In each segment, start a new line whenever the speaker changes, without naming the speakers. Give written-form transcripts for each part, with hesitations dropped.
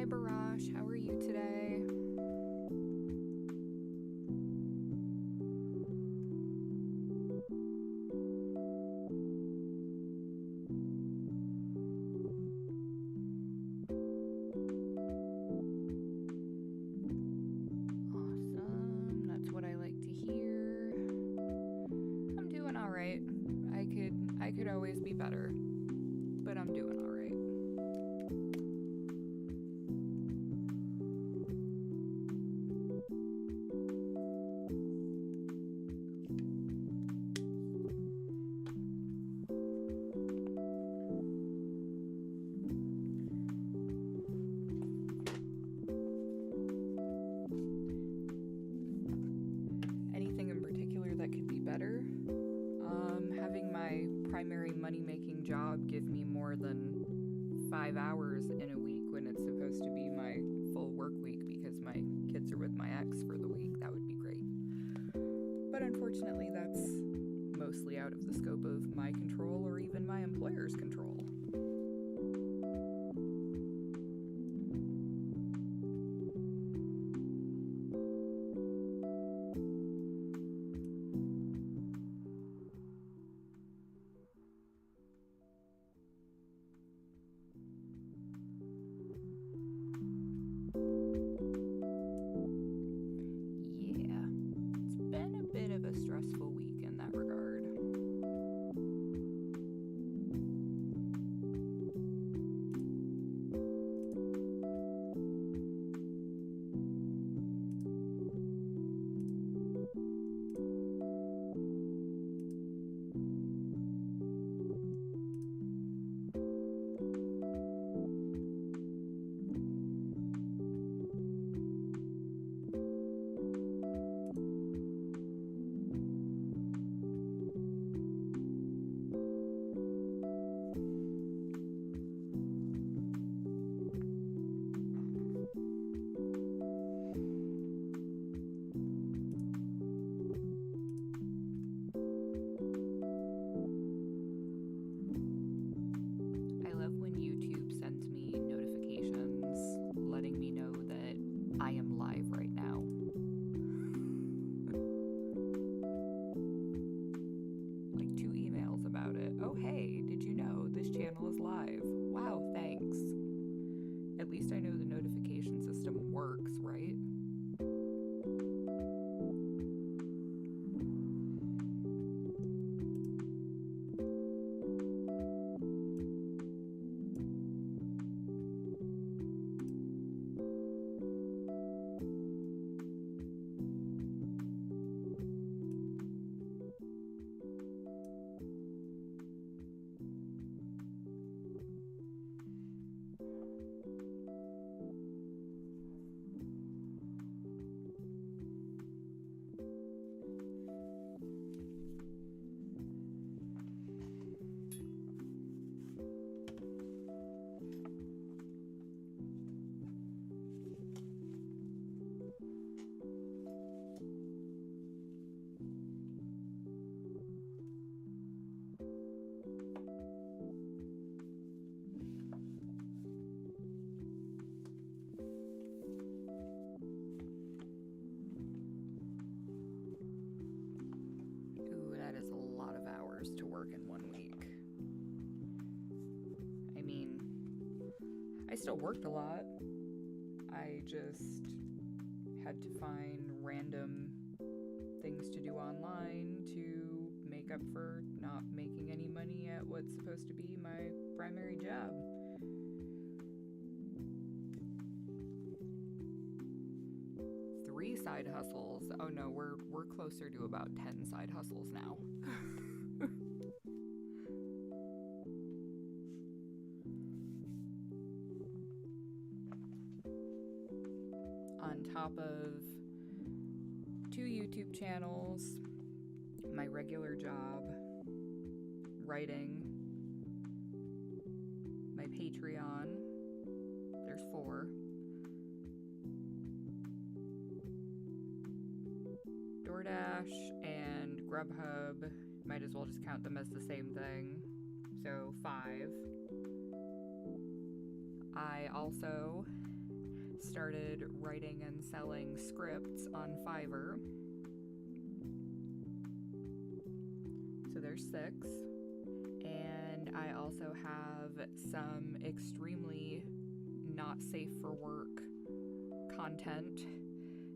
Hi Barash, how are you today? Awesome, that's what I like to hear. I'm doing all right. I could always be better, but I'm doing all right. Anything in particular that could be better? Having my primary money-making job give me more than 5 hours in a week when it's supposed to be my full work week because my kids are with my ex for the week, that would be great. But unfortunately, that's mostly out of the scope of my control or even my employer's control. Stressful week in that regard. I am live right now. Like 2 emails about it. Oh, hey, did you know this channel is live? Wow, thanks. At least I know the notification system works, right? To work in 1 week. I mean, I still worked a lot. I just had to find random things to do online to make up for not making any money at what's supposed to be my primary job. Three side hustles. Oh no, we're closer to about 10 side hustles now. On top of 2 YouTube channels, my regular job, writing, my Patreon, there's 4, DoorDash and Grubhub, might as well just count them as the same thing, so 5. I also started writing and selling scripts on Fiverr. So there's 6. And I also have some extremely not safe for work content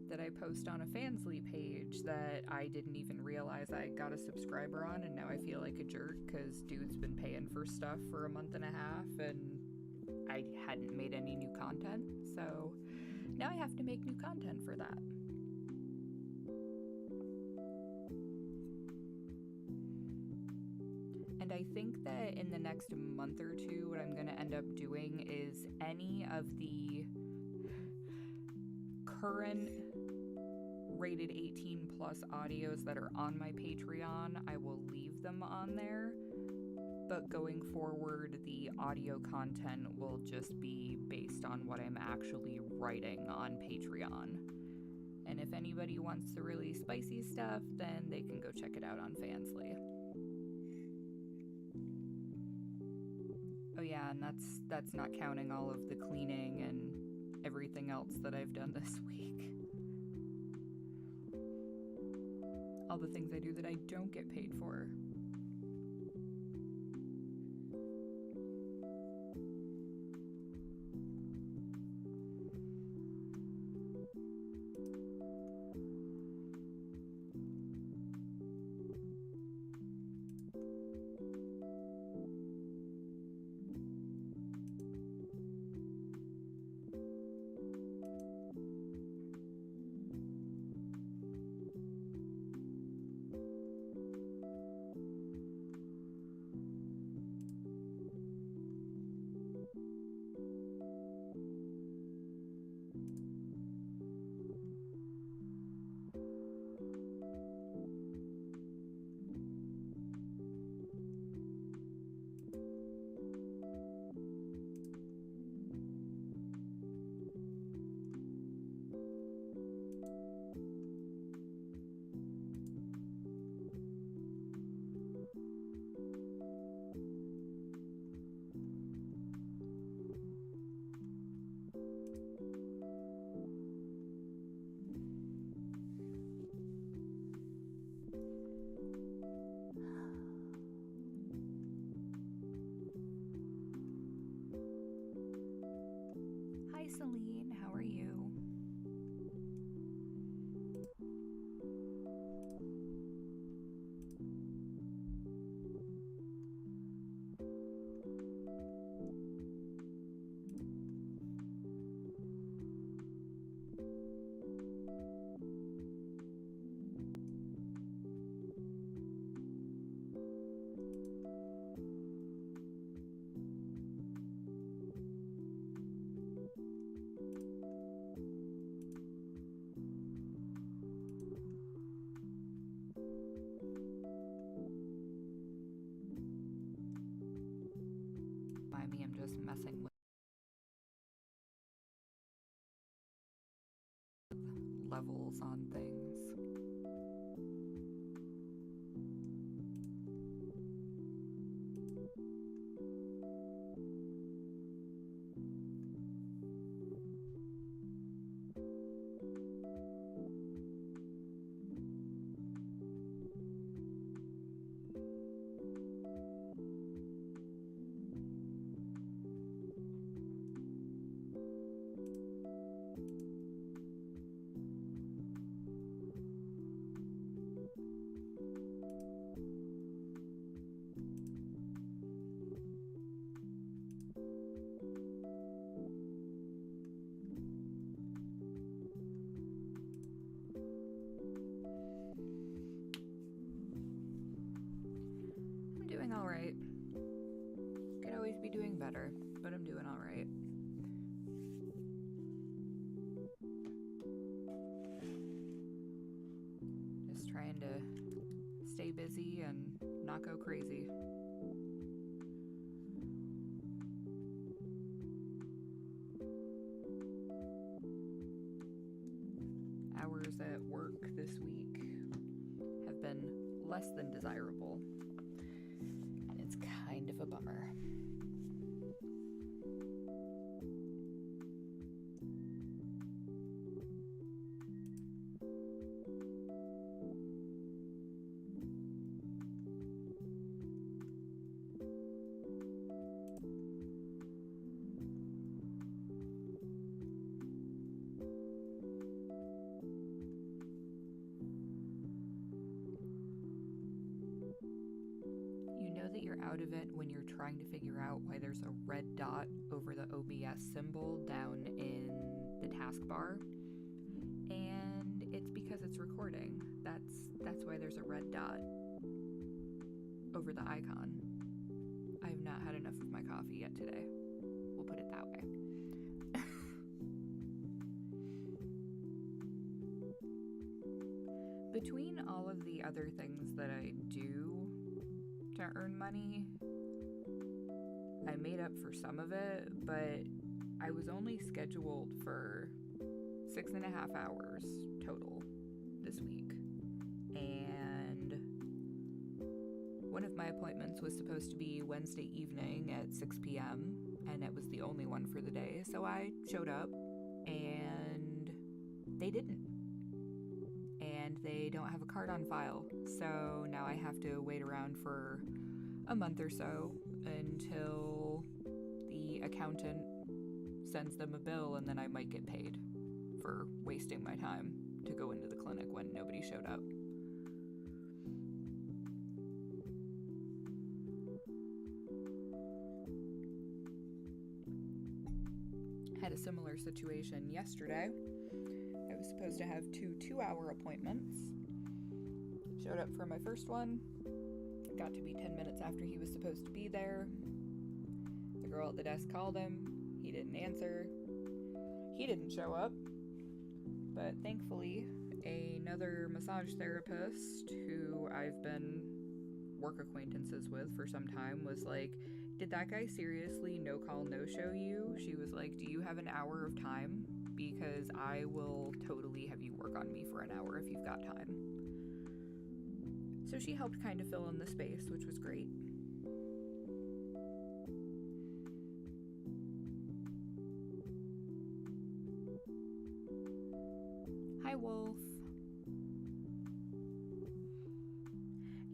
that I post on a Fansly page that I didn't even realize I got a subscriber on, and now I feel like a jerk because dude's been paying for stuff for a month and a half and I hadn't made any new content, so now I have to make new content for that. And I think that in the next month or two, what I'm going to end up doing is any of the current rated 18 plus audios that are on my Patreon, I will leave them on there. But going forward, the audio content will just be based on what I'm actually writing on Patreon. And if anybody wants the really spicy stuff, then they can go check it out on Fansly. Oh yeah, and that's not counting all of the cleaning and everything else that I've done this week. All the things I do that I don't get paid for. Celine, how are you? Me, I'm just messing with levels on things. All right. Could always be doing better, but I'm doing all right. Just trying to stay busy and not go crazy. Hours at work this week have been less than desirable. It's kind of a bummer. You know that you're out of it when you're trying to figure out why there's a red dot over the OBS symbol down in the taskbar. And it's because it's recording. That's why there's a red dot over the icon. I have not had enough of my coffee yet today. We'll put it that way. Between all of the other things that I do to earn money, I made up for some of it, but I was only scheduled for 6.5 hours total this week. And one of my appointments was supposed to be Wednesday evening at 6 p.m. and it was the only one for the day. So I showed up and they didn't. And they don't have a card on file. So now I have to wait around for a month or so until the accountant sends them a bill, and then I might get paid for wasting my time to go into the clinic when nobody showed up. Had a similar situation yesterday. I was supposed to have 2 2-hour appointments. Showed up for my first one. Got to be 10 minutes after he was supposed to be there. The girl at the desk called him. He didn't answer. He didn't show up. But thankfully, another massage therapist who I've been work acquaintances with for some time was like, "Did that guy seriously no call, no show you?" She was like, "Do you have an hour of time? Because I will totally have you work on me for an hour if you've got time." So she helped kind of fill in the space, which was great. Hi, Wolf.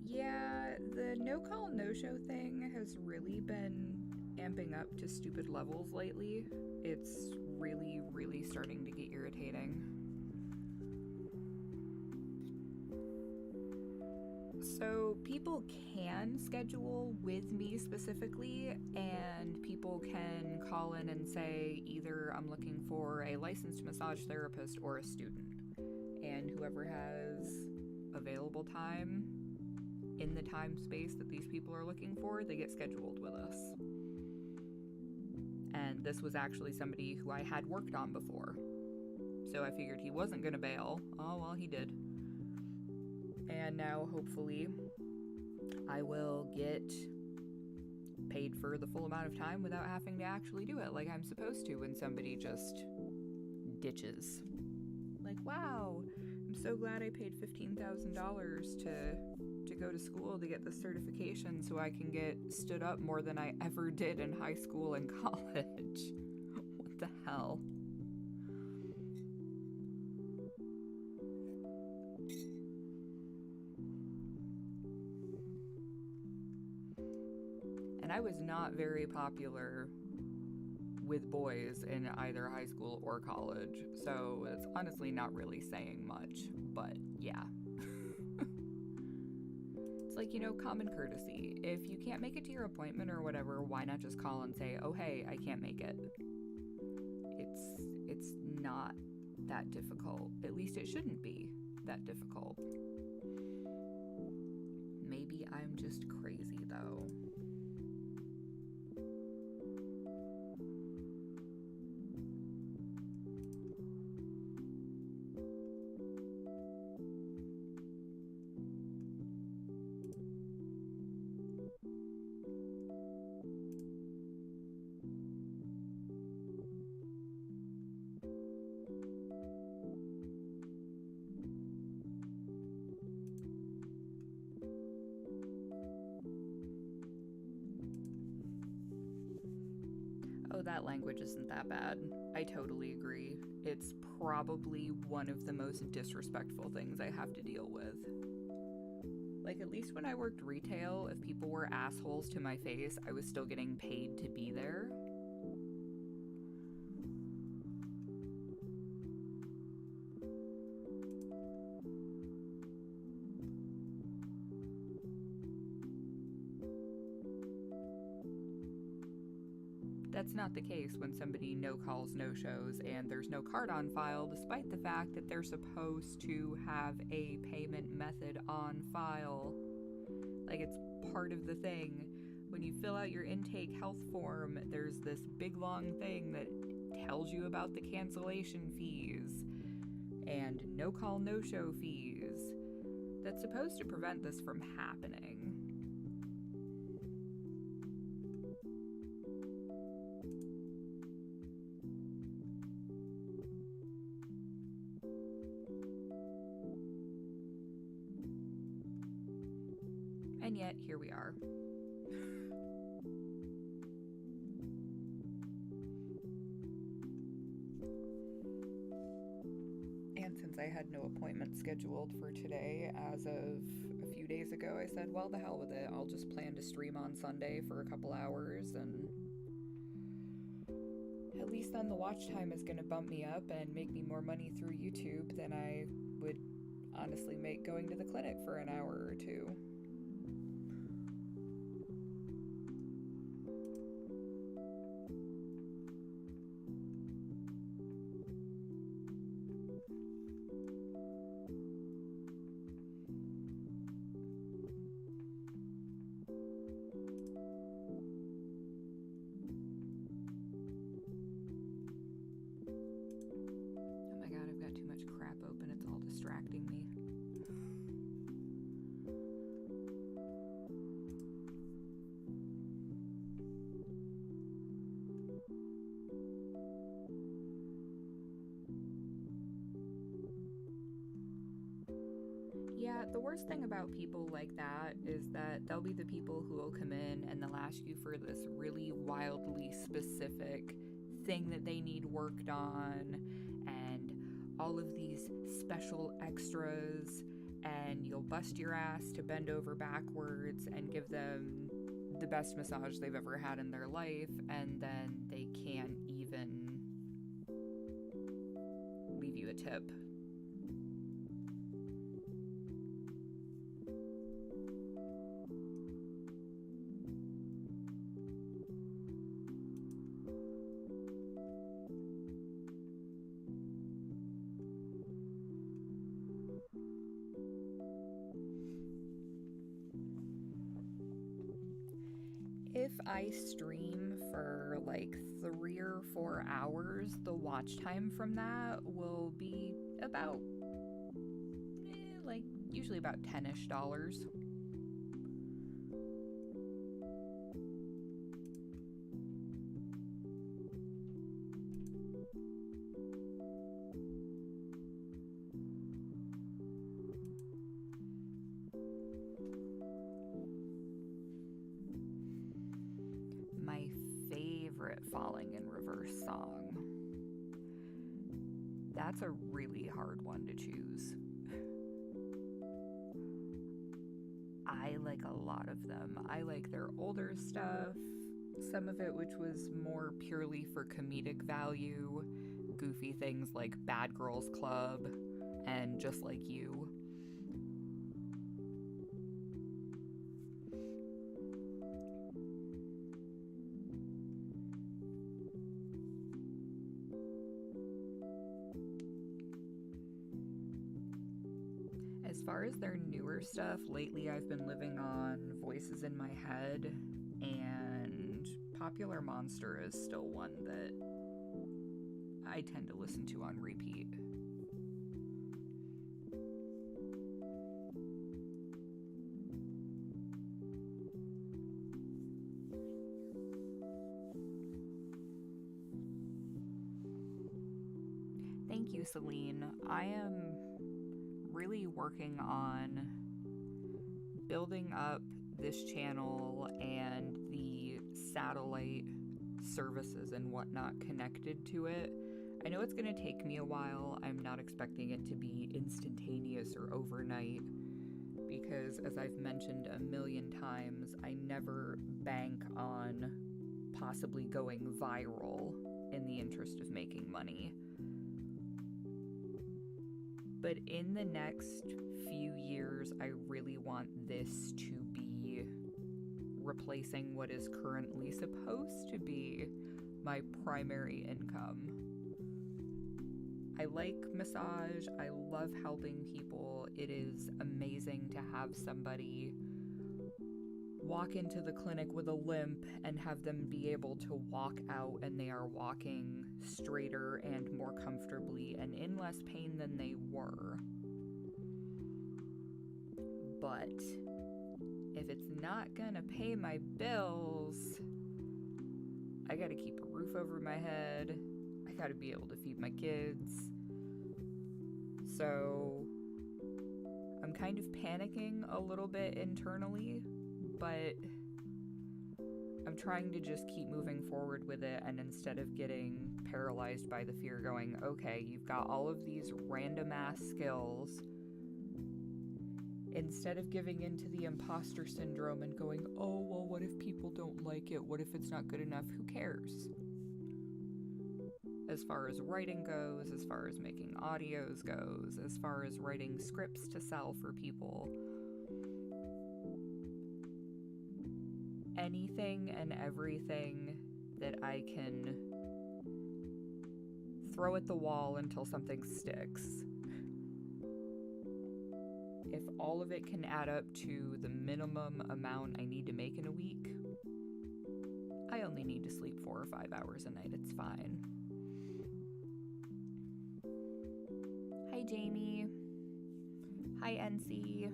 Yeah, the no call, no show thing has really been amping up to stupid levels lately. It's really, really starting to get irritating. So people can schedule with me specifically, and people can call in and say either I'm looking for a licensed massage therapist or a student. And whoever has available time in the time space that these people are looking for, they get scheduled with us. And this was actually somebody who I had worked on before. So I figured he wasn't going to bail. Oh, well, he did. And now, hopefully, I will get paid for the full amount of time without having to actually do it like I'm supposed to when somebody just ditches. Like, wow, I'm so glad I paid $15,000 to go to school to get the certification so I can get stood up more than I ever did in high school and college. What the hell? And I was not very popular with boys in either high school or college, so it's honestly not really saying much, but yeah. It's like, common courtesy. If you can't make it to your appointment or whatever, why not just call and say, "Oh, hey, I can't make it." It's not that difficult. At least it shouldn't be that difficult. Maybe I'm just crazy, though. Oh, that language isn't that bad. I totally agree. It's probably one of the most disrespectful things I have to deal with. Like, at least when I worked retail, if people were assholes to my face, I was still getting paid to be there. That's not the case when somebody no calls, no shows, and there's no card on file, despite the fact that they're supposed to have a payment method on file. Like, it's part of the thing. When you fill out your intake health form, there's this big long thing that tells you about the cancellation fees and no call, no show fees. That's supposed to prevent this from happening. And yet, here we are. And since I had no appointment scheduled for today, as of a few days ago, I said, well, the hell with it. I'll just plan to stream on Sunday for a couple hours, and at least then the watch time is going to bump me up and make me more money through YouTube than I would honestly make going to the clinic for an hour or two. Distracting me. Yeah, the worst thing about people like that is that they'll be the people who will come in and they'll ask you for this really wildly specific thing that they need worked on, and all of these special extras, and you'll bust your ass to bend over backwards and give them the best massage they've ever had in their life, and then they can't even leave you a tip. If I stream for like 3 or 4 hours, the watch time from that will be about, usually about $10-ish. My favorite Falling in Reverse song. That's a really hard one to choose. I like a lot of them. I like their older stuff, some of it which was more purely for comedic value, goofy things like Bad Girls Club and Just Like You. As far as their newer stuff, lately I've been living on Voices in My Head, and Popular Monster is still one that I tend to listen to on repeat. Thank you, Celine. I am really working on building up this channel and the satellite services and whatnot connected to it. I know it's going to take me a while. I'm not expecting it to be instantaneous or overnight because, as I've mentioned a million times, I never bank on possibly going viral in the interest of making money. But in the next few years, I really want this to be replacing what is currently supposed to be my primary income. I like massage. I love helping people. It is amazing to have somebody walk into the clinic with a limp and have them be able to walk out and they are walking straighter and more comfortably and in less pain than they were. But if it's not gonna pay my bills, I gotta keep a roof over my head. I gotta be able to feed my kids. So I'm kind of panicking a little bit internally, but I'm trying to just keep moving forward with it, and instead of getting paralyzed by the fear going, okay, you've got all of these random ass skills, instead of giving into the imposter syndrome and going, oh, well, what if people don't like it? What if it's not good enough? Who cares? As far as writing goes, as far as making audios goes, as far as writing scripts to sell for people, anything and everything that I can throw at the wall until something sticks. If all of it can add up to the minimum amount I need to make in a week, I only need to sleep 4 or 5 hours a night. It's fine. Hi, Jamie. Hi, NC.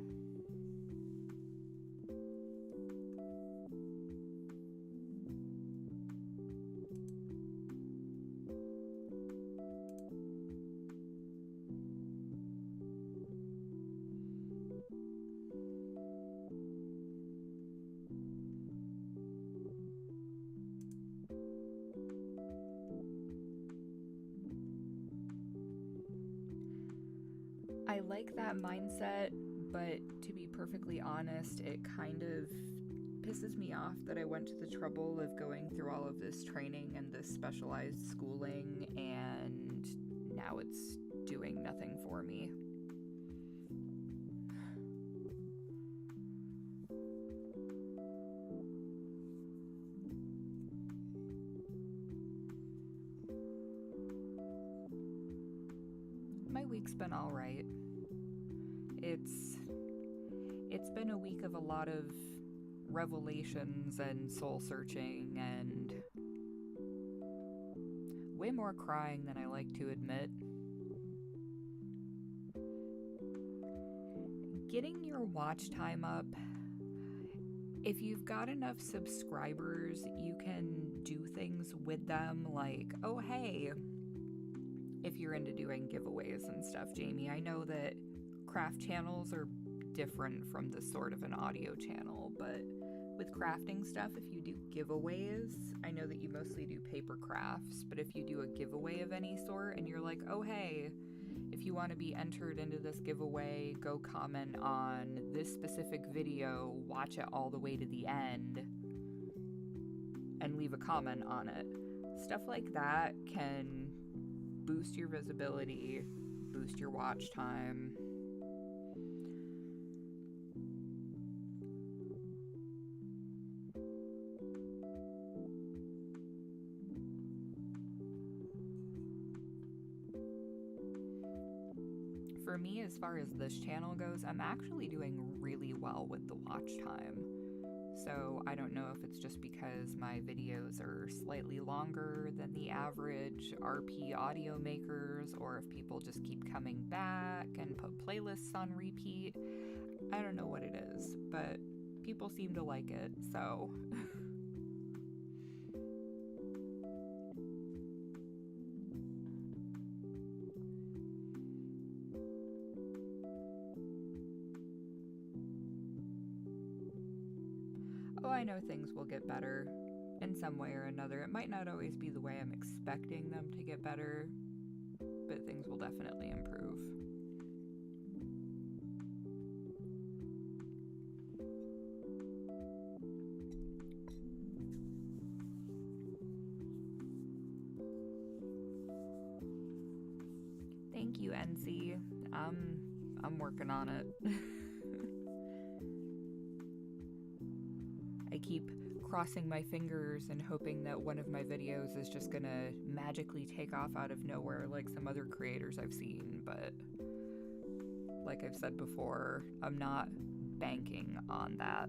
I like that mindset, but to be perfectly honest, it kind of pisses me off that I went to the trouble of going through all of this training and this specialized schooling, and now it's doing nothing for me. My week's been all right. It's been a week of a lot of revelations and soul searching and way more crying than I like to admit. Getting your watch time up. If you've got enough subscribers, you can do things with them like, oh hey, if you're into doing giveaways and stuff, Jamie, I know that craft channels are different from the sort of an audio channel, but with crafting stuff, if you do giveaways, I know that you mostly do paper crafts, but if you do a giveaway of any sort and you're like, oh hey, if you want to be entered into this giveaway, go comment on this specific video, watch it all the way to the end, and leave a comment on it. Stuff like that can boost your visibility, boost your watch time. For me, as far as this channel goes, I'm actually doing really well with the watch time. So I don't know if it's just because my videos are slightly longer than the average RP audio makers, or if people just keep coming back and put playlists on repeat. I don't know what it is, but people seem to like it, so... Oh, I know things will get better in some way or another. It might not always be the way I'm expecting them to get better, but things will definitely improve. Thank you, NC. I'm working on it. I keep crossing my fingers and hoping that one of my videos is just gonna magically take off out of nowhere like some other creators I've seen, but like I've said before, I'm not banking on that.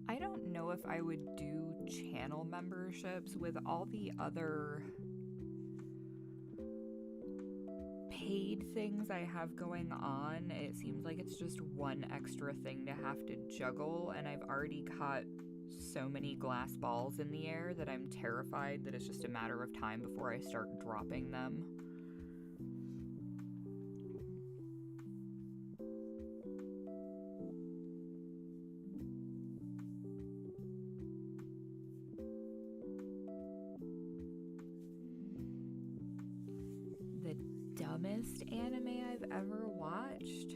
I don't know if I would do channel memberships with all the other paid things I have going on. It seems like it's just one extra thing to have to juggle, and I've already got so many glass balls in the air that I'm terrified that it's just a matter of time before I start dropping them. Dumbest anime I've ever watched?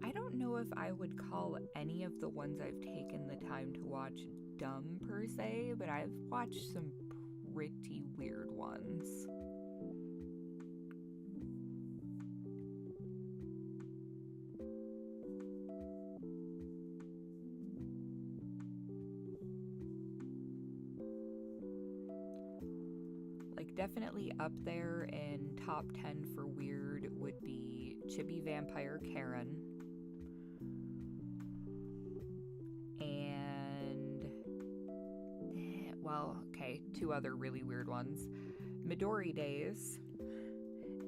I don't know if I would call any of the ones I've taken the time to watch dumb per se, but I've watched some pretty weird ones. Definitely up there in top 10 for weird would be Chibi Vampire Karen. And, well, okay, two other really weird ones. Midori Days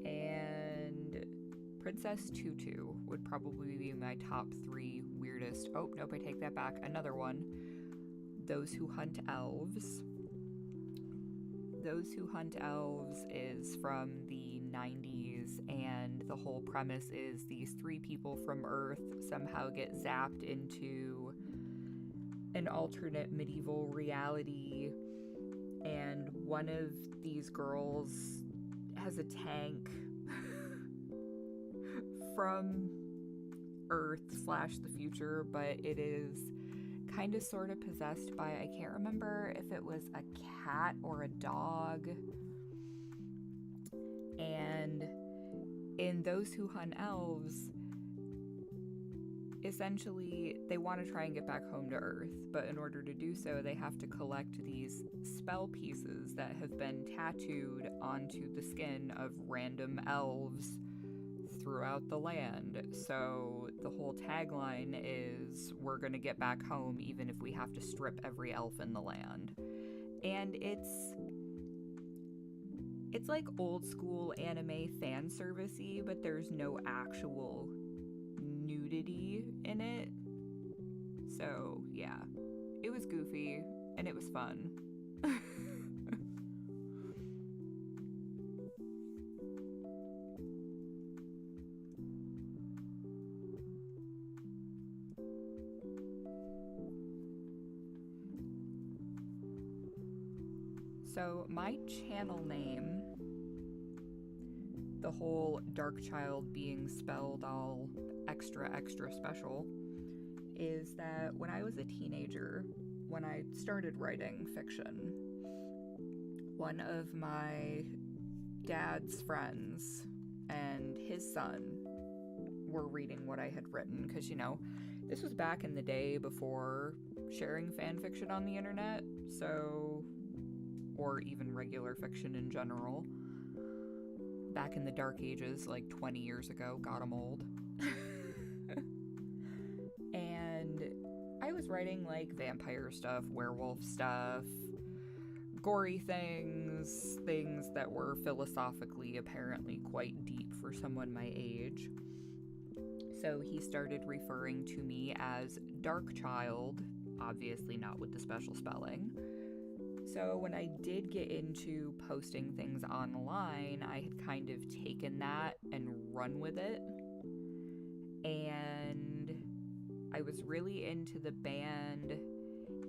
and Princess Tutu would probably be my top 3 weirdest. Oh, nope, I take that back. Another one. Those Who Hunt Elves. Those Who Hunt Elves is from the 90s, and the whole premise is these 3 people from Earth somehow get zapped into an alternate medieval reality, and one of these girls has a tank from Earth / the future, but it is kind of sort of possessed by, I can't remember if it was a cat or a dog. And in Those Who Hunt Elves, essentially they want to try and get back home to Earth, but in order to do so they have to collect these spell pieces that have been tattooed onto the skin of random elves throughout the land. So the whole tagline is, we're gonna get back home even if we have to strip every elf in the land. And it's like old school anime fan servicey, but there's no actual nudity in it. So yeah, it was goofy and it was fun. So my channel name, the whole DarqChylde being spelled all extra special, is that when I was a teenager, when I started writing fiction, one of my dad's friends and his son were reading what I had written, because, you know, this was back in the day before sharing fan fiction on the internet, so, or even regular fiction in general. Back in the dark ages, like 20 years ago. God, I'm old. And I was writing like vampire stuff, werewolf stuff, gory things that were philosophically apparently quite deep for someone my age. So he started referring to me as DarqChylde, obviously not with the special spelling. So when I did get into posting things online, I had kind of taken that and run with it. And I was really into the band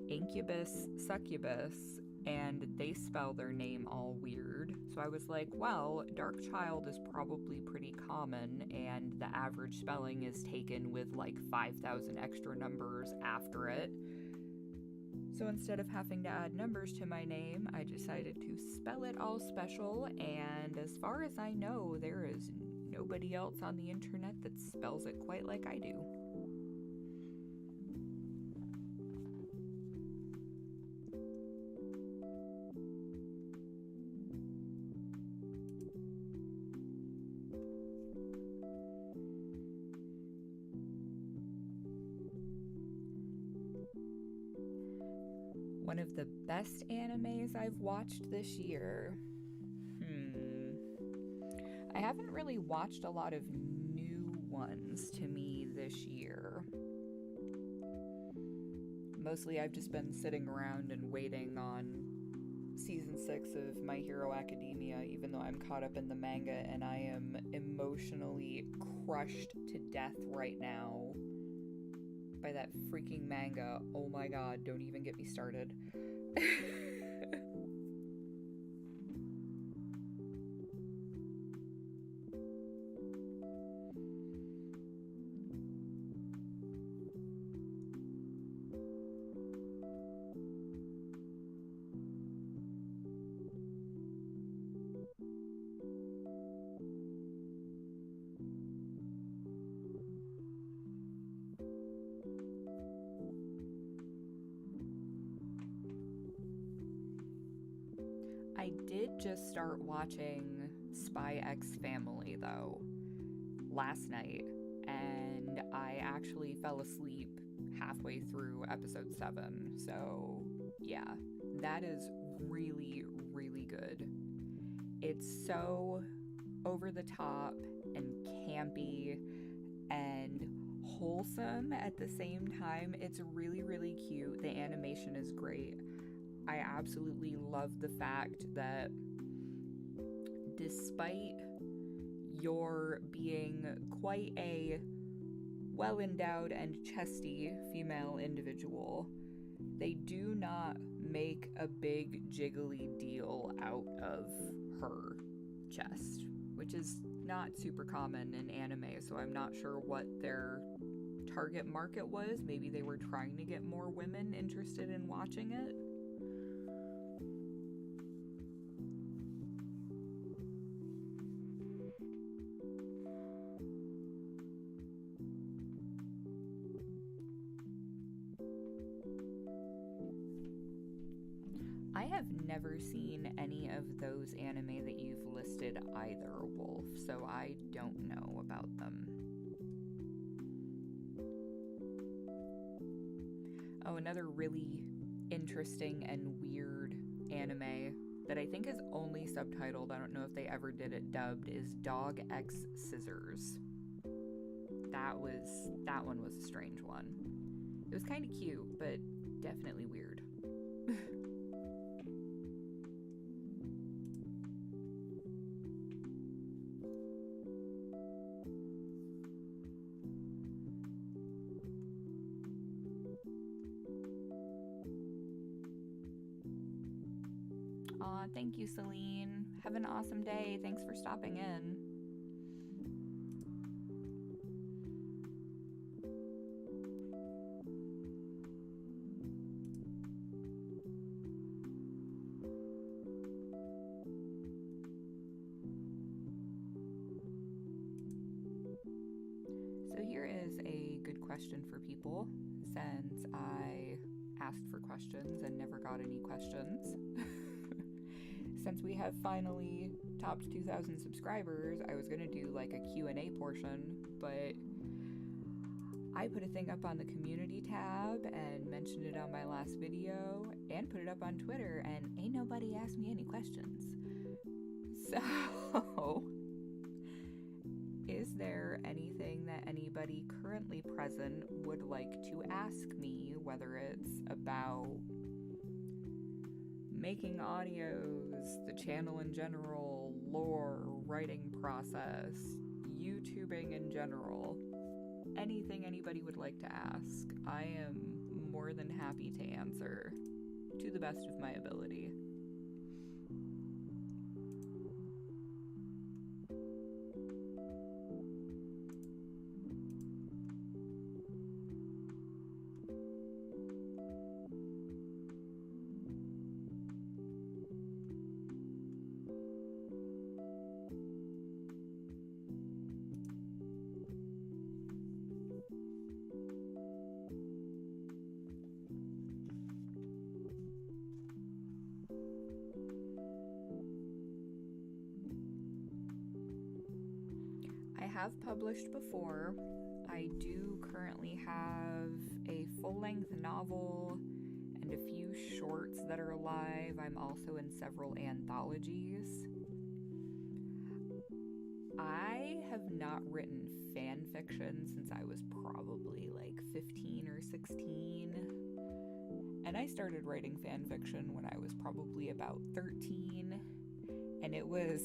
Incubus Succubus, and they spell their name all weird. So I was like, well, DarqChylde is probably pretty common, and the average spelling is taken with like 5,000 extra numbers after it. So instead of having to add numbers to my name, I decided to spell it all special, and as far as I know, there is nobody else on the internet that spells it quite like I do. One of the best animes I've watched this year. I haven't really watched a lot of new ones to me this year. Mostly I've just been sitting around and waiting on season 6 of My Hero Academia, even though I'm caught up in the manga and I am emotionally crushed to death right now by that freaking manga. Oh my god, don't even get me started. I did just start watching Spy X Family, though, last night, and I actually fell asleep halfway through episode 7, so yeah, that is really, really good. It's so over the top and campy and wholesome at the same time. It's really, really cute. The animation is great. I absolutely love the fact that despite your being quite a well-endowed and chesty female individual, they do not make a big jiggly deal out of her chest, which is not super common in anime, so I'm not sure what their target market was. Maybe they were trying to get more women interested in watching it. I have never seen any of those anime that you've listed either, Wolf, so I don't know about them. Oh, another really interesting and weird anime that I think is only subtitled, I don't know if they ever did it dubbed, is Dog X Scissors. That one was a strange one. It was kind of cute, but definitely weird. Aw, thank you, Celine. Have an awesome day. Thanks for stopping in. So here is a good question for people, since I asked for questions and never got any questions. Since we have finally topped 2,000 subscribers, I was going to do like a Q&A portion, but I put a thing up on the community tab and mentioned it on my last video and put it up on Twitter, and ain't nobody asked me any questions. So, is there anything that anybody currently present would like to ask me, whether it's about making audios, the channel in general, lore, writing process, YouTubing in general? Anything anybody would like to ask, I am more than happy to answer to the best of my ability. have published before. I do currently have a full-length novel and a few shorts that are live. I'm also in several anthologies. I have not written fan fiction since I was probably like 15 or 16. And I started writing fan fiction when I was probably about 13. And it was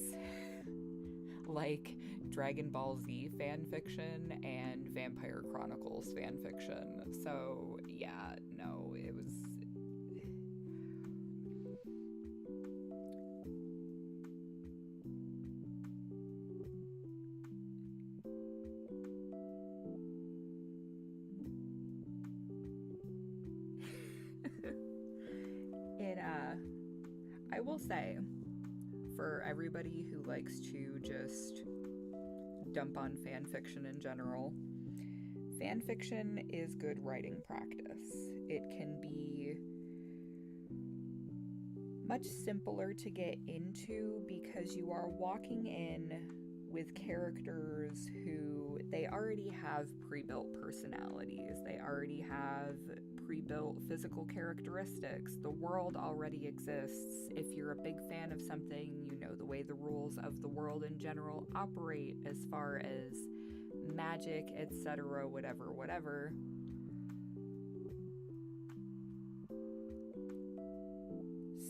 like Dragon Ball Z fan fiction and Vampire Chronicles fan fiction. So yeah, no, it was... I will say, for everybody who likes to just dump on fan fiction in general, fan fiction is good writing practice. It can be much simpler to get into because you are walking in with characters who they already have pre-built personalities. They already have pre-built physical characteristics. The world already exists. If you're a big fan of something, you know the way the rules of the world in general operate as far as magic, etc., whatever.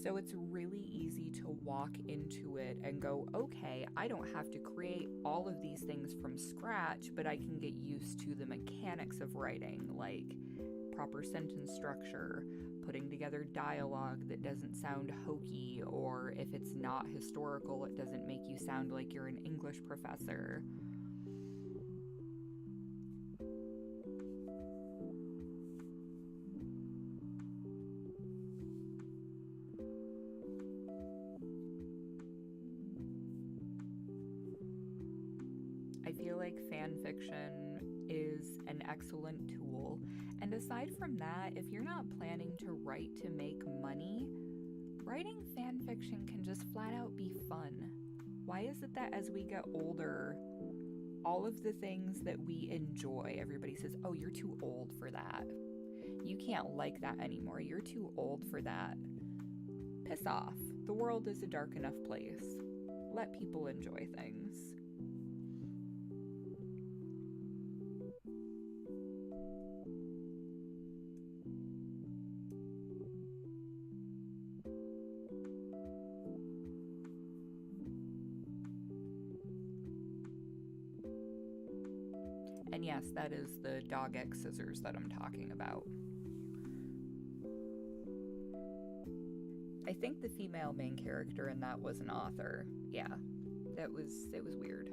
So it's really easy to walk into it and go, okay, I don't have to create all of these things from scratch, but I can get used to the mechanics of writing, like proper sentence structure, putting together dialogue that doesn't sound hokey, or if it's not historical, it doesn't make you sound like you're an English professor. I feel like fan fiction is an excellent tool. And aside from that, if you're not planning to write to make money, writing fan fiction can just flat out be fun. Why is it that as we get older, all of the things that we enjoy, everybody says, oh, you're too old for that. You can't like that anymore. You're too old for that. Piss off. The world is a dark enough place. Let people enjoy things. And yes, that is the dog X scissors that I'm talking about. I think the female main character in that was an author. Yeah, it was weird.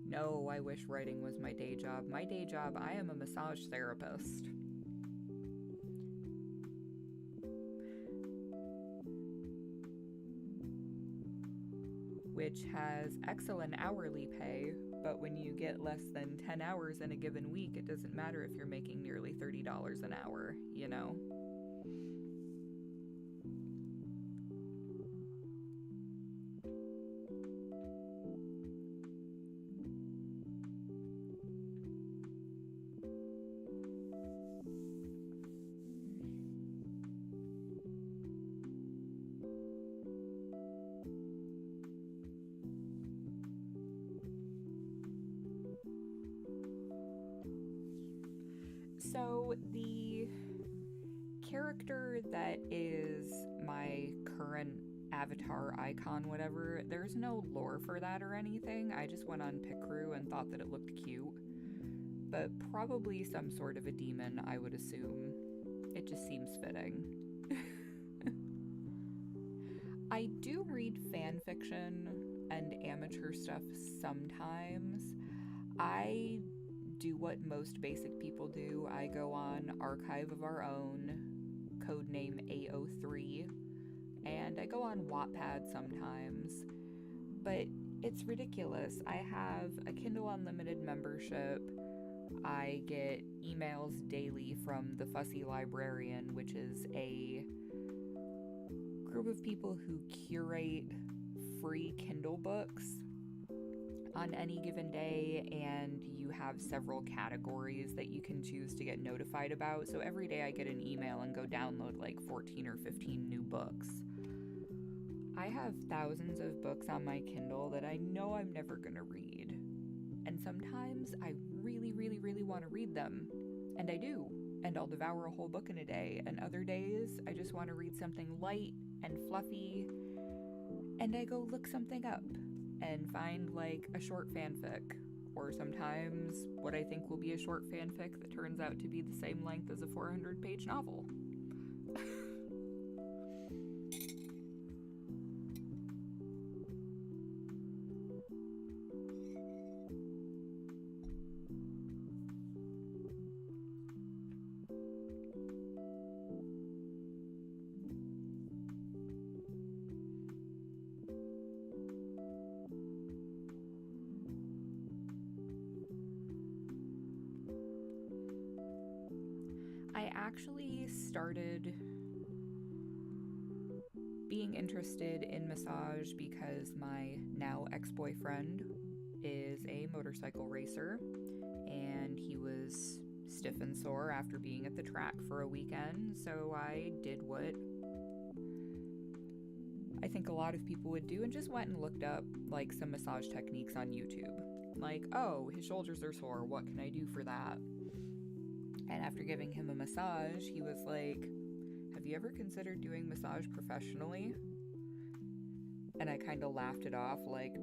No, I wish writing was my day job. My day job, I am a massage therapist. Which has excellent hourly pay, but when you get less than 10 hours in a given week, it doesn't matter if you're making nearly $30 an hour, you know? So the character that is my current avatar icon, whatever, there's no lore for that or anything. I just went on Picrew and thought that it looked cute. But probably some sort of a demon, I would assume. It just seems fitting. I do read fan fiction and amateur stuff sometimes. I do what most basic people do. I go on Archive of Our Own, codename A03, and I go on Wattpad sometimes. But it's ridiculous. I have a Kindle Unlimited membership. I get emails daily from the Fussy Librarian, which is a group of people who curate free Kindle books on any given day, and you have several categories that you can choose to get notified about. So every day I get an email and go download like 14 or 15 new books. I have thousands of books on my Kindle that I know I'm never going to read. And sometimes I really, really, really want to read them. And I do. And I'll devour a whole book in a day. And other days, I just want to read something light and fluffy. And I go look something up and find like a short fanfic. Or sometimes what I think will be a short fanfic that turns out to be the same length as a 400-page novel. I actually started being interested in massage because my now ex-boyfriend is a motorcycle racer, and he was stiff and sore after being at the track for a weekend, so I did what I think a lot of people would do and just went and looked up like some massage techniques on YouTube. Like, oh, his shoulders are sore, what can I do for that? And after giving him a massage, he was like, have you ever considered doing massage professionally? And I kind of laughed it off like,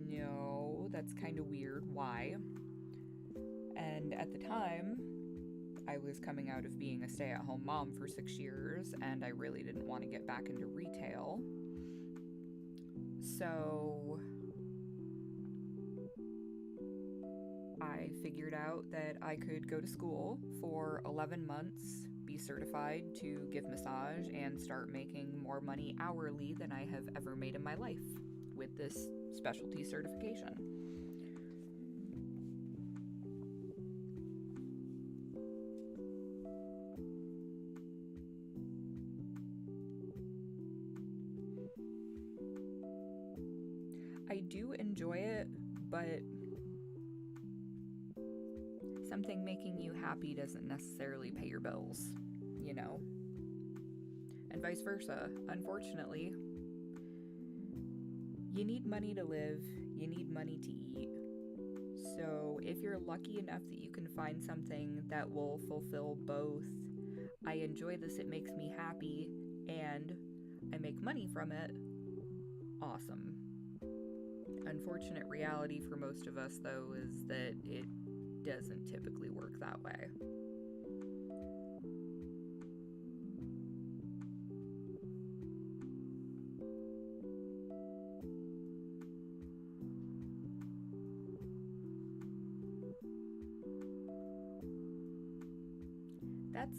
no, that's kind of weird. Why? And at the time, I was coming out of being a stay-at-home mom for 6 years, and I really didn't want to get back into retail. So I figured out that I could go to school for 11 months, be certified to give massage, and start making more money hourly than I have ever made in my life with this specialty certification. I do enjoy it, but something making you happy doesn't necessarily pay your bills, you know? And vice versa. Unfortunately, you need money to live, you need money to eat. So if you're lucky enough that you can find something that will fulfill both, I enjoy this, it makes me happy, and I make money from it, awesome. Unfortunate reality for most of us, though, is that it doesn't typically work that way.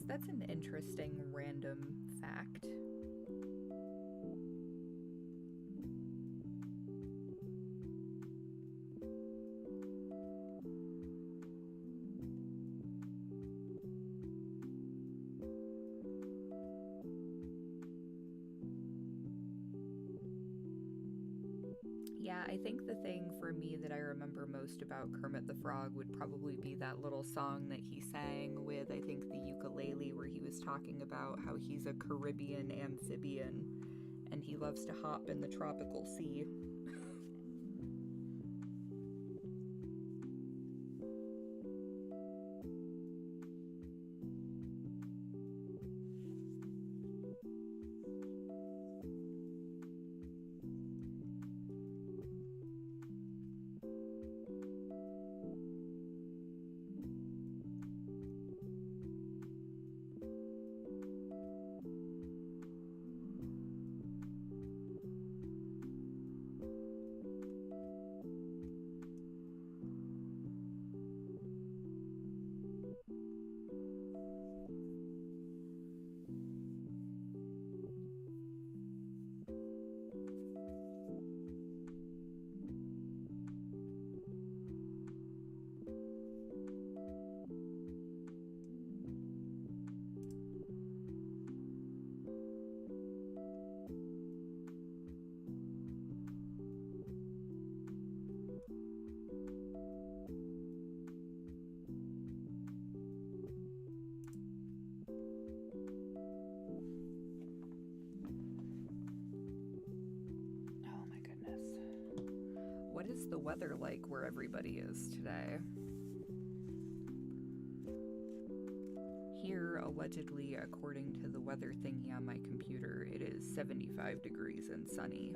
That's an interesting random fact. Yeah, I think the thing for me that I remember most about Kermit the Frog would probably be that little song that he sang with, I think, the ukulele, where he was talking about how he's a Caribbean amphibian and he loves to hop in the tropical sea. What's the weather like where everybody is today? Here, allegedly, according to the weather thingy on my computer, it is 75 degrees and sunny.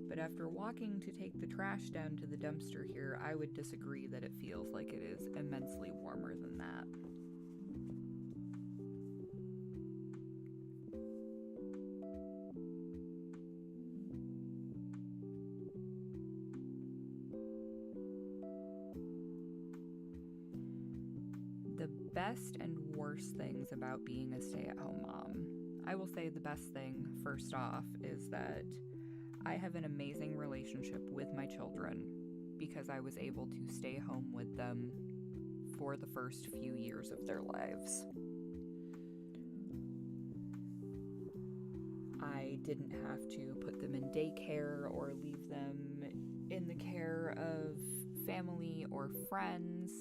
But after walking to take the trash down to the dumpster here, I would disagree that it feels like it is immensely warmer than that. The best and worst things about being a stay-at-home mom. I will say the best thing, first off, is that I have an amazing relationship with my children because I was able to stay home with them for the first few years of their lives. I didn't have to put them in daycare or leave them in the care of family or friends.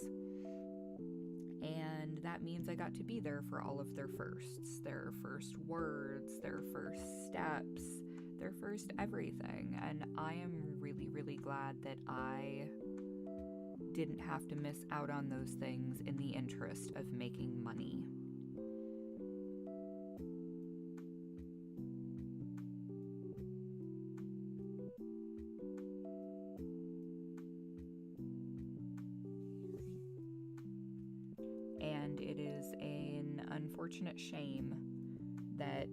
And that means I got to be there for all of their firsts, their first words, their first steps, their first everything. And I am really, really glad that I didn't have to miss out on those things in the interest of making money. And it is an unfortunate shame that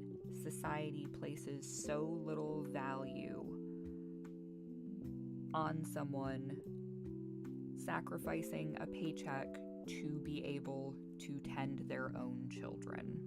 society places so little value on someone sacrificing a paycheck to be able to tend their own children.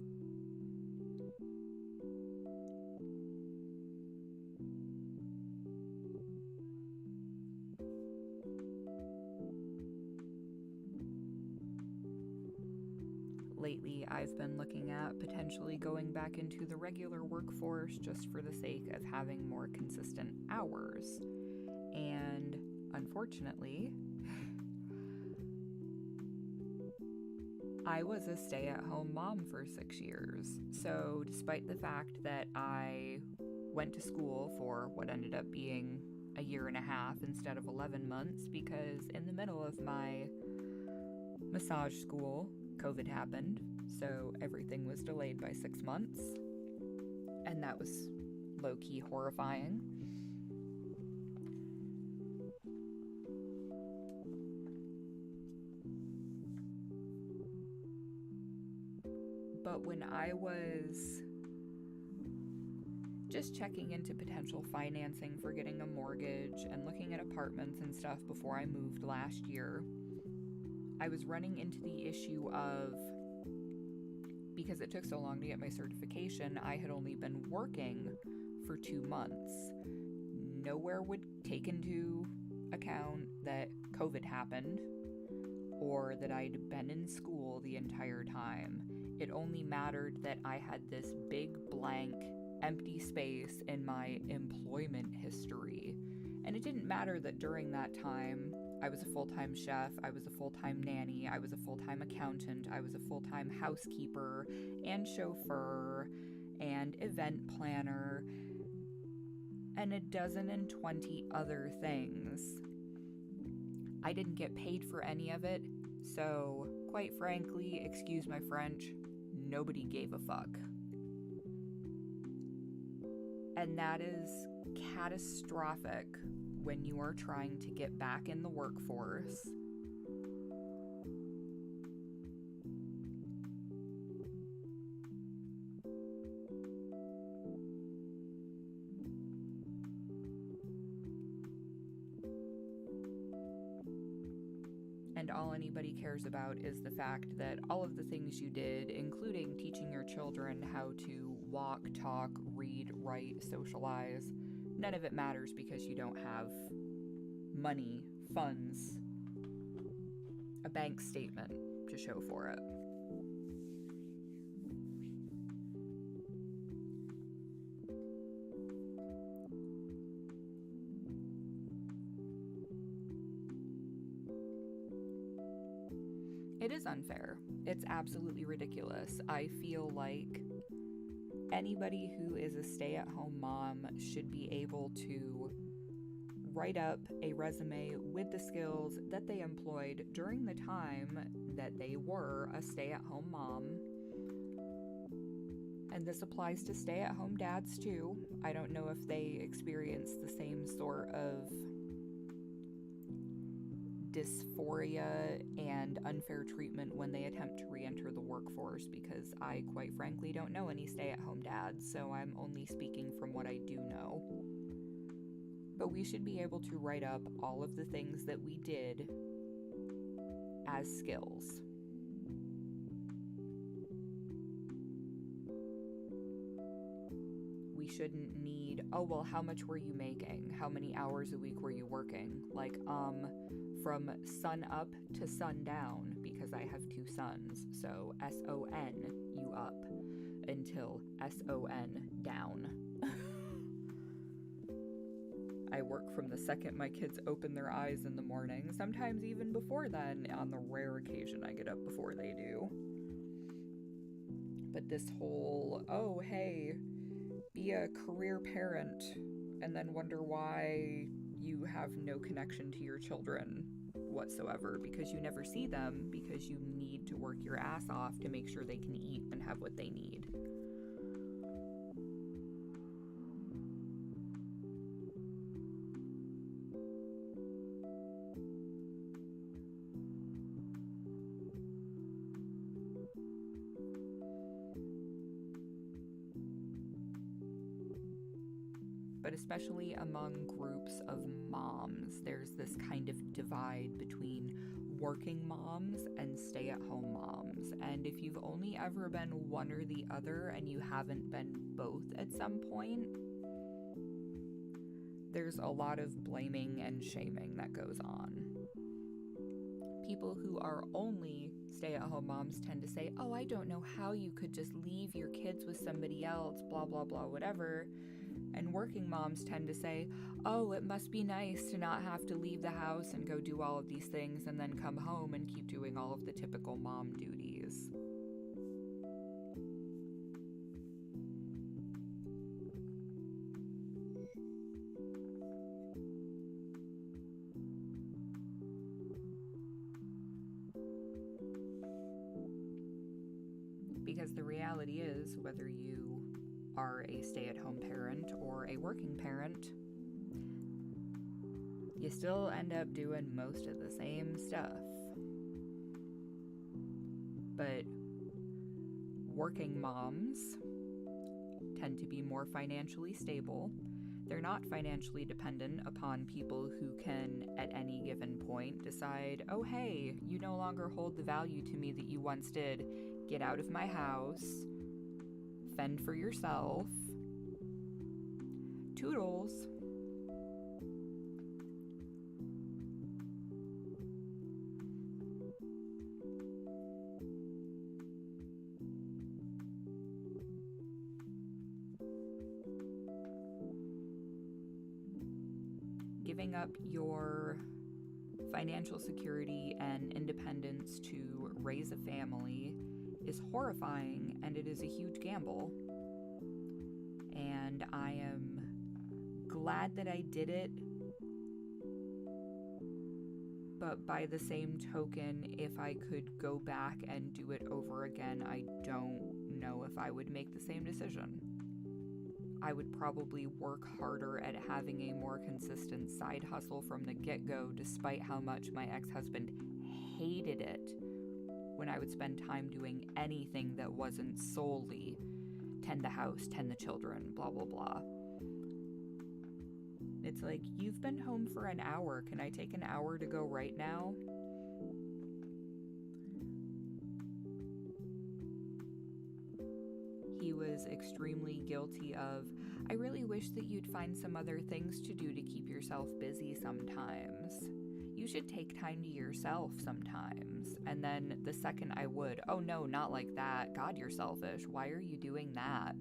Lately, I've been looking at potentially going back into the regular workforce just for the sake of having more consistent hours. And unfortunately, I was a stay-at-home mom for 6 years. So despite the fact that I went to school for what ended up being a year and a half instead of 11 months, because in the middle of my massage school, COVID happened, so everything was delayed by 6 months, and that was low-key horrifying. But when I was just checking into potential financing for getting a mortgage and looking at apartments and stuff before I moved last year, I was running into the issue of, because it took so long to get my certification, I had only been working for 2 months. Nowhere would take into account that COVID happened or that I'd been in school the entire time. It only mattered that I had this big blank empty space in my employment history. And it didn't matter that during that time I was a full-time chef, I was a full-time nanny, I was a full-time accountant, I was a full-time housekeeper and chauffeur and event planner and 12 other things. I didn't get paid for any of it, so quite frankly, excuse my French, nobody gave a fuck. And that is catastrophic when you are trying to get back in the workforce. And all anybody cares about is the fact that all of the things you did, including teaching your children how to walk, talk, read, write, socialize, none of it matters because you don't have money, funds, a bank statement to show for it. It is unfair. It's absolutely ridiculous. I feel like anybody who is a stay-at-home mom should be able to write up a resume with the skills that they employed during the time that they were a stay-at-home mom. And this applies to stay-at-home dads too. I don't know if they experience the same sort of dysphoria and unfair treatment when they attempt to re-enter the workforce, because I quite frankly don't know any stay-at-home dads, so I'm only speaking from what I do know. But we should be able to write up all of the things that we did as skills. We shouldn't need, oh, well, how much were you making? How many hours a week were you working? Like, from sun up to sundown, because I have 2 sons, so S-O-N, you up, until S-O-N, down. I work from the second my kids open their eyes in the morning, sometimes even before then, on the rare occasion I get up before they do. But this whole, oh, hey, be a career parent, and then wonder why you have no connection to your children whatsoever, because you never see them, because you need to work your ass off to make sure they can eat and have what they need. But especially among groups of moms, there's this kind of divide between working moms and stay-at-home moms. And if you've only ever been one or the other and you haven't been both at some point, there's a lot of blaming and shaming that goes on. People who are only stay-at-home moms tend to say, oh, I don't know how you could just leave your kids with somebody else, blah, blah, blah, whatever. And working moms tend to say, oh, it must be nice to not have to leave the house and go do all of these things and then come home and keep doing all of the typical mom duties. Because the reality is, whether you are a stay-at-home parent or a working parent, you still end up doing most of the same stuff. But working moms tend to be more financially stable. They're not financially dependent upon people who can, at any given point, decide, oh, hey, you no longer hold the value to me that you once did. Get out of my house. Fend for yourself. Toodles. Giving up your financial security and independence to raise a family is horrifying, and it is a huge gamble. And I am glad that I did it, but by the same token, if I could go back and do it over again, I don't know if I would make the same decision. I would probably work harder at having a more consistent side hustle from the get-go, despite how much my ex-husband hated it when I would spend time doing anything that wasn't solely tend the house, tend the children, blah, blah, blah. It's like, you've been home for an hour. Can I take an hour to go right now? He was extremely guilty of, I really wish that you'd find some other things to do to keep yourself busy sometimes. You should take time to yourself sometimes. And then the second I would, oh no, not like that. God, you're selfish. Why are you doing that?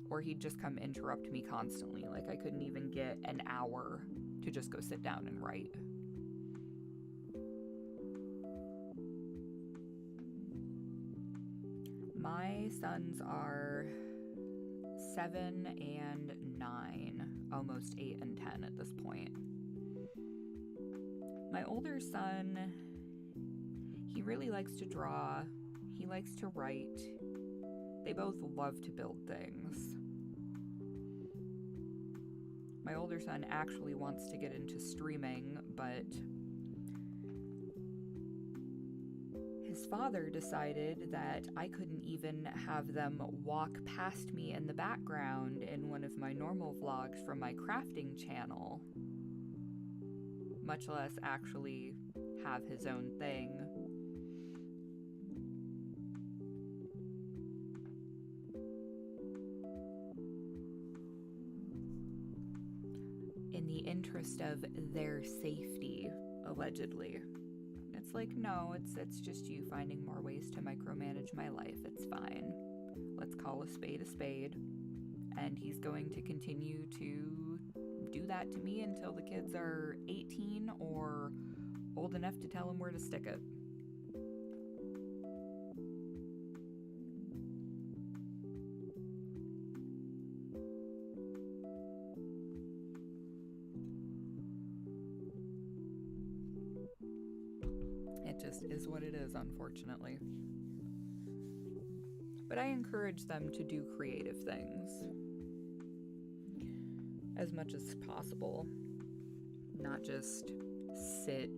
Or he'd just come interrupt me constantly. Like I couldn't even get an hour to just go sit down and write. My sons are 7 and 9, almost 8 and 10 at this point. My older son, he really likes to draw, he likes to write. They both love to build things. My older son actually wants to get into streaming, but his father decided that I couldn't even have them walk past me in the background in one of my normal vlogs from my crafting channel, much less actually have his own thing. In the interest of their safety, allegedly. It's like, no, it's just you finding more ways to micromanage my life. It's fine. Let's call a spade, and he's going to continue to do that to me until the kids are 18 or old enough to tell him where to stick it. It just is what it is, unfortunately. But I encourage them to do creative things as much as possible. Not just sit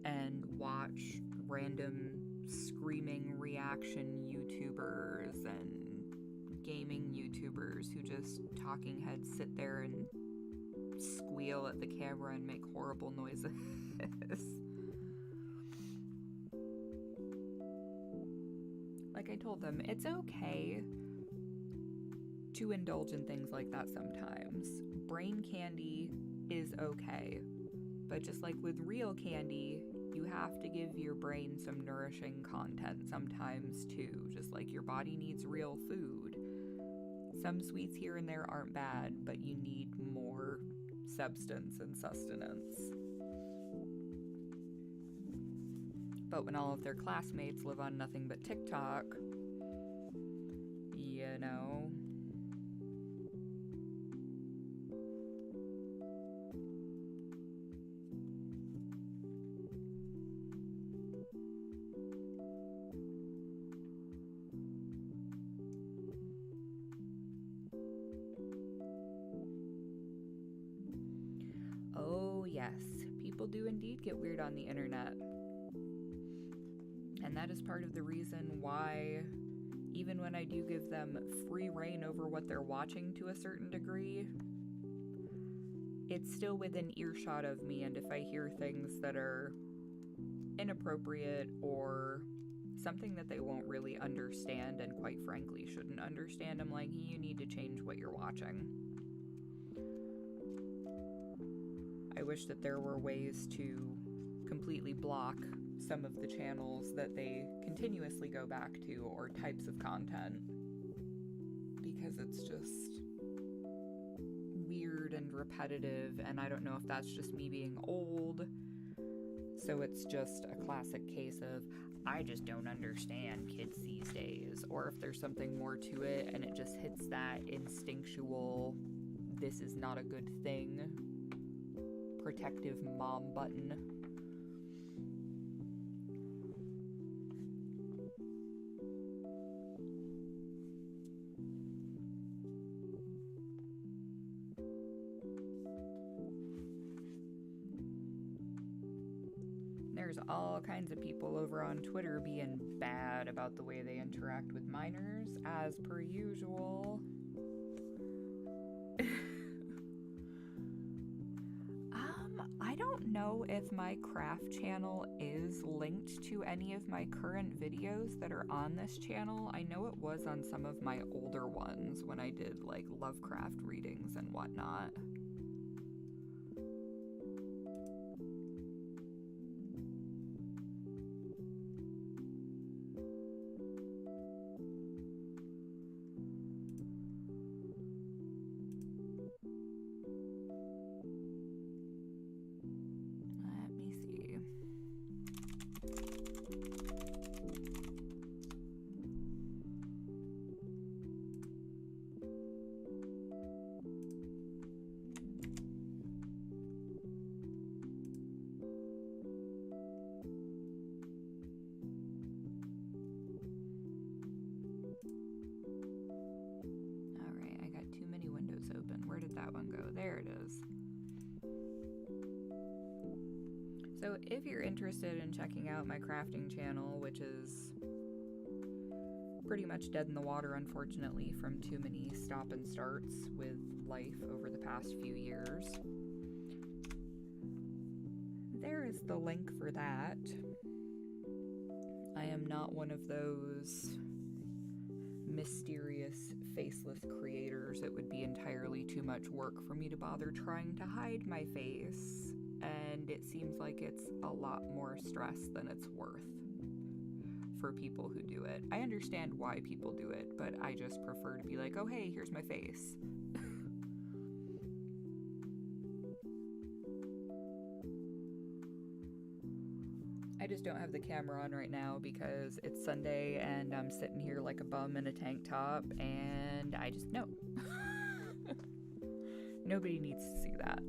and watch random screaming reaction YouTubers and gaming YouTubers who just talking heads sit there and squeal at the camera and make horrible noises. Like I told them, it's okay to indulge in things like that sometimes. Brain candy is okay. But just like with real candy, you have to give your brain some nourishing content sometimes too. Just like your body needs real food. Some sweets here and there aren't bad, but you need more substance and sustenance. But when all of their classmates live on nothing but TikTok, you know. Oh yes, people do indeed get weird on the internet. And that is part of the reason why, even when I do give them free reign over what they're watching to a certain degree, it's still within earshot of me, and if I hear things that are inappropriate or something that they won't really understand and quite frankly shouldn't understand, I'm like, you need to change what you're watching. I wish that there were ways to completely block some of the channels that they continuously go back to or types of content, because it's just weird and repetitive, and I don't know if that's just me being old, so it's just a classic case of I just don't understand kids these days, or if there's something more to it and it just hits that instinctual this is not a good thing protective mom button. There's all kinds of people over on Twitter being bad about the way they interact with minors, as per usual. I don't know if my craft channel is linked to any of my current videos that are on this channel. I know it was on some of my older ones when I did like Lovecraft readings and whatnot. that one go? There it is. So if you're interested in checking out my crafting channel, which is pretty much dead in the water, unfortunately, from too many stop and starts with life over the past few years, there is the link for that. I am not one of those mysterious, faceless creators. It would be entirely too much work for me to bother trying to hide my face, and it seems like it's a lot more stress than it's worth for people who do it. I understand why people do it, but I just prefer to be like, oh hey, here's my face. I just don't have the camera on right now because it's Sunday and I'm sitting here like a bum in a tank top, and I just know. Nobody needs to see that.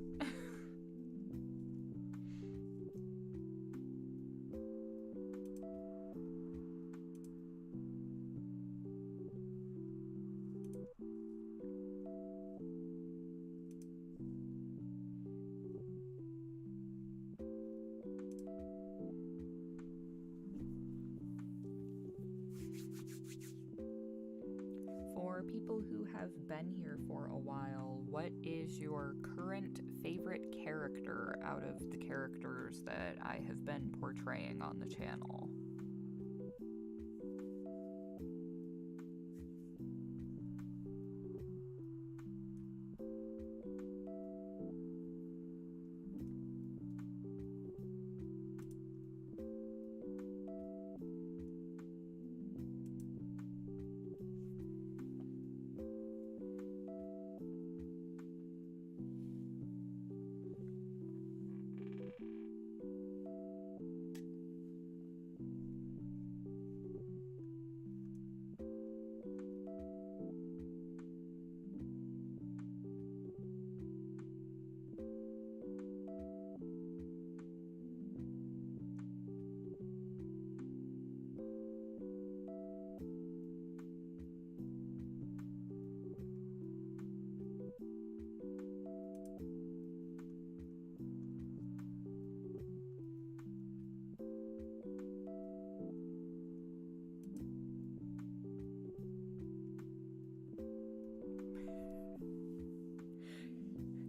For people who have been here for a while, what is your current favorite character out of the characters that I have been portraying on the channel?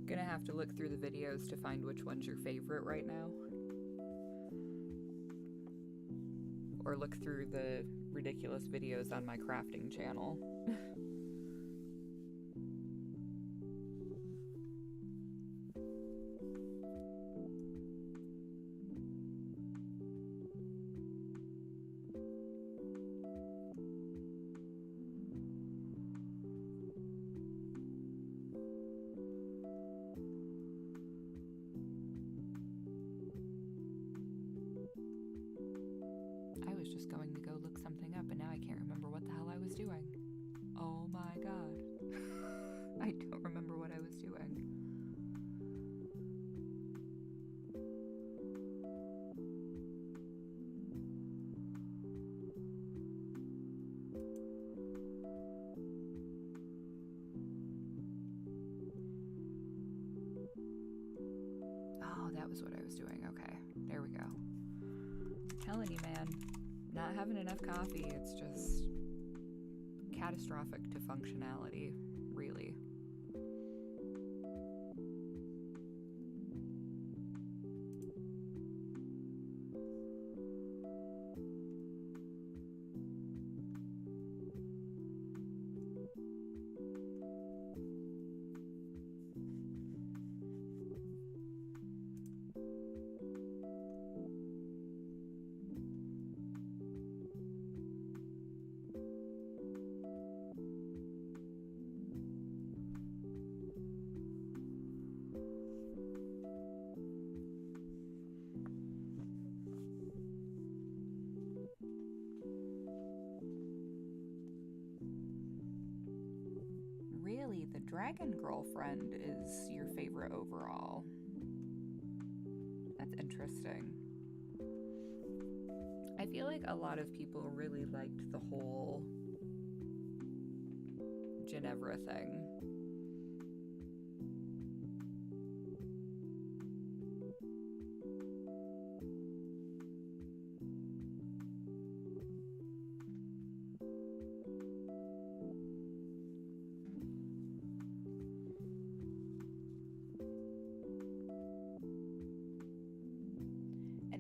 Gonna have to look through the videos to find which one's your favorite right now. Or look through the ridiculous videos on my crafting channel. Just going to go look something up, and now I can't remember what the hell I was doing. Oh my god. I don't remember what I was doing. Oh, that was what I was doing. Okay, there we go. I'm telling you, man. Not having enough coffee, it's just catastrophic to functionality, really. Really, the dragon girlfriend is your favorite overall. That's interesting. I feel like a lot of people really liked the whole Ginevra thing.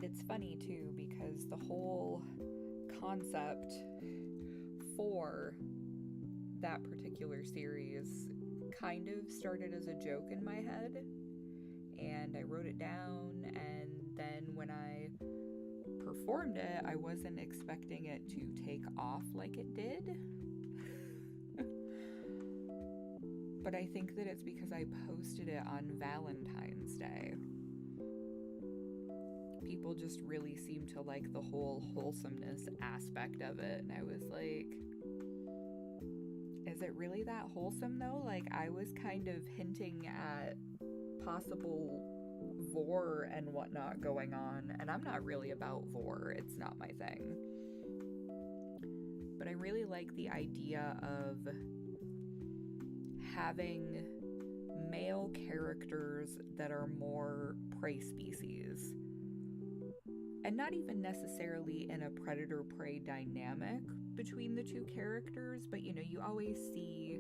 it's funny too, because the whole concept for that particular series kind of started as a joke in my head, and I wrote it down, and then when I performed it, I wasn't expecting it to take off like it did. But I think that it's because I posted it on Valentine's Day. People just really seem to like the whole wholesomeness aspect of it, and I was like, is it really that wholesome though? Like, I was kind of hinting at possible vor and whatnot going on, and I'm not really about vor, it's not my thing. But I really like the idea of having male characters that are more prey species. And not even necessarily in a predator-prey dynamic between the two characters, but you always see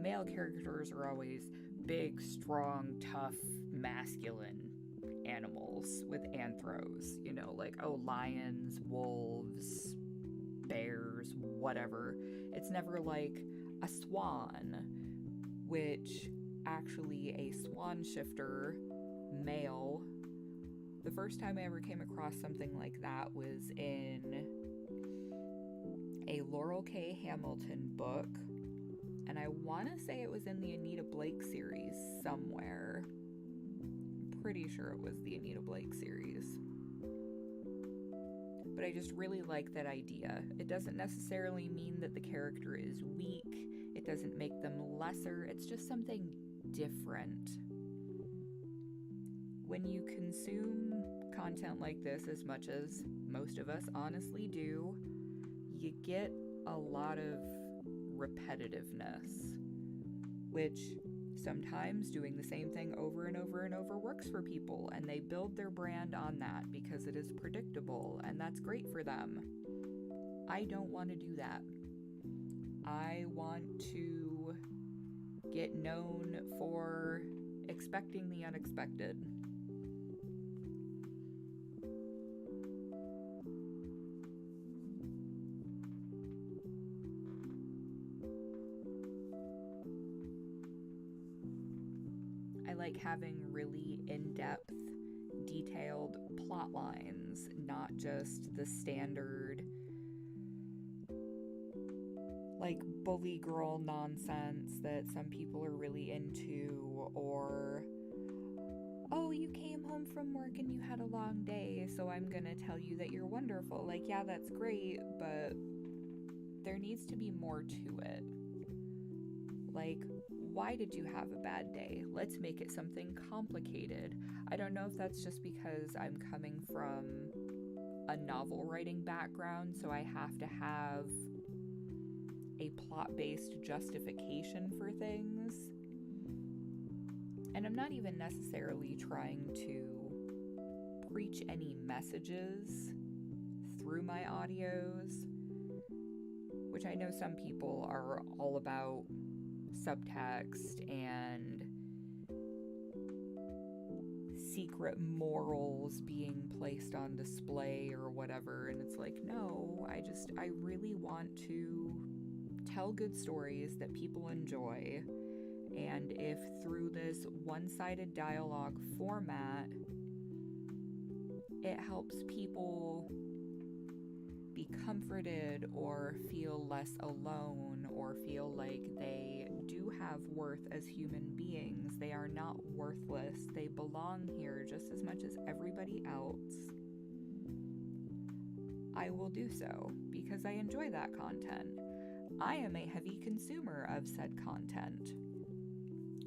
male characters are always big, strong, tough, masculine animals with anthros, like, lions, wolves, bears, whatever. It's never like a swan, which actually a swan shifter male, the first time I ever came across something like that was in a Laurel K. Hamilton book, and I want to say it was in the Anita Blake series somewhere. I'm pretty sure it was the Anita Blake series. But I just really like that idea. It doesn't necessarily mean that the character is weak. It doesn't make them lesser. It's just something different. When you consume content like this, as much as most of us honestly do, you get a lot of repetitiveness, which sometimes doing the same thing over and over and over works for people, and they build their brand on that because it is predictable, and that's great for them. I don't want to do that. I want to get known for expecting the unexpected. I like having really in-depth, detailed plot lines, not just the standard, like, bully girl nonsense that some people are really into, or, oh, you came home from work and you had a long day, so I'm gonna tell you that you're wonderful. Like, yeah, that's great, but there needs to be more to it. Like, why did you have a bad day? Let's make it something complicated. I don't know if that's just because I'm coming from a novel writing background, so I have to have a plot-based justification for things. And I'm not even necessarily trying to preach any messages through my audios, which I know some people are all about subtext and secret morals being placed on display or whatever, and it's like, no, I really want to tell good stories that people enjoy, and if through this one-sided dialogue format it helps people be comforted or feel less alone or feel like they do have worth as human beings, they are not worthless, they belong here just as much as everybody else, I will do so because I enjoy that content. I am a heavy consumer of said content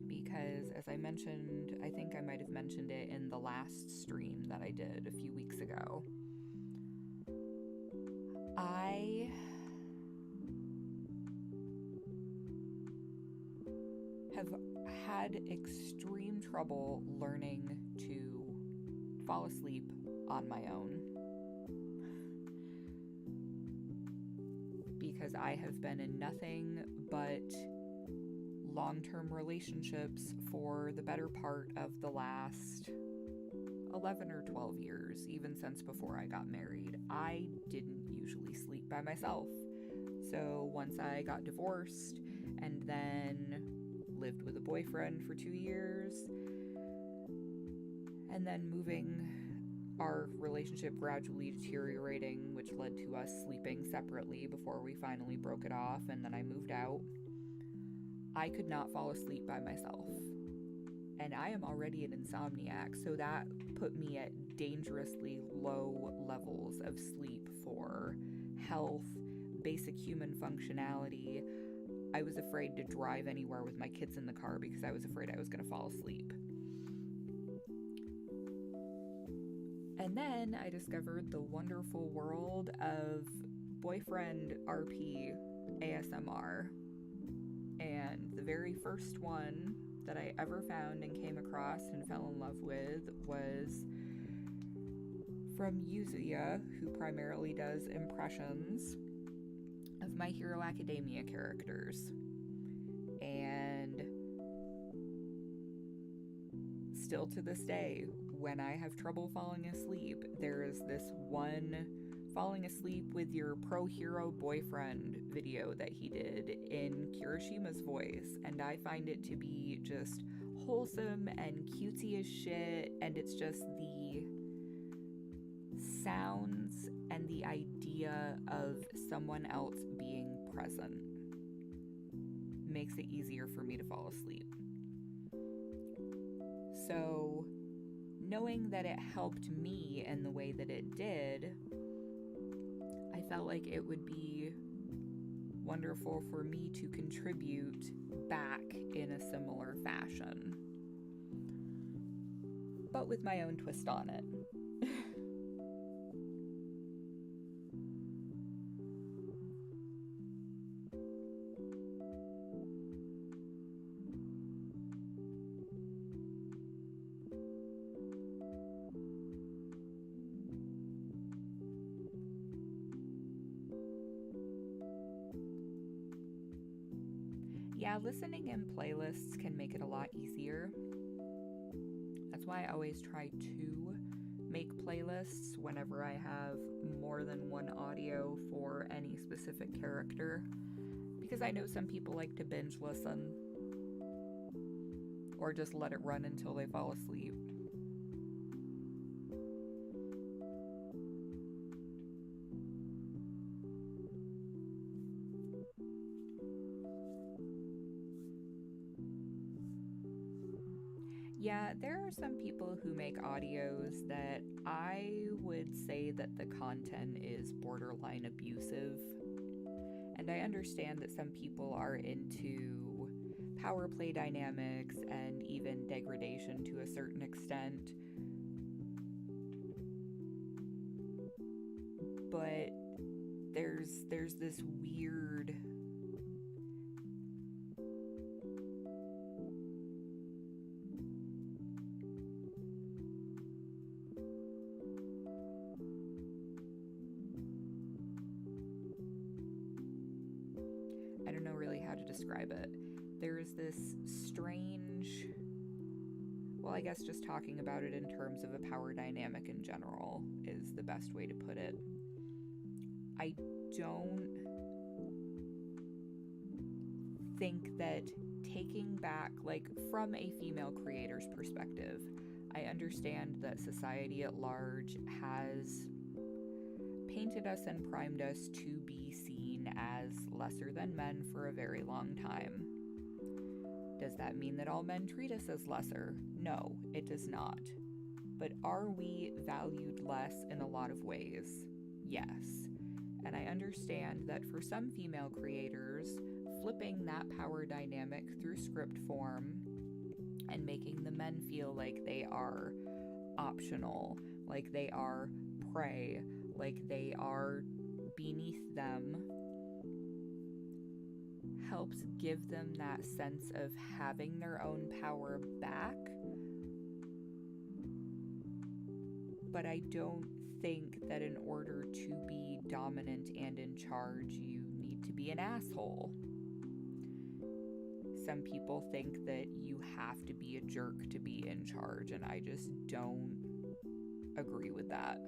because, as I mentioned, I think I might have mentioned it in the last stream that I did a few weeks ago, I have had extreme trouble learning to fall asleep on my own because I have been in nothing but long-term relationships for the better part of the last 11 or 12 years, even since before I got married, I didn't usually sleep by myself. So once I got divorced and then lived with a boyfriend for 2 years, and then moving, our relationship gradually deteriorating, which led to us sleeping separately before we finally broke it off, and then I moved out, I could not fall asleep by myself. And I am already an insomniac, so that put me at dangerously low levels of sleep for health, basic human functionality. I was afraid to drive anywhere with my kids in the car because I was afraid I was going to fall asleep. And then I discovered the wonderful world of boyfriend RP ASMR. And the very first one that I ever found and came across and fell in love with was from Yuzuya, who primarily does impressions of My Hero Academia characters. And still to this day, when I have trouble falling asleep, there is this one falling asleep with your pro hero boyfriend video that he did in Kirishima's voice, and I find it to be just wholesome and cutesy as shit, and it's just the sounds and the idea of someone else being present makes it easier for me to fall asleep. So knowing that it helped me in the way that it did, I felt like it would be wonderful for me to contribute back in a similar fashion, but with my own twist on it. Yeah, listening in playlists can make it a lot easier. That's why I always try to make playlists whenever I have more than one audio for any specific character, because I know some people like to binge listen or just let it run until they fall asleep. Yeah, there are some people who make audios that I would say that the content is borderline abusive. And I understand that some people are into power play dynamics and even degradation to a certain extent. But there's this weird describe it. There's this strange, well, I guess just talking about it in terms of a power dynamic in general is the best way to put it. I don't think that taking back, like, from a female creator's perspective, I understand that society at large has painted us and primed us to be seen as lesser than men for a very long time. Does that mean that all men treat us as lesser? No, it does not. But are we valued less in a lot of ways? Yes. And I understand that for some female creators, flipping that power dynamic through script form and making the men feel like they are optional, like they are prey, like they are beneath them, helps give them that sense of having their own power back. But I don't think that in order to be dominant and in charge, you need to be an asshole. Some people think that you have to be a jerk to be in charge, and I just don't agree with that.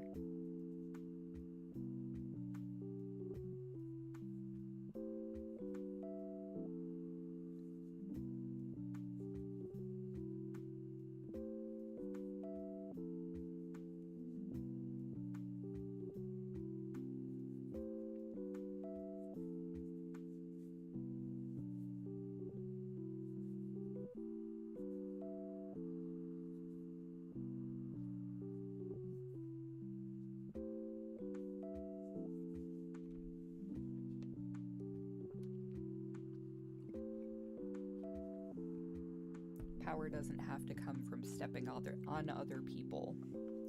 Power doesn't have to come from stepping on other people,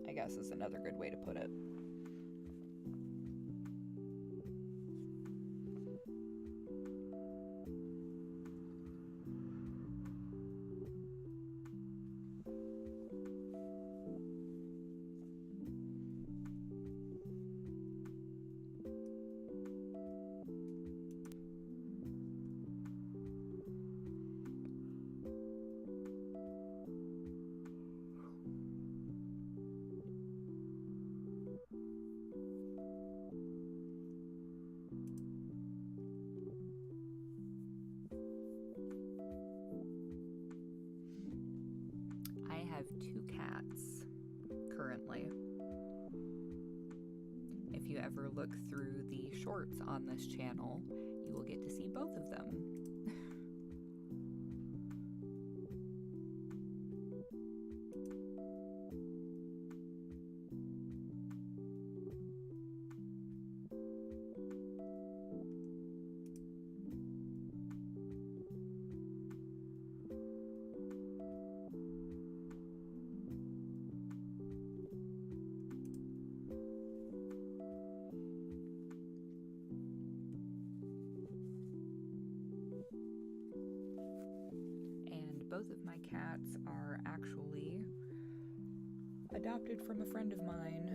I guess is another good way to put it. I have 2 cats currently. If you ever look through the shorts on this channel, you will get to see both of them. Both of my cats are actually adopted from a friend of mine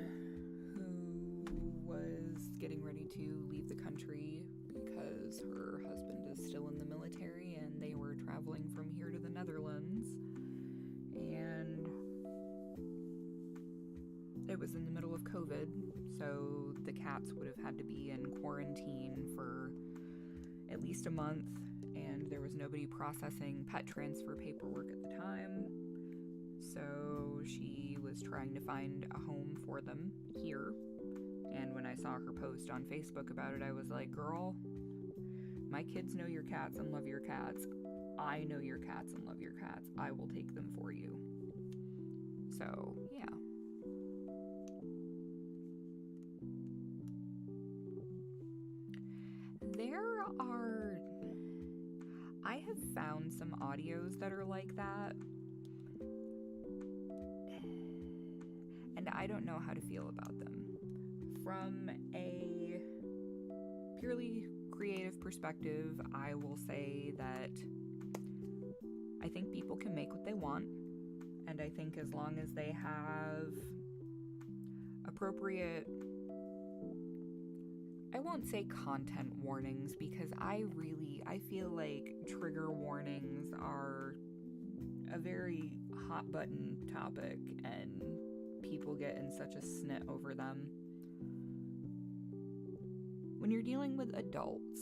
who was getting ready to leave the country because her husband is still in the military and they were traveling from here to the Netherlands. And it was in the middle of COVID, so the cats would have had to be in quarantine for at least a month. And there was nobody processing pet transfer paperwork at the time, so she was trying to find a home for them here. And when I saw her post on Facebook about it, I was like, girl, my kids know your cats and love your cats. I know your cats and love your cats. I will take them for you. So, yeah. I have found some audios that are like that, and I don't know how to feel about them. From a purely creative perspective, I will say that I think people can make what they want, and I think as long as they have appropriate, I won't say content warnings, because I feel like trigger warnings are a very hot button topic and people get in such a snit over them. When you're dealing with adults,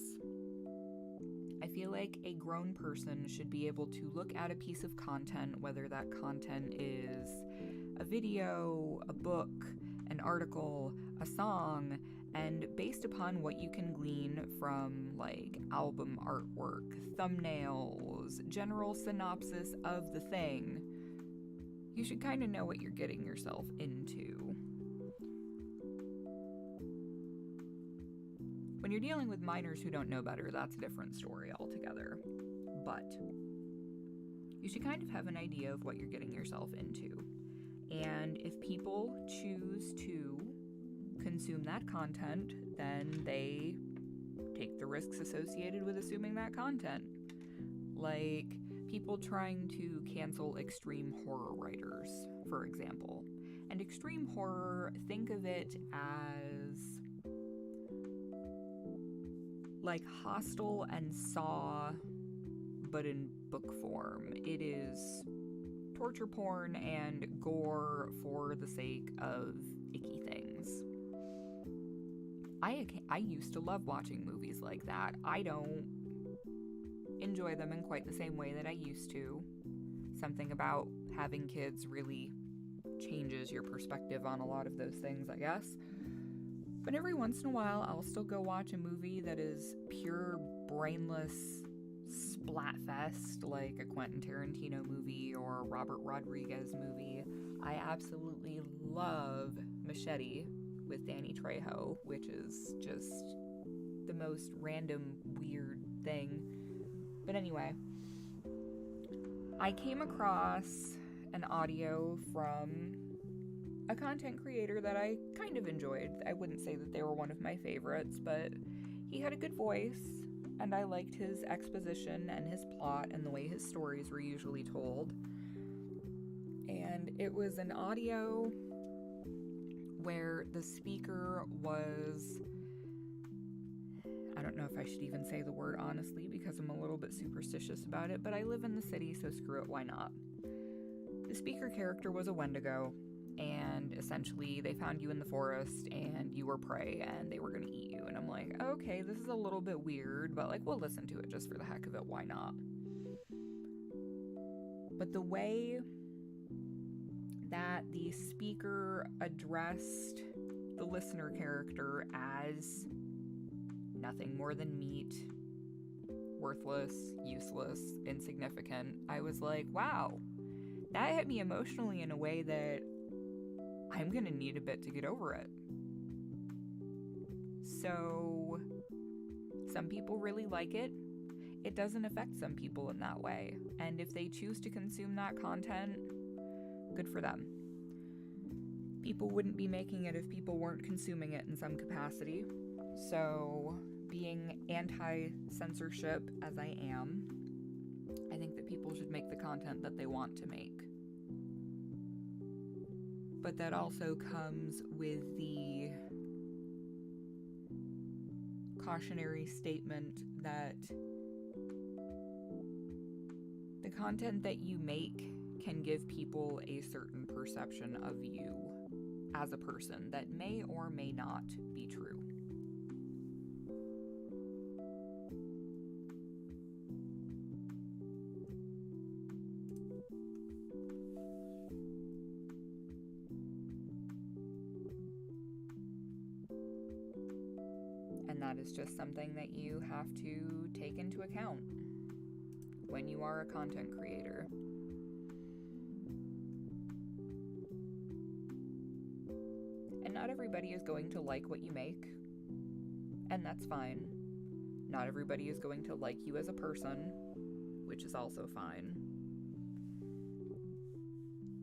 I feel like a grown person should be able to look at a piece of content, whether that content is a video, a book, an article, a song, and based upon what you can glean from like album artwork, thumbnails, general synopsis of the thing, you should kind of know what you're getting yourself into. When you're dealing with minors who don't know better, that's a different story altogether. But you should kind of have an idea of what you're getting yourself into. And if people choose to consume that content, then they take the risks associated with assuming that content. Like people trying to cancel extreme horror writers, for example. And extreme horror, think of it as like Hostel and Saw, but in book form. It is torture porn and gore for the sake of icky things. I used to love watching movies like that. I don't enjoy them in quite the same way that I used to. Something about having kids really changes your perspective on a lot of those things, I guess. But every once in a while, I'll still go watch a movie that is pure brainless splatfest, like a Quentin Tarantino movie or a Robert Rodriguez movie. I absolutely love Machete with Danny Trejo, which is just the most random, weird thing. But anyway, I came across an audio from a content creator that I kind of enjoyed. I wouldn't say that they were one of my favorites, but he had a good voice, and I liked his exposition and his plot and the way his stories were usually told. And it was an audio where the speaker was, I don't know if I should even say the word honestly because I'm a little bit superstitious about it, but I live in the city, so screw it, why not? The speaker character was a Wendigo, and essentially they found you in the forest and you were prey and they were going to eat you. And I'm like, okay, this is a little bit weird, but like, we'll listen to it just for the heck of it, why not? But the way that the speaker addressed the listener character as nothing more than meat, worthless, useless, insignificant, I was like, wow, that hit me emotionally in a way that I'm gonna need a bit to get over it. So, some people really like it. It doesn't affect some people in that way. And if they choose to consume that content, good for them. People wouldn't be making it if people weren't consuming it in some capacity. So, being anti-censorship as I am, I think that people should make the content that they want to make. But that also comes with the cautionary statement that the content that you make can give people a certain perception of you as a person that may or may not be true. That is just something that you have to take into account when you are a content creator. And not everybody is going to like what you make, and that's fine. Not everybody is going to like you as a person, which is also fine.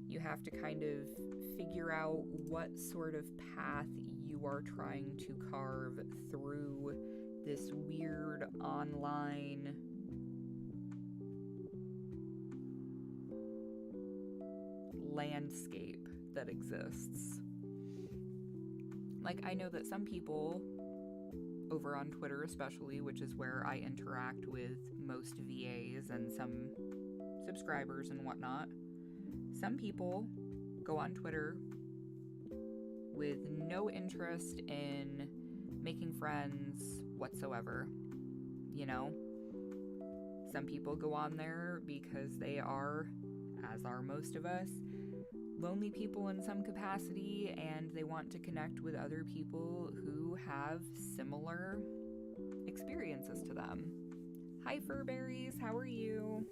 You have to kind of figure out what sort of path you are trying to carve through this weird online landscape that exists. Like, I know that some people over on Twitter especially, which is where I interact with most VAs and some subscribers and whatnot, some people go on Twitter with no interest in making friends whatsoever. You know, some people go on there because they are, as are most of us, lonely people in some capacity, and they want to connect with other people who have similar experiences to them. Hi, Furberries, how are you?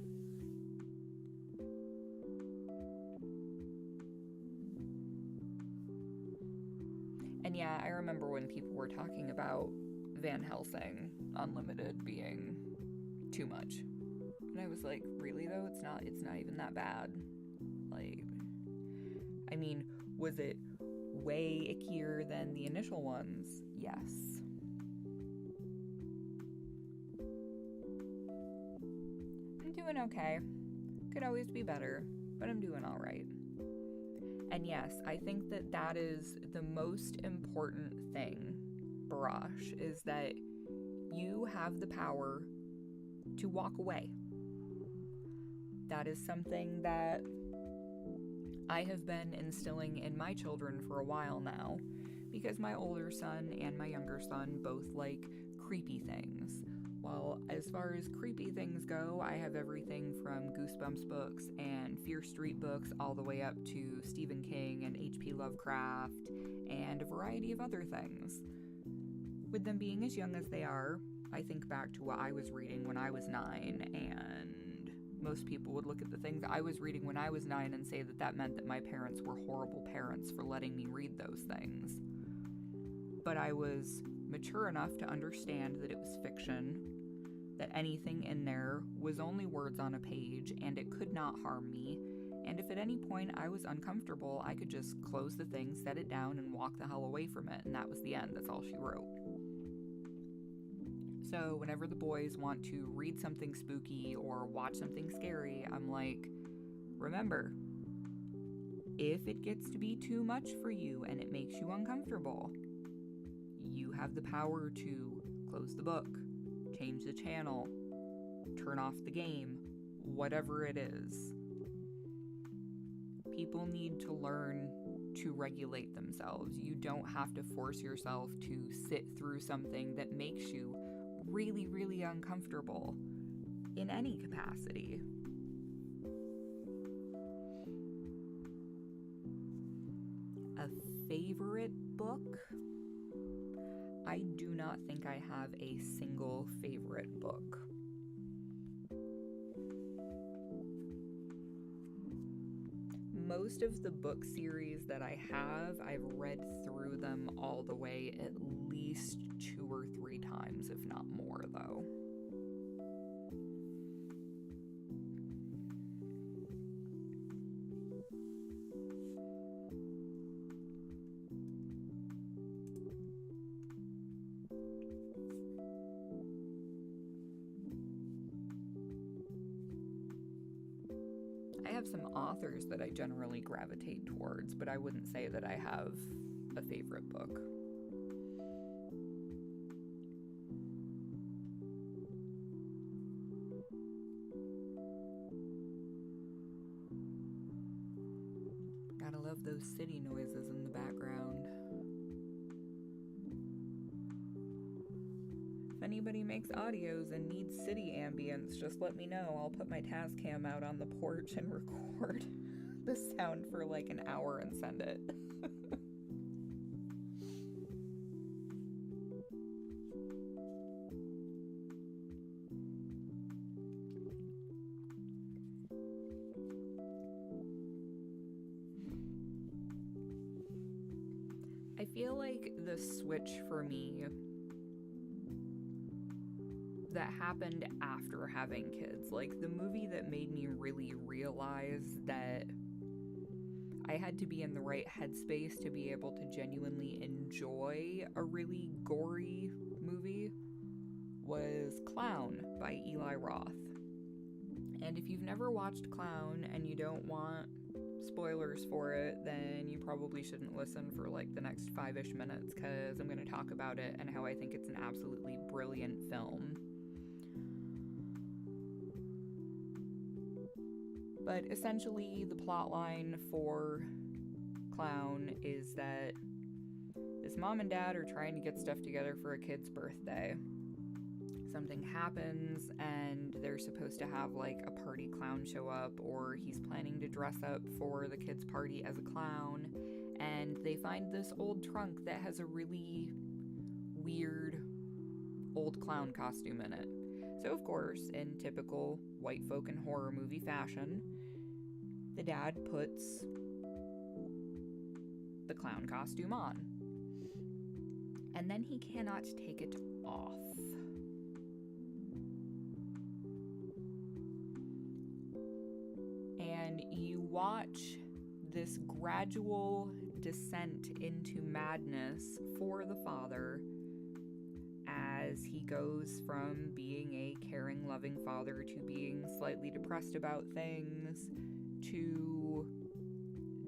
And yeah, I remember when people were talking about Van Helsing Unlimited being too much. And I was like, really though? It's not even that bad. Like, I mean, was it way ickier than the initial ones? Yes. I'm doing okay. Could always be better, but I'm doing all right. And yes, I think that that is the most important thing, Barash, is that you have the power to walk away. That is something that I have been instilling in my children for a while now, because my older son and my younger son both like creepy things. Well, as far as creepy things go, I have everything from Goosebumps books and Fear Street books all the way up to Stephen King and H.P. Lovecraft and a variety of other things. With them being as young as they are, I think back to what I was reading when I was 9, and most people would look at the things I was reading when I was 9 and say that that meant that my parents were horrible parents for letting me read those things. But I was mature enough to understand that it was fiction, that anything in there was only words on a page, and it could not harm me, and if at any point I was uncomfortable, I could just close the thing, set it down, and walk the hell away from it, and that was the end. That's all she wrote. So whenever the boys want to read something spooky or watch something scary, I'm like, remember, if it gets to be too much for you and it makes you uncomfortable, you have the power to close the book, change the channel, turn off the game, whatever it is. People need to learn to regulate themselves. You don't have to force yourself to sit through something that makes you really, really uncomfortable in any capacity. A favorite book? I do not think I have a single favorite book. Most of the book series that I have, I've read through them all the way at least 2 or 3 times, if not more, though. I have some authors that I generally gravitate towards, but I wouldn't say that I have a favorite book. Gotta love those city noises in the background. If anybody makes audios and needs city ambience, just let me know. I'll put my Tascam out on the porch and record the sound for like an hour and send it. I feel like the switch for me that happened after having kids, like the movie that made me really realize that I had to be in the right headspace to be able to genuinely enjoy a really gory movie, was Clown by Eli Roth. And if you've never watched Clown and you don't want spoilers for it, then you probably shouldn't listen for like the next 5-ish minutes, because I'm going to talk about it and how I think it's an absolutely brilliant film. But essentially, the plot line for Clown is that this mom and dad are trying to get stuff together for a kid's birthday. Something happens and they're supposed to have like a party clown show up, or he's planning to dress up for the kid's party as a clown, and they find this old trunk that has a really weird old clown costume in it. So of course, in typical white folk and horror movie fashion, the dad puts the clown costume on, and then he cannot take it off. And you watch this gradual descent into madness for the father as he goes from being a caring, loving father to being slightly depressed about things, to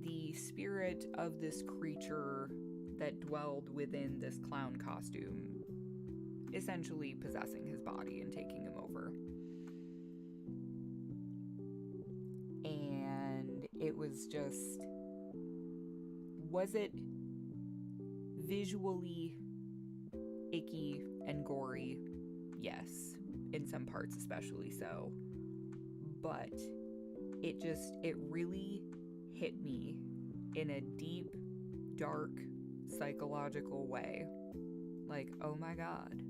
the spirit of this creature that dwelled within this clown costume essentially possessing his body and taking him over. And it was just Was it visually icky and gory? Yes, in some parts especially so. But it really hit me in a deep, dark, psychological way. Like, oh my God.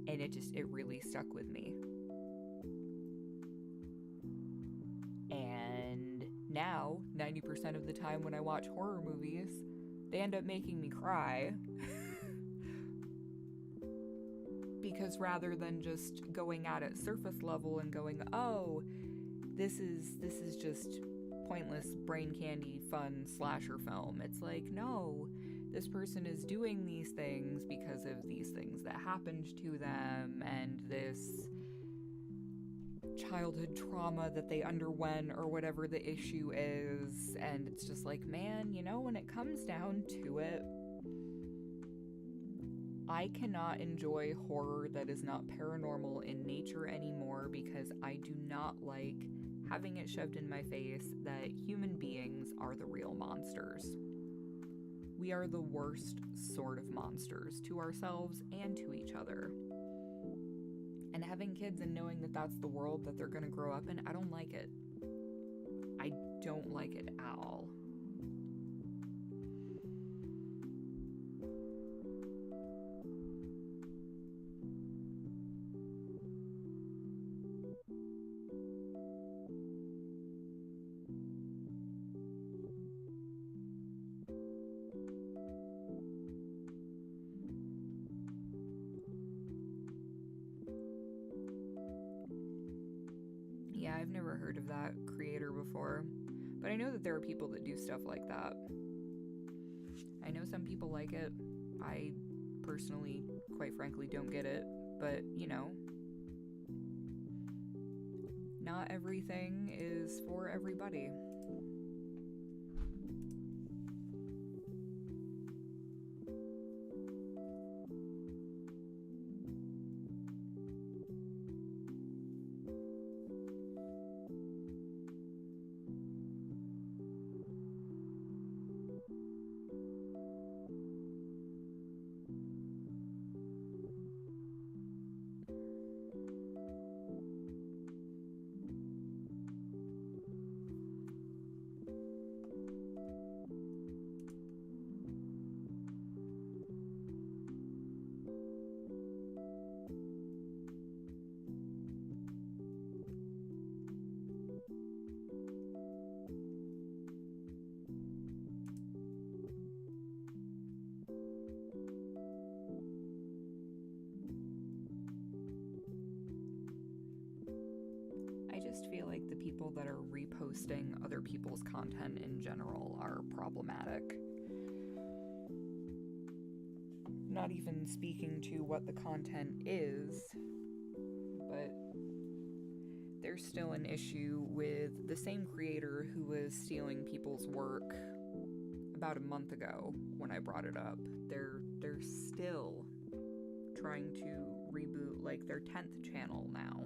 And it really stuck with me. And now, 90% of the time when I watch horror movies, they end up making me cry. Because rather than just going at it surface level and going, oh, this is just pointless brain candy fun slasher film, it's like, no, this person is doing these things because of these things that happened to them and this childhood trauma that they underwent or whatever the issue is. And it's just like, man, when it comes down to it, I cannot enjoy horror that is not paranormal in nature anymore because I do not like having it shoved in my face that human beings are the real monsters. We are the worst sort of monsters to ourselves and to each other. And having kids and knowing that that's the world that they're going to grow up in, I don't like it. I don't like it at all. Yeah, I've never heard of that creator before, but I know that there are people that do stuff like that. I know some people like it. I personally, quite frankly, don't get it, but not everything is for everybody. I just feel like the people that are reposting other people's content in general are problematic. Not even speaking to what the content is, but there's still an issue with the same creator who was stealing people's work about a month ago when I brought it up. They're still trying to reboot like their 10th channel now.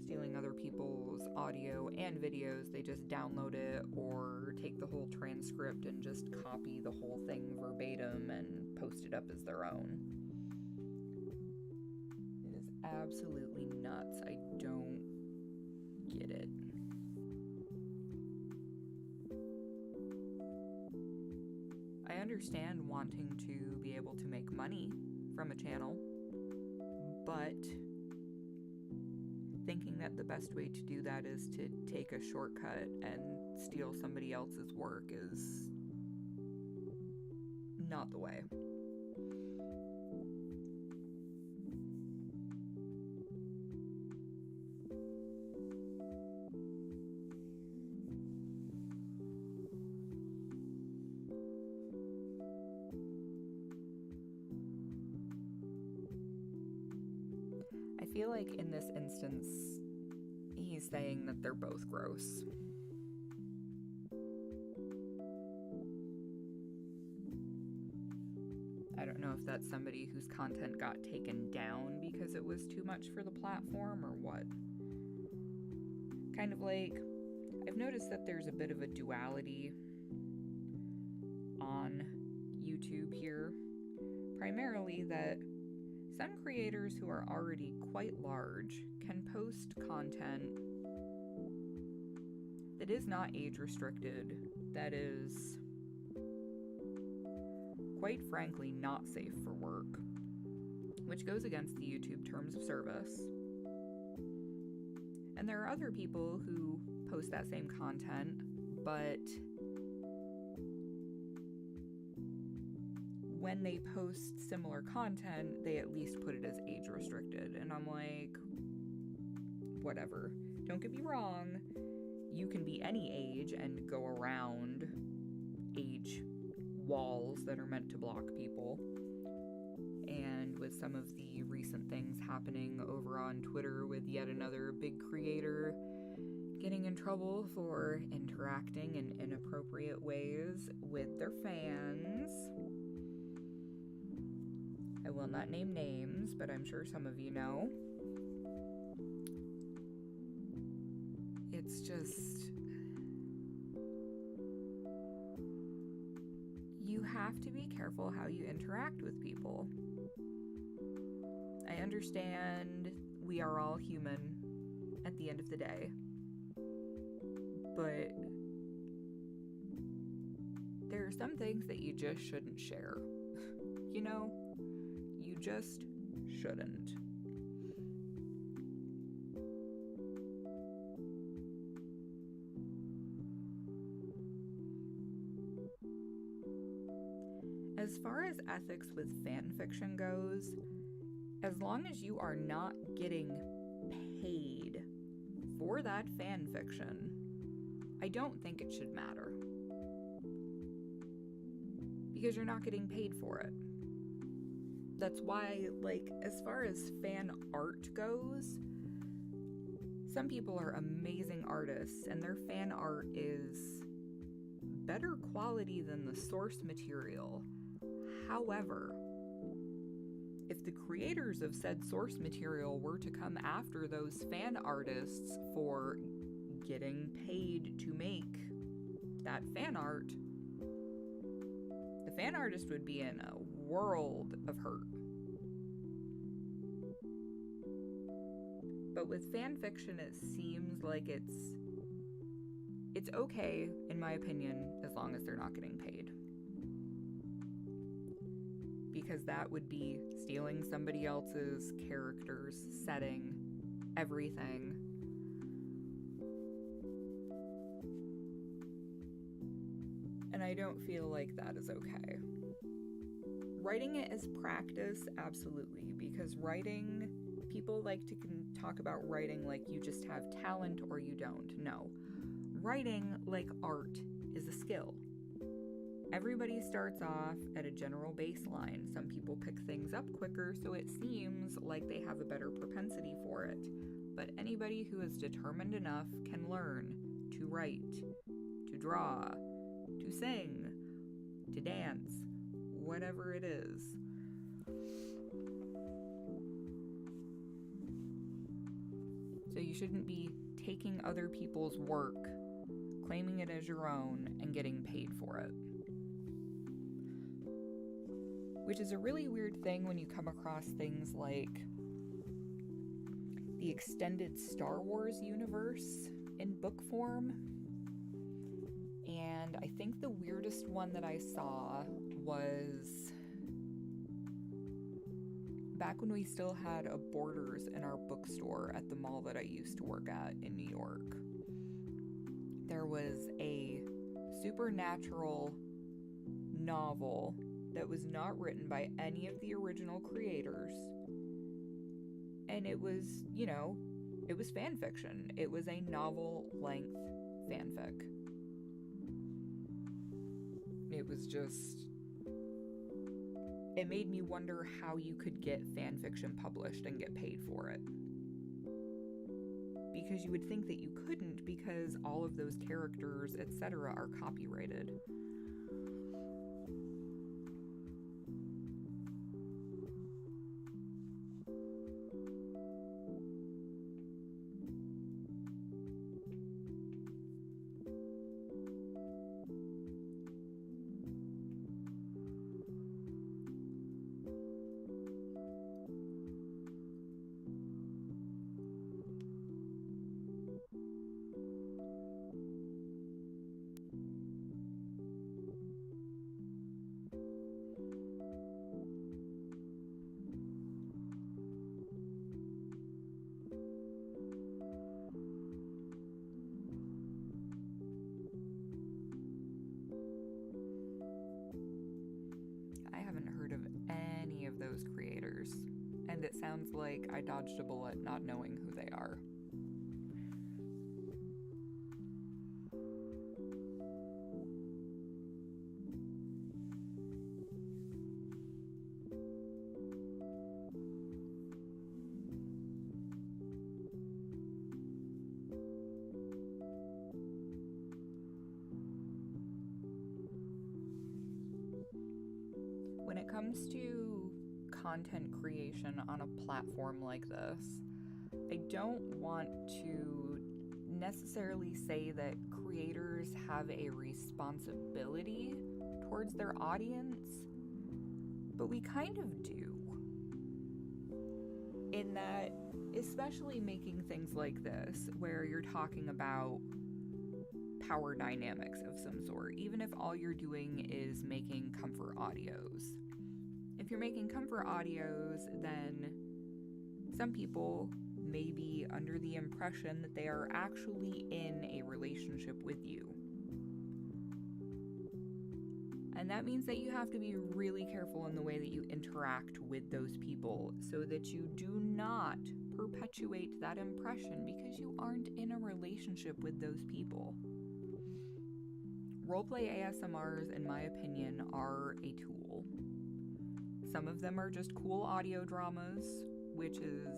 Stealing other people's audio and videos. They just download it or take the whole transcript and just copy the whole thing verbatim and post it up as their own. It is absolutely nuts. I don't get it. I understand wanting to be able to make money from a channel, but thinking that the best way to do that is to take a shortcut and steal somebody else's work is not the way. I feel like in this instance, he's saying that they're both gross. I don't know if that's somebody whose content got taken down because it was too much for the platform or what. Kind of like, I've noticed that there's a bit of a duality on YouTube here. Primarily that some creators who are already quite large can post content that is not age restricted, that is, quite frankly, not safe for work, which goes against the YouTube terms of service. And there are other people who post that same content, but when they post similar content, they at least put it as age restricted. And I'm like, whatever. Don't get me wrong. You can be any age and go around age walls that are meant to block people. And with some of the recent things happening over on Twitter with yet another big creator getting in trouble for interacting in inappropriate ways with their fans. I will not name names, but I'm sure some of you know. It's just, you have to be careful how you interact with people. I understand we are all human at the end of the day, but there are some things that you just shouldn't share. You know, you just shouldn't. As far as ethics with fan fiction goes, as long as you are not getting paid for that fan fiction, I don't think it should matter. Because you're not getting paid for it. That's why, like, as far as fan art goes, some people are amazing artists and their fan art is better quality than the source material. However, if the creators of said source material were to come after those fan artists for getting paid to make that fan art, the fan artist would be in a world of hurt. But with fan fiction, it seems like it's okay, in my opinion, as long as they're not getting paid. Because that would be stealing somebody else's characters, setting, everything. And I don't feel like that is okay. Writing it as practice, absolutely, because writing, people like to talk about writing like you just have talent or you don't. No. Writing, like art, is a skill. Everybody starts off at a general baseline. Some people pick things up quicker, so it seems like they have a better propensity for it. But anybody who is determined enough can learn to write, to draw, to sing, to dance, whatever it is. So you shouldn't be taking other people's work, claiming it as your own, and getting paid for it. Which is a really weird thing when you come across things like the extended Star Wars universe in book form. And I think the weirdest one that I saw was back when we still had a Borders in our bookstore at the mall that I used to work at in New York. There was a supernatural novel that was not written by any of the original creators. And it was, it was fan fiction. It was a novel-length fanfic. It was just... It made me wonder how you could get fan fiction published and get paid for it. Because you would think that you couldn't, because all of those characters, etc., are copyrighted. and it sounds like I dodged a bullet not knowing who they are. When it comes to content creation on a platform like this, I don't want to necessarily say that creators have a responsibility towards their audience, but we kind of do. In that, especially making things like this, where you're talking about power dynamics of some sort, even if all you're doing is making comfort audios. If you're making comfort audios, then some people may be under the impression that they are actually in a relationship with you. And that means that you have to be really careful in the way that you interact with those people so that you do not perpetuate that impression because you aren't in a relationship with those people. Roleplay ASMRs, in my opinion, are a tool. Some of them are just cool audio dramas, which is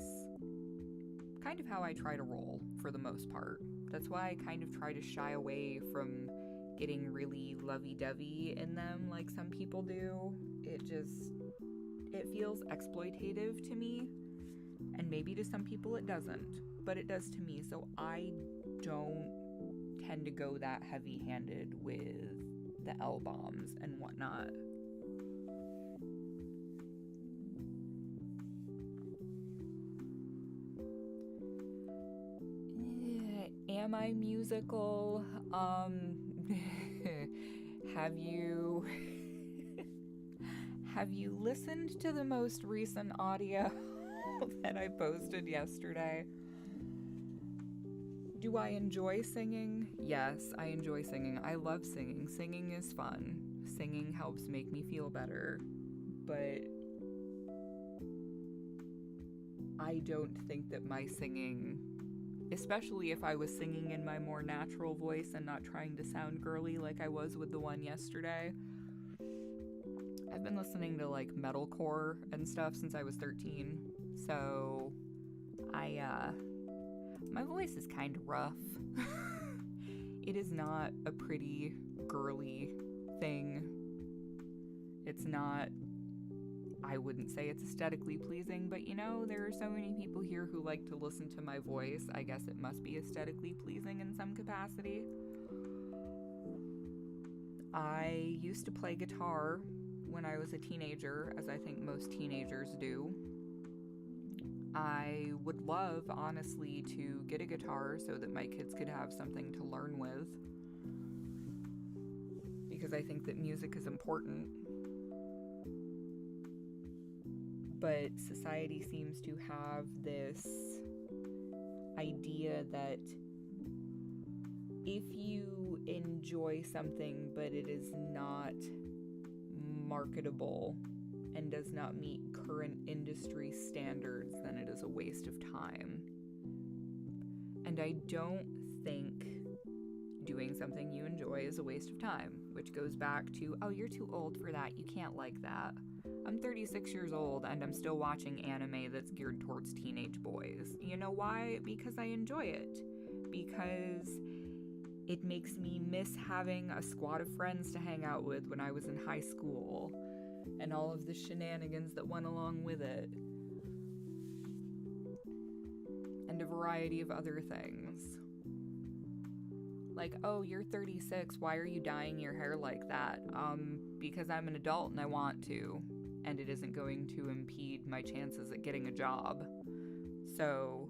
kind of how I try to roll for the most part. That's why I kind of try to shy away from getting really lovey-dovey in them like some people do. It feels exploitative to me, and maybe to some people it doesn't, but it does to me, so I don't tend to go that heavy-handed with the L-bombs and whatnot. Am I musical? Have you listened to the most recent audio that I posted yesterday? Do I enjoy singing? Yes, I enjoy singing. I love singing. Singing is fun. Singing helps make me feel better. But I don't think that my singing, especially if I was singing in my more natural voice and not trying to sound girly like I was with the one yesterday. I've been listening to like metalcore and stuff since I was 13, so my voice is kind of rough. It is not a pretty girly thing. It's not, I wouldn't say it's aesthetically pleasing, but you know, there are so many people here who like to listen to my voice. I guess it must be aesthetically pleasing in some capacity. I used to play guitar when I was a teenager, as I think most teenagers do. I would love, honestly, to get a guitar so that my kids could have something to learn with, because I think that music is important. But society seems to have this idea that if you enjoy something but it is not marketable and does not meet current industry standards, then it is a waste of time. And I don't think doing something you enjoy is a waste of time, which goes back to, oh, you're too old for that, you can't like that. I'm 36 years old and I'm still watching anime that's geared towards teenage boys. You know why? Because I enjoy it. Because it makes me miss having a squad of friends to hang out with when I was in high school, and all of the shenanigans that went along with it, and a variety of other things. Like, oh, you're 36, why are you dyeing your hair like that? Because I'm an adult and I want to, and it isn't going to impede my chances at getting a job. So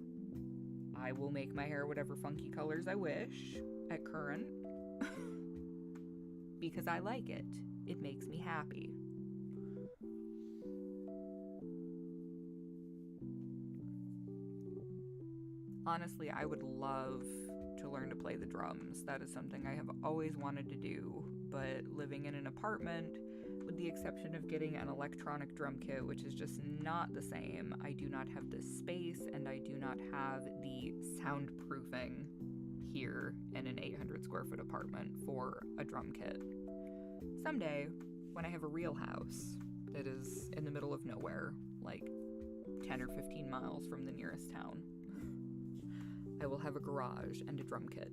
I will make my hair whatever funky colors I wish at current because I like it. It makes me happy. Honestly, I would love to learn to play the drums. That is something I have always wanted to do, but living in an apartment, with the exception of getting an electronic drum kit, which is just not the same. I do not have the space, and I do not have the soundproofing here in an 800 square foot apartment for a drum kit. Someday, when I have a real house that is in the middle of nowhere, like 10 or 15 miles from the nearest town, I will have a garage and a drum kit.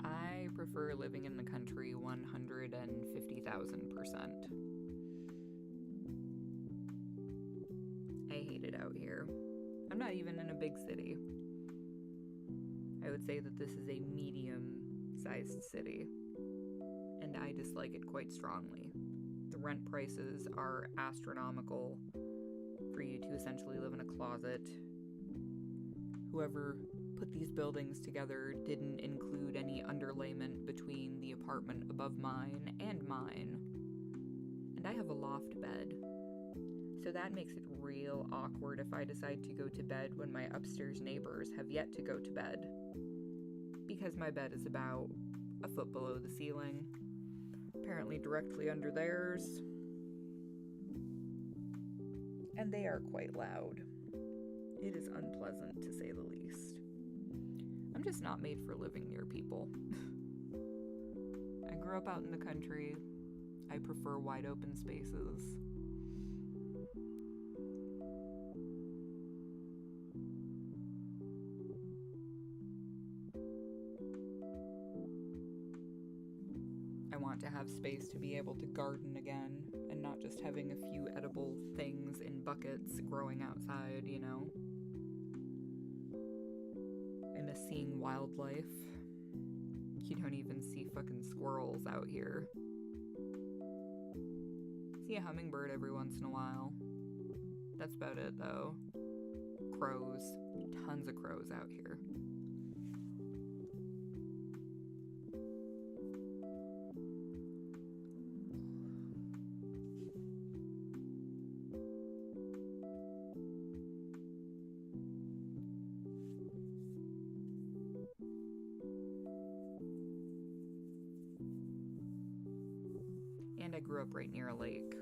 I prefer living in the country 150,000%. I hate it out here. I'm not even in a big city. I would say that this is a medium-sized city, and I dislike it quite strongly. The rent prices are astronomical for you to essentially live in a closet. Whoever put these buildings together didn't include any underlayment between the apartment above mine and mine. And I have a loft bed, so that makes it real awkward if I decide to go to bed when my upstairs neighbors have yet to go to bed, because my bed is about a foot below the ceiling, apparently directly under theirs, and they are quite loud. It is unpleasant, to say the least. I'm just not made for living near people. I grew up out in the country. I prefer wide open spaces. I want to have space to be able to garden again, and not just having a few edible things in buckets growing outside, you know? I miss seeing wildlife. You don't even see fucking squirrels out here. See a hummingbird every once in a while. That's about it, though. Crows. Tons of crows out here. And I grew up right near a lake.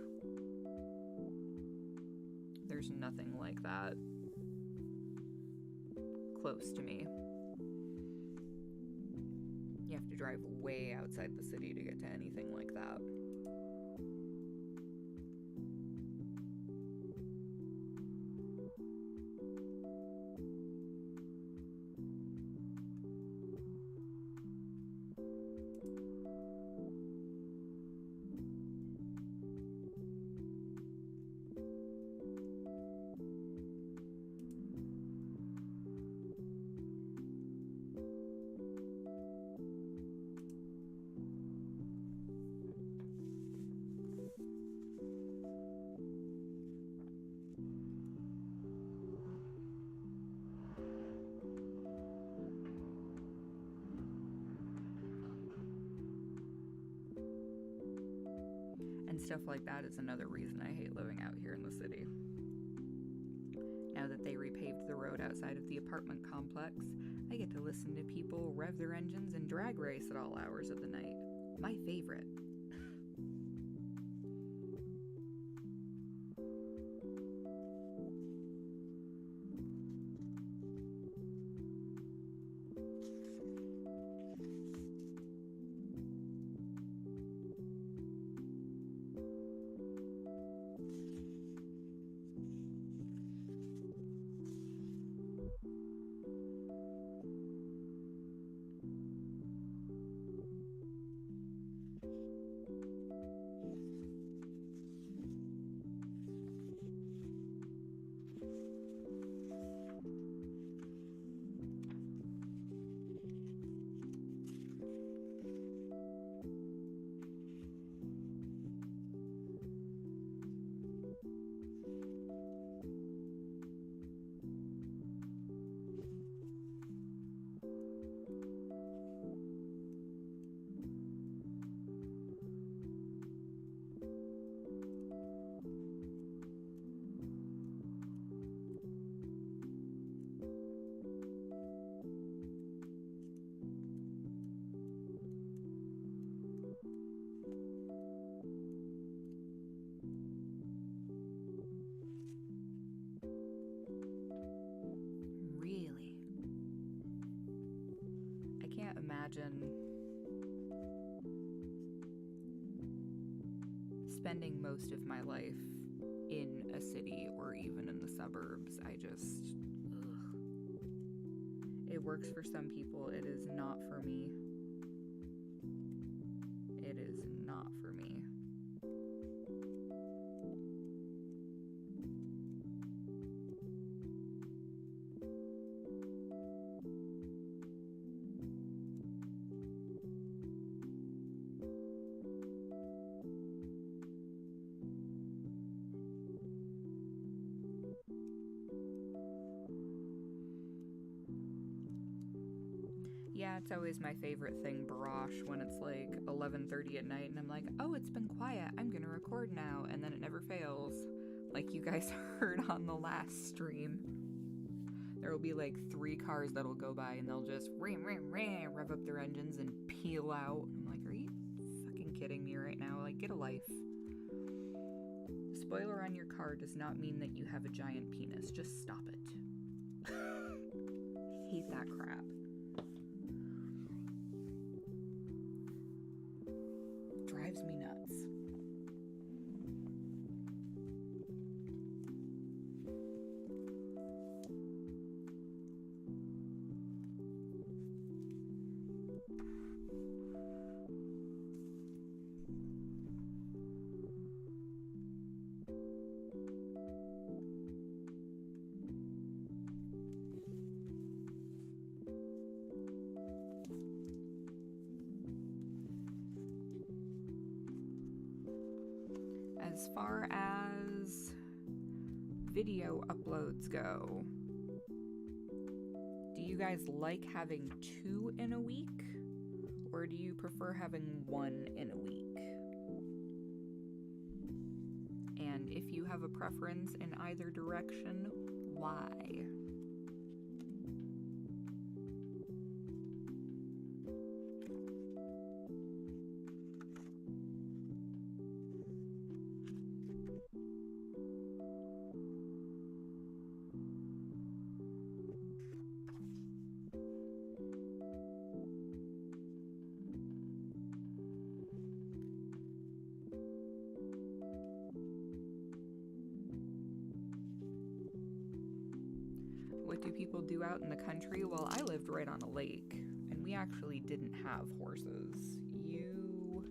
There's nothing like that close to me. You have to drive way outside the city to get to anything like that. And stuff like that is another reason I hate living out here in the city. Now that they repaved the road outside of the apartment complex, I get to listen to people rev their engines and drag race at all hours of the night. My favorite. can't imagine spending most of my life in a city or even in the suburbs. Ugh. It works for some people. It is not for me. It is not for me. Yeah, it's always my favorite thing, Barash, when it's like 11:30 at night and I'm like, oh, it's been quiet, I'm gonna record now, and then it never fails. Like you guys heard on the last stream. There will be like 3 cars that'll go by and they'll just rev up their engines and peel out. I'm like, are you fucking kidding me right now? Like, get a life. The spoiler on your car does not mean that you have a giant penis. Just stop it. Hate that crap. Drives me nuts. As far as video uploads go, do you guys like having 2 in a week, or do you prefer having 1 in a week? And if you have a preference in either direction, why? What do people do out in the country? Well, I lived right on a lake, and we actually didn't have horses. You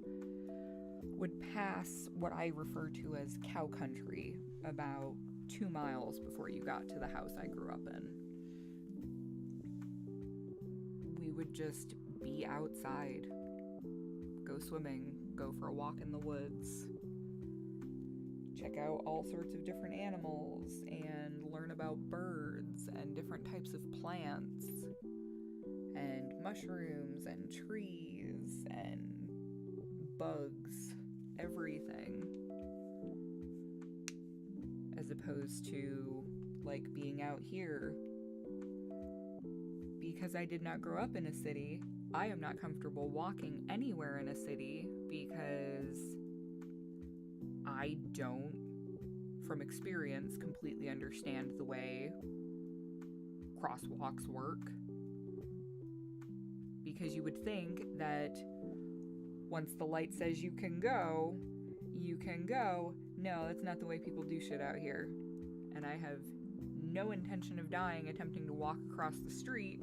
would pass what I refer to as cow country about 2 miles before you got to the house I grew up in. We would just be outside, go swimming, go for a walk in the woods, check out all sorts of different animals and learn about birds and different types of plants and mushrooms and trees and bugs, everything, as opposed to like being out here. Because I did not grow up in a city, I am not comfortable walking anywhere in a city because I don't, from experience, completely understand the way crosswalks work. Because you would think that once the light says you can go, you can go. No, that's not the way people do shit out here. And I have no intention of dying attempting to walk across the street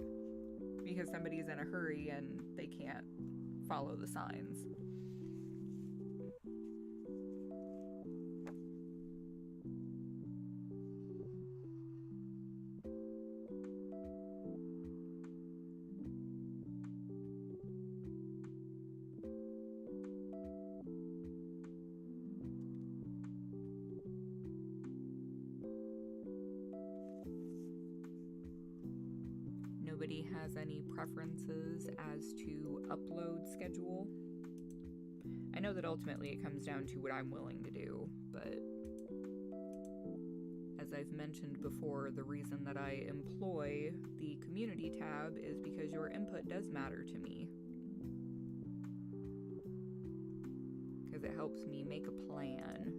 because somebody's in a hurry and they can't follow the signs. Nobody has any preferences as to upload schedule. I know that ultimately it comes down to what I'm willing to do, but as I've mentioned before, the reason that I employ the community tab is because your input does matter to me. Because it helps me make a plan.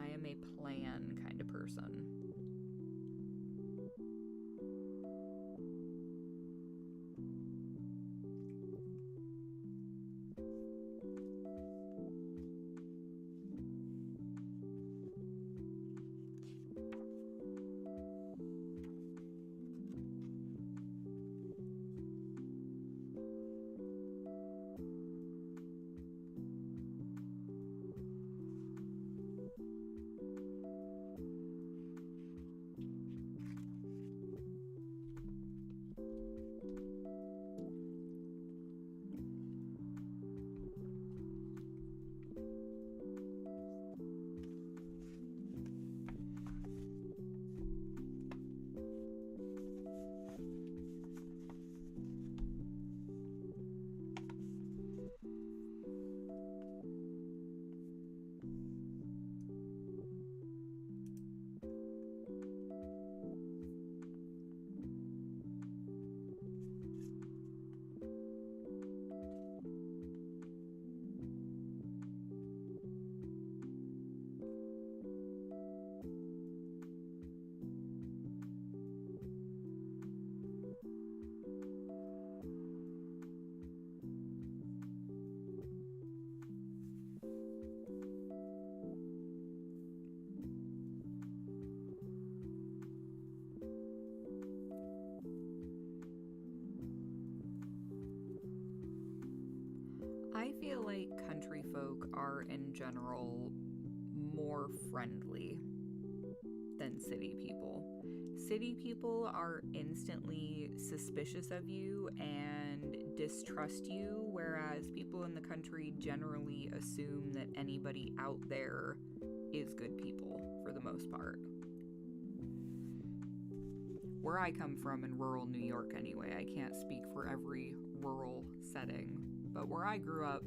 I am a plan kind of person. feel like country folk are in general more friendly than city people. City people are instantly suspicious of you and distrust you, whereas people in the country generally assume that anybody out there is good people for the most part. Where I come from in rural New York anyway, I can't speak for every rural setting, but where I grew up,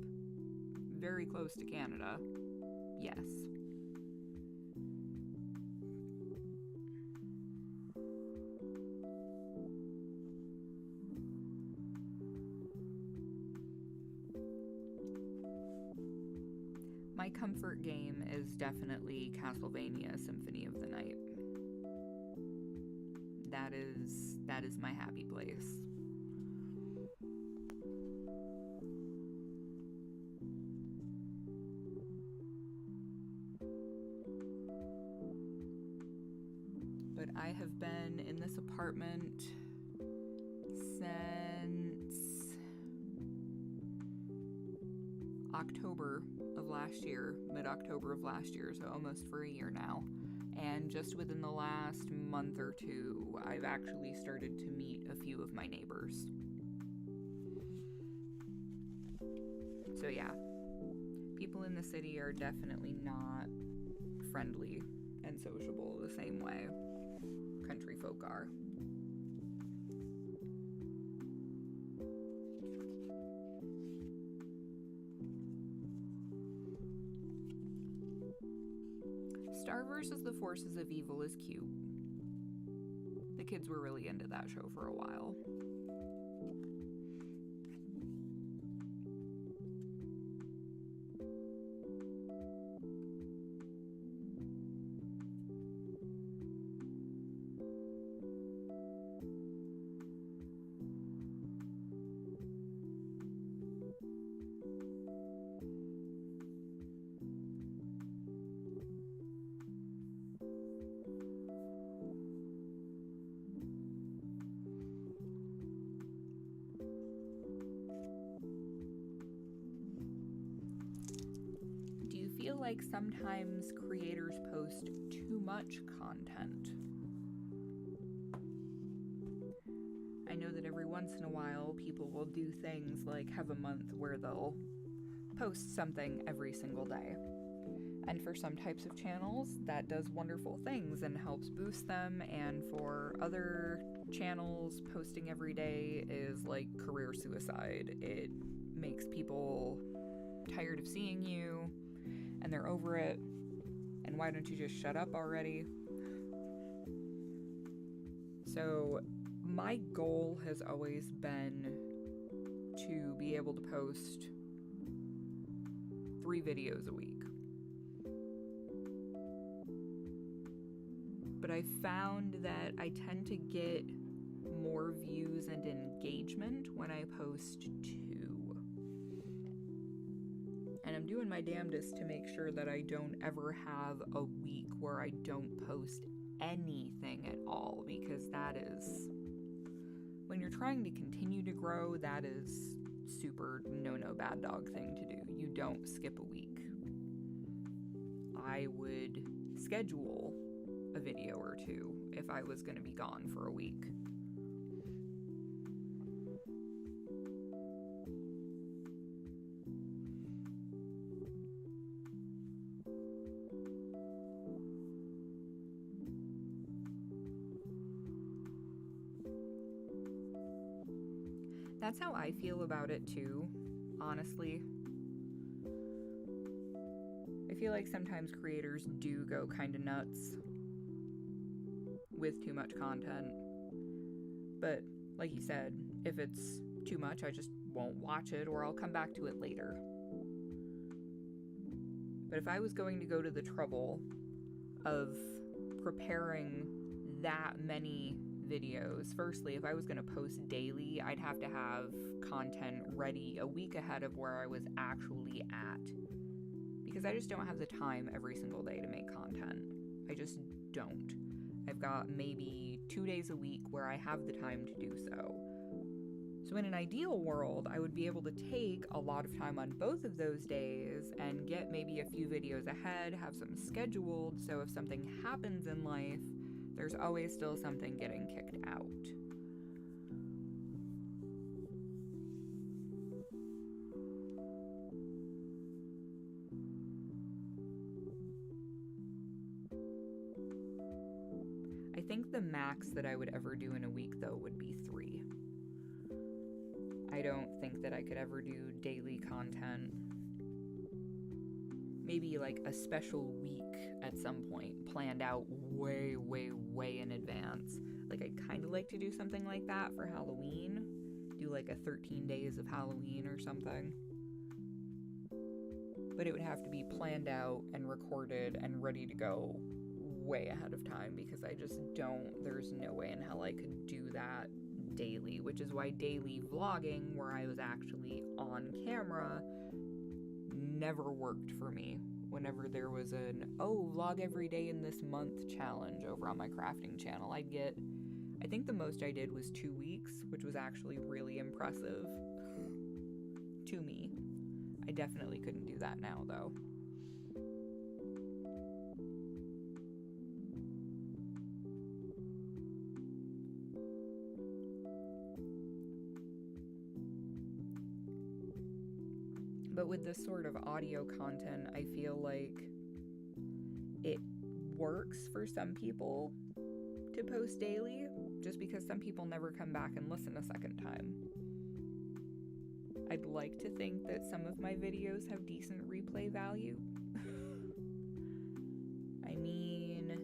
very close to Canada, yes. My comfort game is definitely Castlevania Symphony of the Night. That is my happy place. But I have been in this apartment since October of last year, mid-October of last year, so almost for a year now. And just within the last month or two, I've actually started to meet a few of my neighbors. So yeah, people in the city are definitely not friendly and sociable the same way country folk are. Star vs. the Forces of Evil is cute. The kids were really into that show for a while. Feel like sometimes creators post too much content. I know that every once in a while people will do things like have a month where they'll post something every single day. And for some types of channels, that does wonderful things and helps boost them, and for other channels, posting every day is like career suicide. It makes people tired of seeing you, and they're over it, and why don't you just shut up already? So my goal has always been to be able to post 3 videos a week. But I found that I tend to get more views and engagement when I post 2. And I'm doing my damnedest to make sure that I don't ever have a week where I don't post anything at all, because that is, when you're trying to continue to grow, that is super no bad dog thing to do. You don't skip a week. I would schedule a video or 2 if I was going to be gone for a week. That's how I feel about it too, honestly. I feel like sometimes creators do go kind of nuts with too much content. But like you said, if it's too much, I just won't watch it, or I'll come back to it later. But if I was going to go to the trouble of preparing that many videos, firstly, if I was going to post daily, I'd have to have content ready a week ahead of where I was actually at, because I just don't have the time every single day to make content. I just don't. I've got maybe 2 days a week where I have the time to do so. So in an ideal world, I would be able to take a lot of time on both of those days and get maybe a few videos ahead, have some scheduled, so if something happens in life, there's always still something getting kicked out. I think the max that I would ever do in a week, though, would be 3. I don't think that I could ever do daily content. Maybe like a special week at some point, planned out way, way, way in advance. Like I'd kind of like to do something like that for Halloween. Do like a 13 days of Halloween or something. But it would have to be planned out and recorded and ready to go way ahead of time, because I just don't, there's no way in hell I could do that daily, which is why daily vlogging, where I was actually on camera, never worked for me. Whenever there was an, vlog every day in this month challenge over on my crafting channel, I'd get, I think the most I did was 2 weeks, which was actually really impressive to me. I definitely couldn't do that now, though. But with this sort of audio content, I feel like it works for some people to post daily, just because some people never come back and listen a second time. I'd like to think that some of my videos have decent replay value. I mean,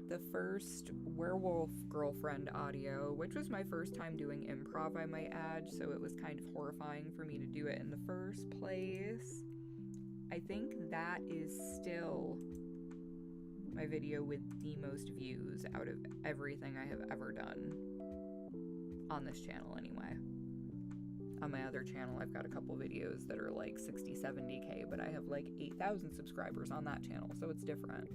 the first werewolf girlfriend audio, which was my first time doing improv, I might add, so it was kind of horrifying for me to do it in the first place. I think that is still my video with the most views out of everything I have ever done on this channel anyway. On my other channel, I've got a couple videos that are like 60, 70K, but I have like 8,000 subscribers on that channel, so it's different.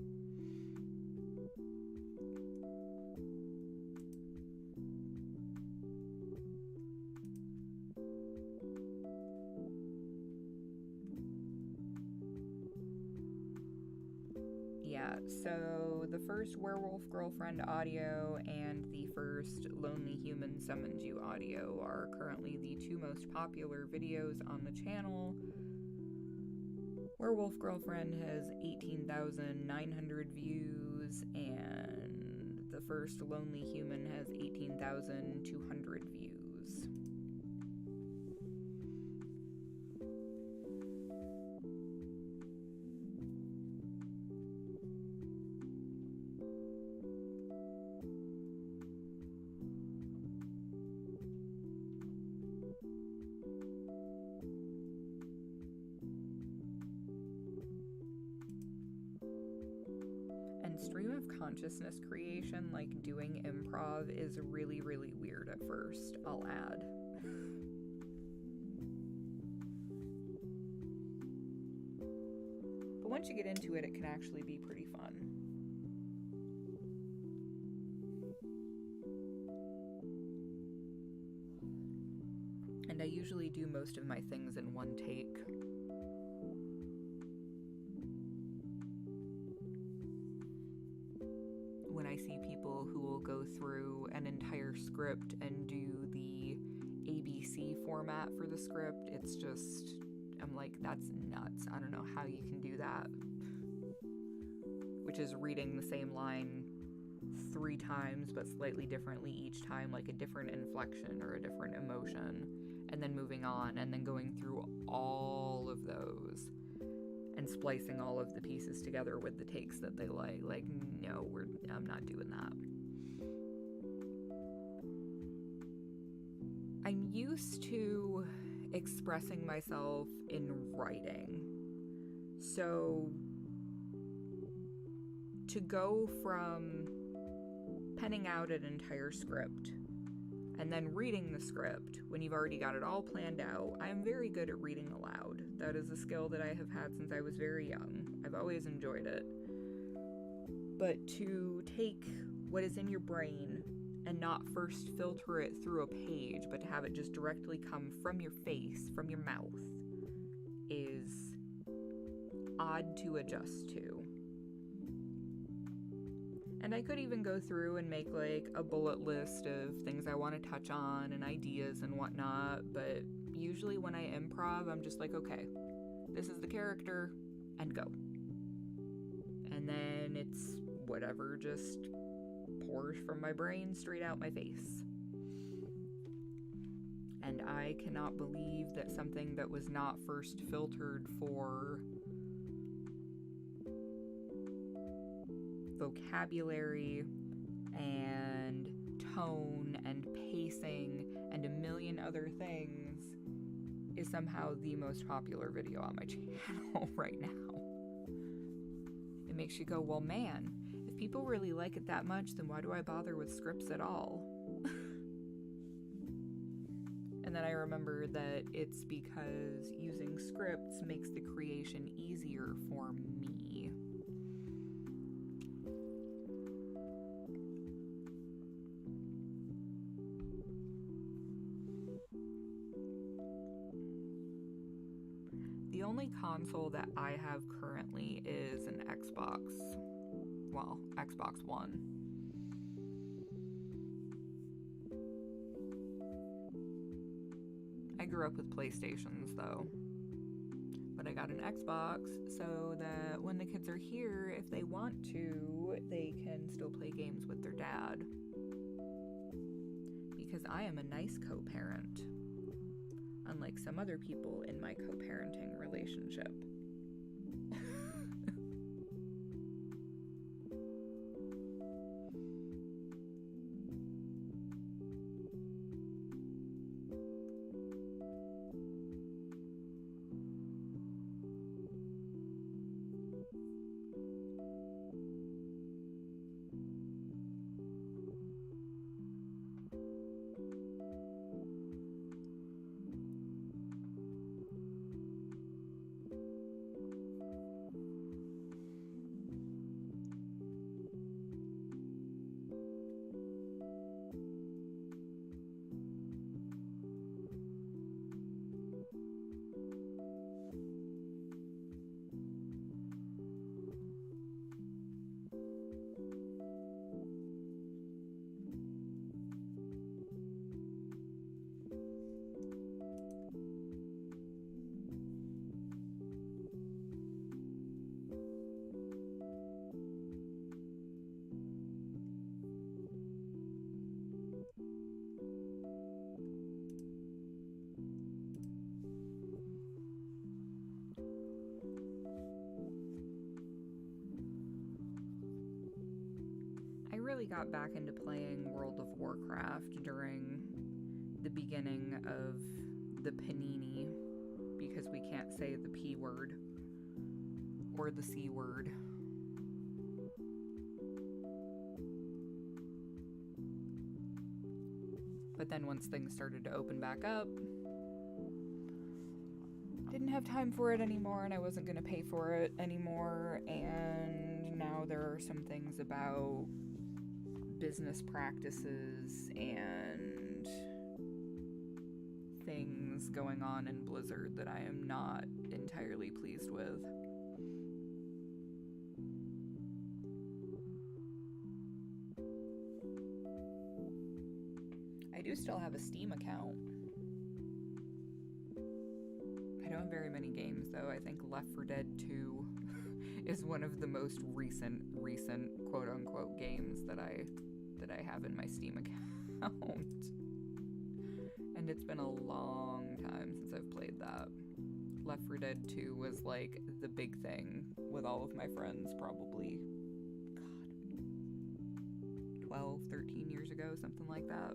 So the first werewolf girlfriend audio and the first lonely human summons you audio are currently the 2 most popular videos on the channel. Werewolf girlfriend has 18,900 views, and the first lonely human has 18,200 views. Stream of consciousness creation, like doing improv, is really, really weird at first, I'll add. But once you get into it, it can actually be pretty fun. And I usually do most of my things in one take. When I see people who will go through an entire script and do the ABC format for the script, it's just, I'm like, that's nuts. I don't know how you can do that. Which is reading the same line 3 times, but slightly differently each time, like a different inflection or a different emotion, and then moving on, and then going through all of those and splicing all of the pieces together with the takes that they like. Like, no, I'm not doing that. I'm used to expressing myself in writing. So to go from penning out an entire script and then reading the script when you've already got it all planned out, I'm very good at reading aloud. That is a skill that I have had since I was very young. I've always enjoyed it. But to take what is in your brain and not first filter it through a page, but to have it just directly come from your face, from your mouth, is odd to adjust to. And I could even go through and make like a bullet list of things I want to touch on and ideas and whatnot, but usually when I improv, I'm just like, okay, this is the character, and go. And then it's whatever just pours from my brain straight out my face. And I cannot believe that something that was not first filtered for vocabulary and tone and pacing and a million other things is somehow the most popular video on my channel right now. It makes you go, well, man, if people really like it that much, then why do I bother with scripts at all? And then I remember that it's because using scripts makes the creation easier for me. The only console that I have currently is an Xbox. Well, Xbox One. I grew up with PlayStations though. But I got an Xbox so that when the kids are here, if they want to, they can still play games with their dad. Because I am a nice co-parent. Unlike some other people in my co-parenting relationship. Really got back into playing World of Warcraft during the beginning of the panini, because we can't say the P word or the C word. But then once things started to open back up, didn't have time for it anymore, and I wasn't going to pay for it anymore, and now there are some things about business practices and things going on in Blizzard that I am not entirely pleased with. I do still have a Steam account. I don't have very many games though. I think Left 4 Dead 2 is one of the most recent quote-unquote games that I have in my Steam account. And it's been a long time since I've played that. Left 4 Dead 2 was like the big thing with all of my friends probably, 12, 13 years ago, something like that.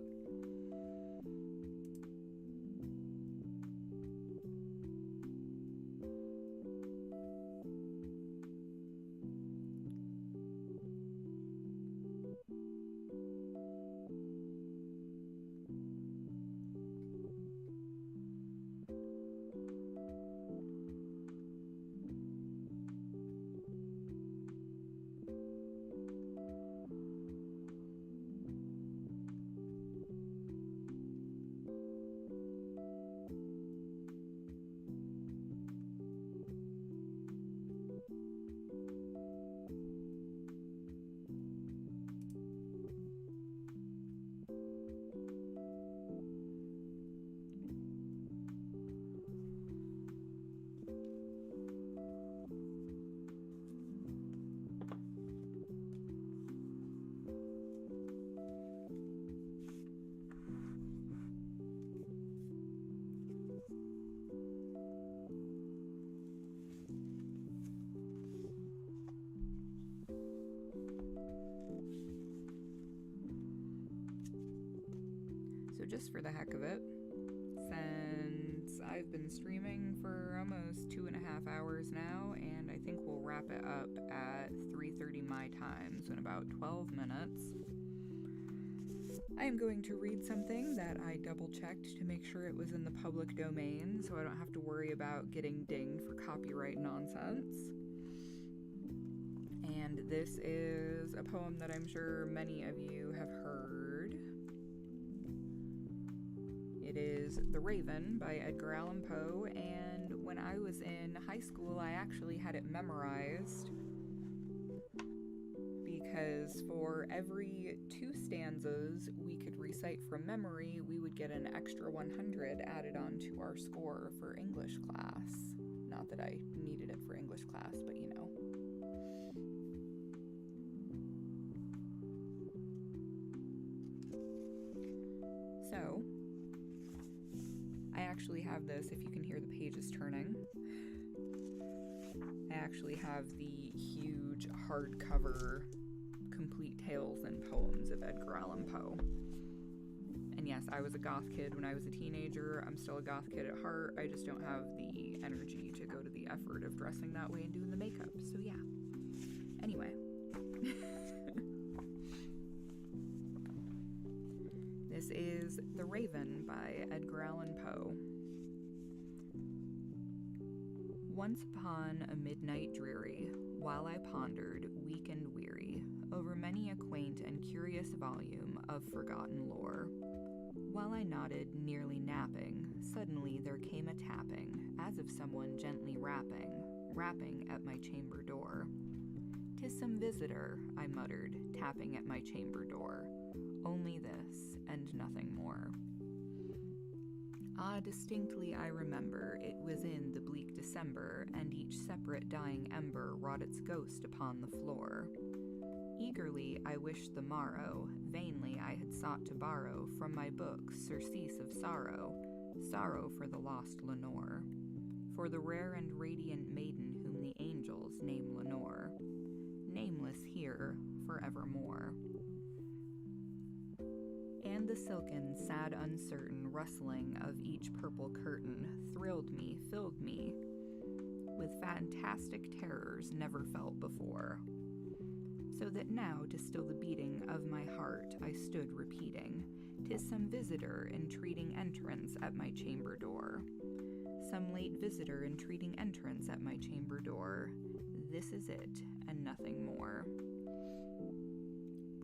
just for the heck of it, since I've been streaming for almost 2.5 hours now, and I think we'll wrap it up at 3:30 my time, so in about 12 minutes. I am going to read something that I double-checked to make sure it was in the public domain, so I don't have to worry about getting dinged for copyright nonsense. And this is a poem that I'm sure many of you have heard. It is The Raven by Edgar Allan Poe, and when I was in high school, I actually had it memorized, because for every 2 stanzas we could recite from memory, we would get an extra 100 added on to our score for English class. Not that I needed it for English class, but you know. So, I actually have this, if you can hear the pages turning. I actually have the huge hardcover complete tales and poems of Edgar Allan Poe. And yes, I was a goth kid when I was a teenager. I'm still a goth kid at heart. I just don't have the energy to go to the effort of dressing that way and doing the makeup. So yeah. Anyway. This is The Raven by Edgar Allan Poe. Once upon a midnight dreary, while I pondered, weak and weary, over many a quaint and curious volume of forgotten lore, while I nodded, nearly napping, suddenly there came a tapping, as of someone gently rapping at my chamber door. "'Tis some visitor," I muttered, tapping at my chamber door. Only this, and nothing more. Ah, distinctly I remember, it was in the bleak December, and each separate dying ember wrought its ghost upon the floor. Eagerly I wished the morrow, vainly I had sought to borrow from my book surcease of sorrow, sorrow for the lost Lenore, for the rare and radiant maiden whom the angels name Lenore, nameless here forevermore. And the silken, sad, uncertain rustling of each purple curtain thrilled me, filled me with fantastic terrors never felt before. So that now, to still the beating of my heart, I stood repeating, "'Tis some visitor entreating entrance at my chamber door. Some late visitor entreating entrance at my chamber door. This is it, and nothing more."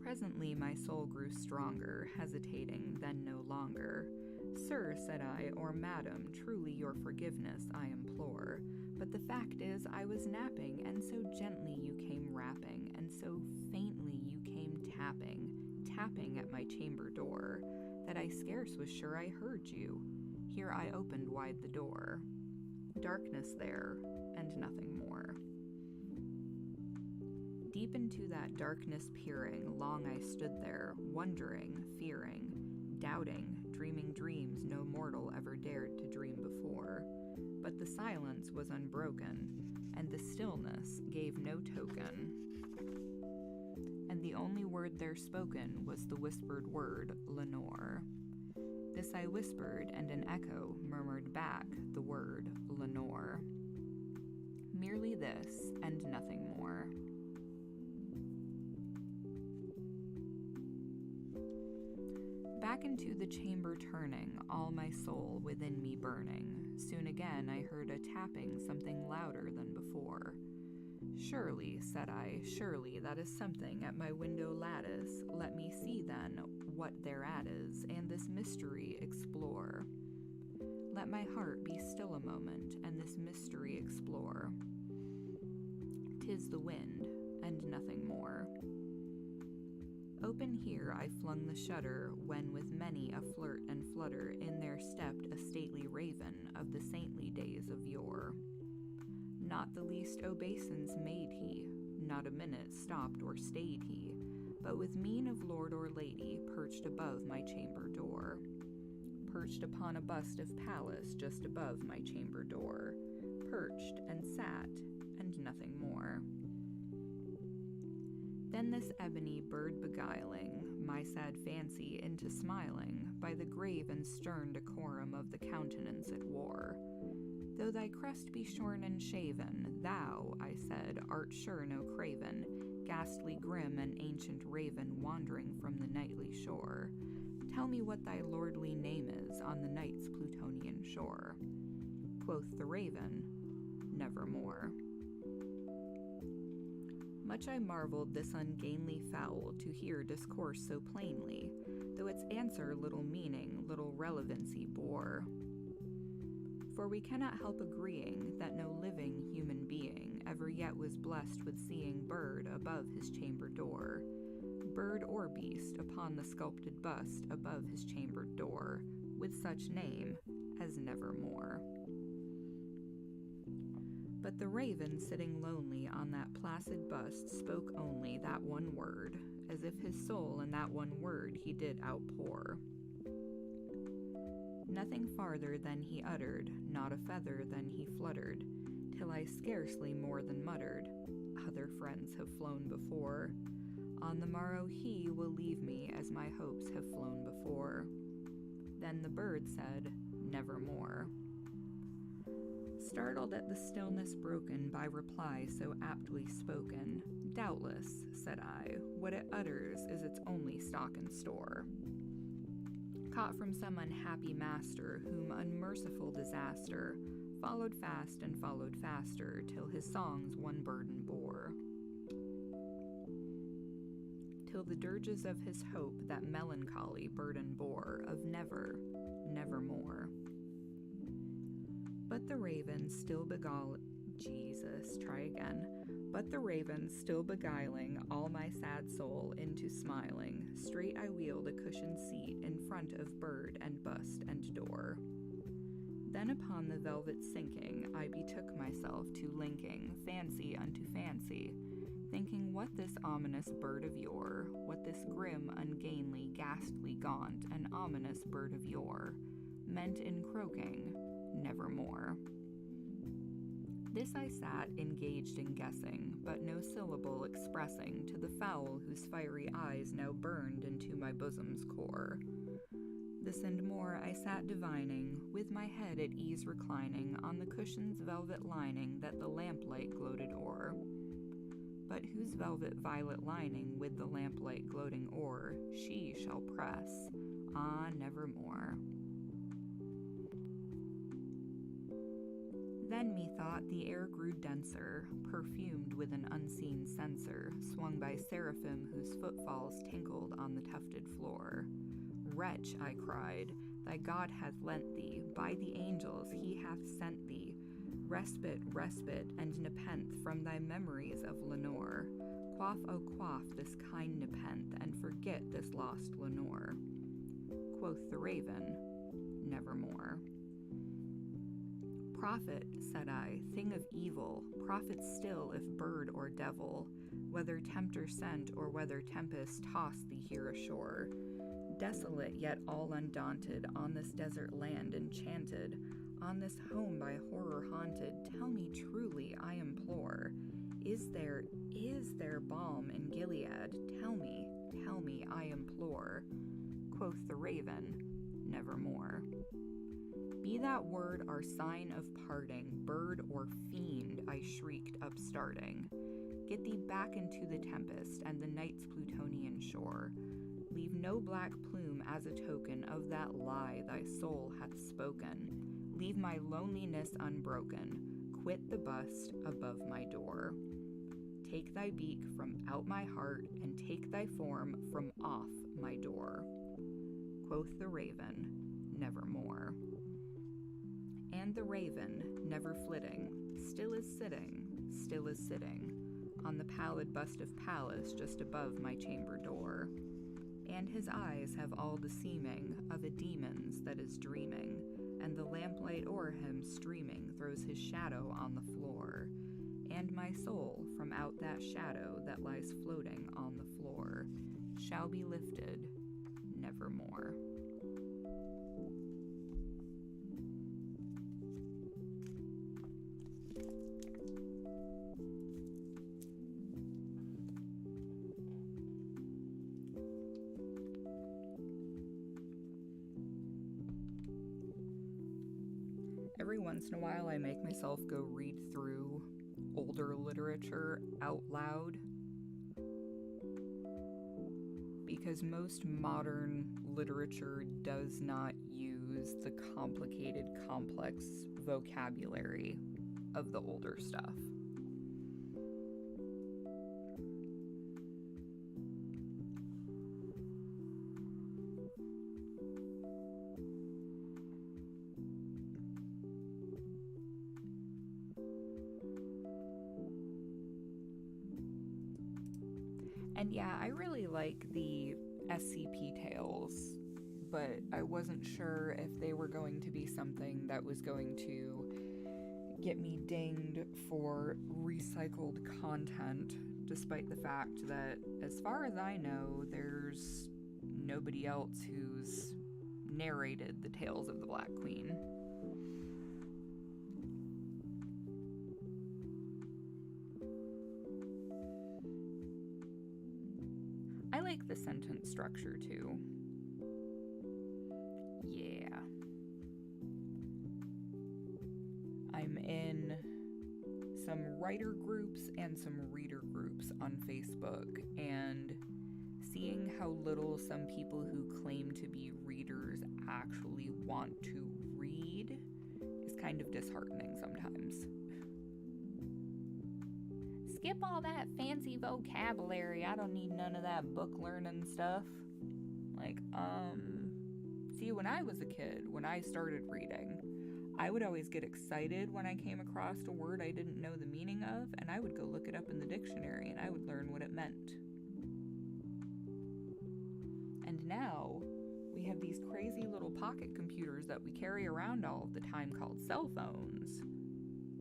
Presently my soul grew stronger, hesitating, then no longer. "Sir," said I, "or madam, truly your forgiveness I implore. But the fact is I was napping, and so gently you came rapping, and so faintly you came tapping at my chamber door, that I scarce was sure I heard you. Here I opened wide the door. Darkness there, and nothing more." Deep into that darkness peering, long I stood there, wondering, fearing, doubting, dreaming dreams no mortal ever dared to dream before. But the silence was unbroken, and the stillness gave no token. And the only word there spoken was the whispered word, Lenore. This I whispered, and an echo murmured back the word, Lenore. Merely this, and nothing more. Back into the chamber turning, all my soul within me burning. Soon again I heard a tapping, something louder than before. "Surely," said I, "surely that is something at my window lattice. Let me see then what thereat is, and this mystery explore. Let my heart be still a moment, and this mystery explore. 'Tis the wind, and nothing more." Open here I flung the shutter, when with many a flirt and flutter in there stepped a stately raven of the saintly days of yore. Not the least obeisance made he, not a minute stopped or stayed he, but with mien of lord or lady perched above my chamber door. Perched upon a bust of Pallas just above my chamber door. Perched and sat, and nothing more. Then this ebony bird beguiling my sad fancy into smiling, by the grave and stern decorum of the countenance it wore. Though thy crest be shorn and shaven, thou, I said, art sure no craven, ghastly grim and ancient raven wandering from the nightly shore. Tell me what thy lordly name is on the night's Plutonian shore. Quoth the raven, nevermore. Much I marveled this ungainly fowl to hear discourse so plainly, though its answer little meaning, little relevancy bore. For we cannot help agreeing that no living human being ever yet was blessed with seeing bird above his chamber door, bird or beast upon the sculpted bust above his chambered door, with such name as nevermore. But the raven sitting lonely on that placid bust spoke only that one word, as if his soul in that one word he did outpour. Nothing farther than he uttered, not a feather than he fluttered, till I scarcely more than muttered, other friends have flown before. On the morrow he will leave me as my hopes have flown before. Then the bird said, nevermore. Startled at the stillness broken by reply so aptly spoken, doubtless, said I, what it utters is its only stock and store. Caught from some unhappy master, whom unmerciful disaster followed fast and followed faster, till his songs one burden bore. Till the dirges of his hope that melancholy burden bore, of never, nevermore. But the raven still But the raven still beguiling all my sad soul into smiling, straight I wheeled a cushioned seat in front of bird and bust and door. Then upon the velvet sinking, I betook myself to linking fancy unto fancy, thinking what this ominous bird of yore, what this grim, ungainly, ghastly, gaunt, and ominous bird of yore, meant in croaking, nevermore. This I sat engaged in guessing, but no syllable expressing to the fowl whose fiery eyes now burned into my bosom's core. This and more I sat divining, with my head at ease reclining on the cushion's velvet lining that the lamplight gloated o'er. But whose velvet violet lining with the lamplight gloating o'er she shall press, ah, nevermore. Then methought the air grew denser, perfumed with an unseen censer, swung by seraphim whose footfalls tinkled on the tufted floor. Wretch, I cried, thy God hath lent thee, by the angels he hath sent thee, respite, and nepenthe from thy memories of Lenore. Quaff, O quaff this kind nepenthe, and forget this lost Lenore. Quoth the raven, nevermore. Prophet, said I, thing of evil, prophet still if bird or devil, whether tempter sent or whether tempest tossed thee here ashore. Desolate yet all undaunted, on this desert land enchanted, on this home by horror haunted, tell me truly, I implore, is there balm in Gilead? Tell me, I implore. Quoth the raven, nevermore. Be that word our sign of parting, bird or fiend, I shrieked upstarting. Get thee back into the tempest and the night's Plutonian shore. Leave no black plume as a token of that lie thy soul hath spoken. Leave my loneliness unbroken. Quit the bust above my door. Take thy beak from out my heart, and take thy form from off my door. Quoth the raven, nevermore. And the raven, never flitting, still is sitting, on the pallid bust of Pallas just above my chamber door. And his eyes have all the seeming of a demon's that is dreaming, and the lamplight o'er him streaming throws his shadow on the floor. And my soul, from out that shadow that lies floating on the floor, shall be lifted nevermore. Every once in a while, I make myself go read through older literature out loud, because most modern literature does not use the complicated, complex vocabulary of the older stuff. And yeah, I really like the SCP tales, but I wasn't sure if they were going to be something that was going to get me dinged for recycled content, despite the fact that, as far as I know, there's nobody else who's narrated the tales of the Black Queen. I like the sentence structure too. Yeah. I'm in some writer groups and some reader groups on Facebook, and seeing how little some people who claim to be readers actually want to read is kind of disheartening sometimes. Skip all that fancy vocabulary. I don't need none of that book learning stuff. Like, see, when I was a kid, when I started reading, I would always get excited when I came across a word I didn't know the meaning of, and I would go look it up in the dictionary and I would learn what it meant. And now, we have these crazy little pocket computers that we carry around all of the time called cell phones.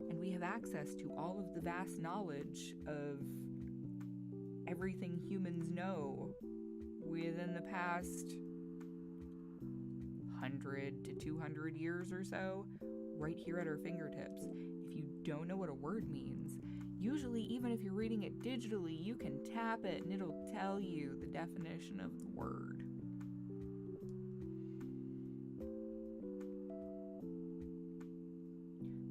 And we have access to all of the vast knowledge of everything humans know within the past 100 to 200 years or so, right here at our fingertips. If you don't know what a word means, usually even if you're reading it digitally, you can tap it and it'll tell you the definition of the word.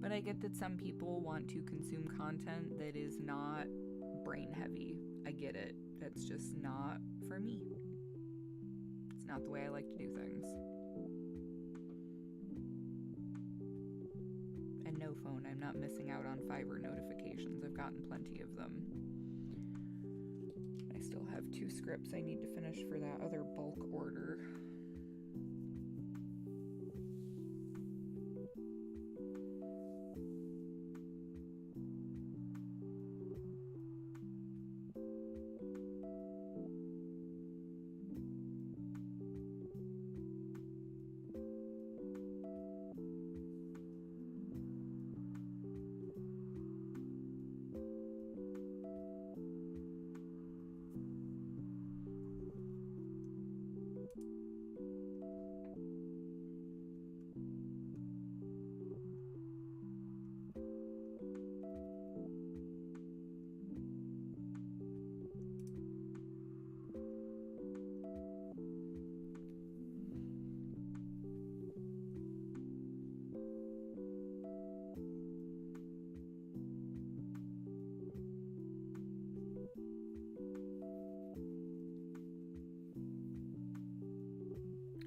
But I get that some people want to consume content that is not brain heavy. I get it. That's just not for me. It's not the way I like to do things. And no phone, I'm not missing out on Fiverr notifications. I've gotten plenty of them. I still have 2 scripts I need to finish for that other bulk order.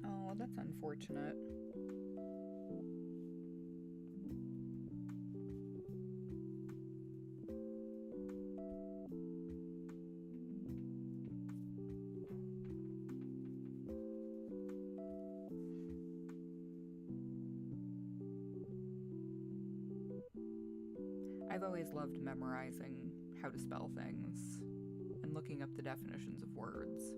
Oh, that's unfortunate. I've always loved memorizing how to spell things and looking up the definitions of words.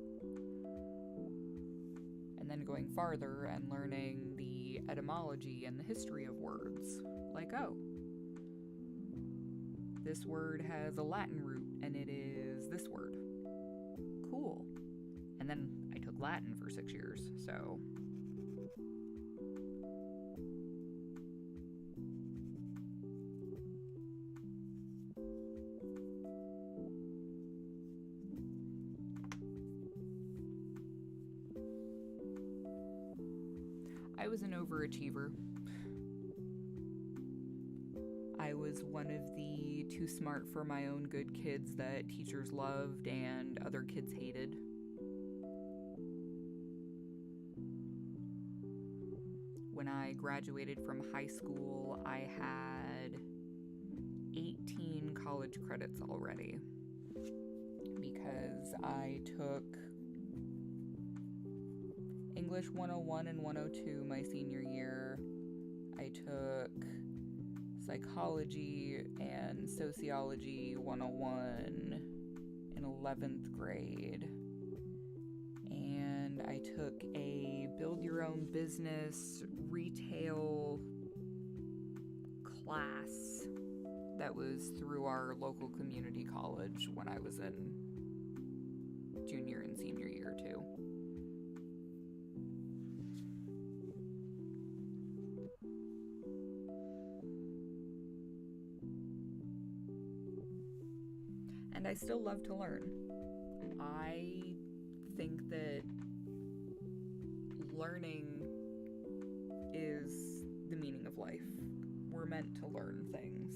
And then going farther and learning the etymology and the history of words. Like, oh, this word has a Latin root and it is this word. Cool. And then I took Latin for 6 years, so... I was an overachiever. I was one of the too smart for my own good kids that teachers loved and other kids hated. When I graduated from high school, I had 18 college credits already because I took English 101 and 102 my senior year. I took Psychology and Sociology 101 in 11th grade. And I took a Build Your Own Business retail class that was through our local community college when I was in junior and senior year too. And I still love to learn. I think that learning is the meaning of life. We're meant to learn things.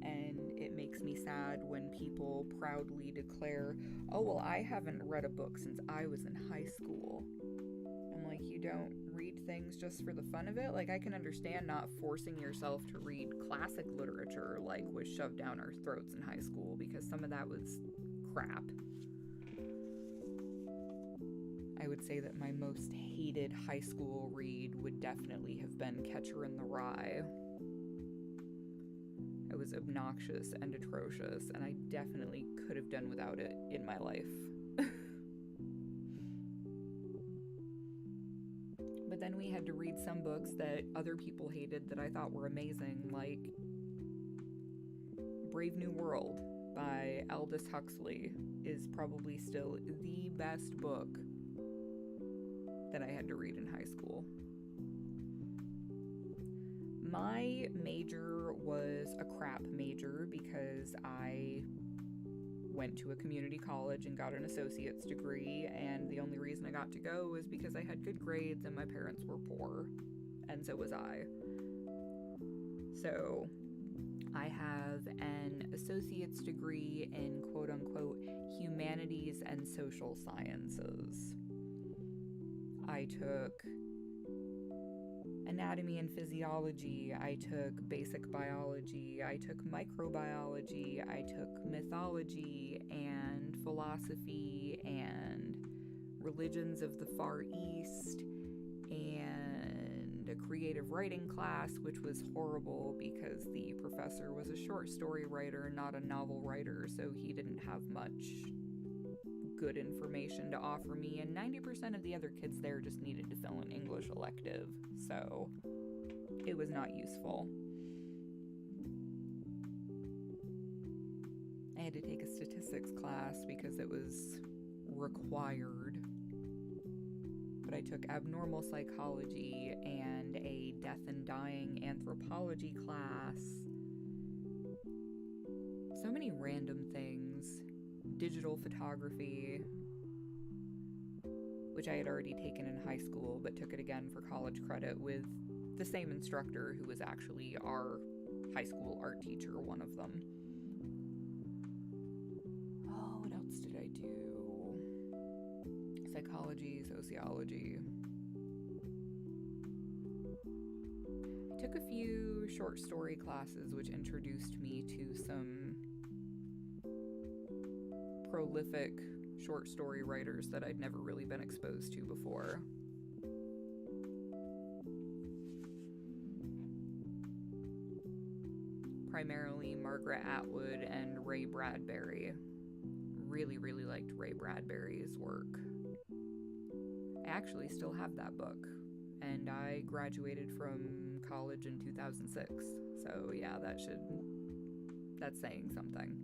And it makes me sad when people proudly declare, oh, well, I haven't read a book since I was in high school. I'm like, you don't read things just for the fun of it? Like, I can understand not forcing yourself to read classic literature like was shoved down our throats in high school, because some of that was crap. I would say that my most hated high school read would definitely have been Catcher in the Rye. It was obnoxious and atrocious, and I definitely could have done without it in my life. But then we had to read some books that other people hated that I thought were amazing, like Brave New World by Aldous Huxley is probably still the best book that I had to read in high school. My major was a crap major because I went to a community college and got an associate's degree, and the only reason I got to go was because I had good grades and my parents were poor, and so was I. So I have an associate's degree in quote-unquote humanities and social sciences. I took anatomy and physiology, I took basic biology, I took microbiology, I took mythology and philosophy and religions of the Far East, and a creative writing class, which was horrible because the professor was a short story writer, not a novel writer, so he didn't have much good information to offer me, and 90% of the other kids there just needed to fill an English elective, so it was not useful. I had to take a statistics class because it was required, but I took abnormal psychology and a death and dying anthropology class. So many random things. Digital photography, which I had already taken in high school, but took it again for college credit with the same instructor who was actually our high school art teacher, one of them. Oh, what else did I do? Psychology, sociology. I took a few short story classes, which introduced me to some prolific short story writers that I'd never really been exposed to before. Primarily Margaret Atwood and Ray Bradbury. Really, really liked Ray Bradbury's work. I actually still have that book, and I graduated from college in 2006, so yeah, that's saying something.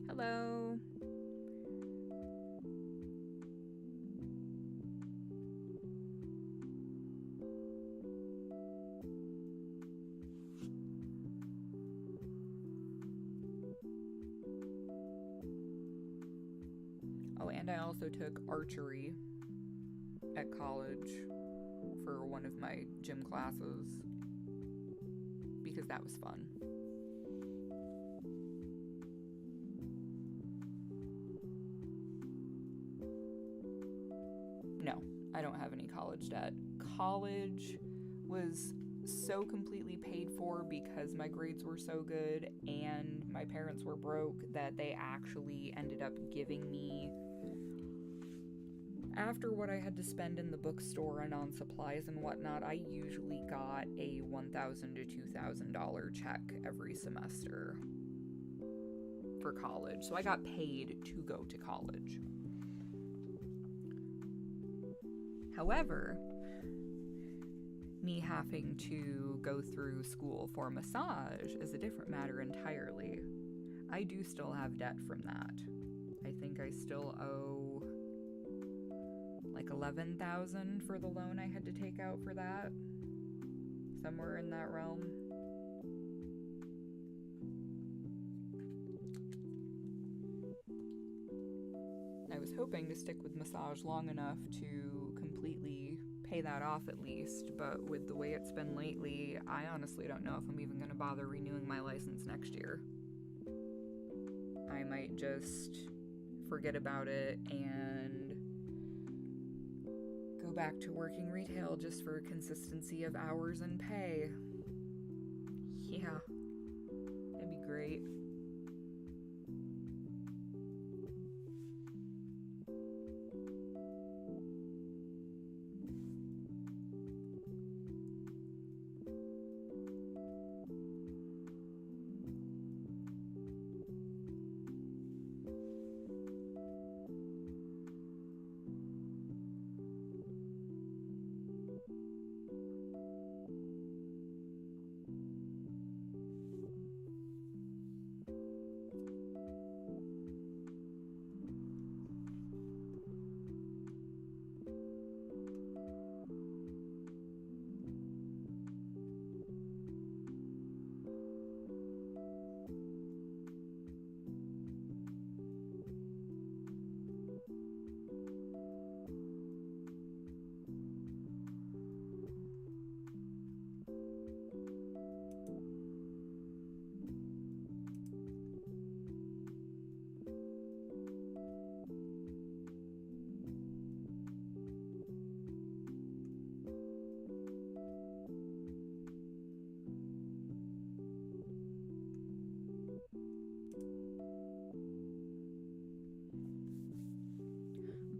Hello. Oh, and I also took archery at college for one of my gym classes because that was fun. No, I don't have any college debt. College was so completely paid for because my grades were so good and my parents were broke that they actually ended up giving me, after what I had to spend in the bookstore and on supplies and whatnot, I usually got a $1,000 to $2,000 check every semester for college. So I got paid to go to college. However, me having to go through school for massage is a different matter entirely. I do still have debt from that. I think I still owe like $11,000 for the loan I had to take out for that. Somewhere in that realm. I was hoping to stick with massage long enough to completely pay that off at least, but with the way it's been lately, I honestly don't know if I'm even going to bother renewing my license next year. I might just forget about it and go back to working retail just for consistency of hours and pay. Yeah, that'd be great.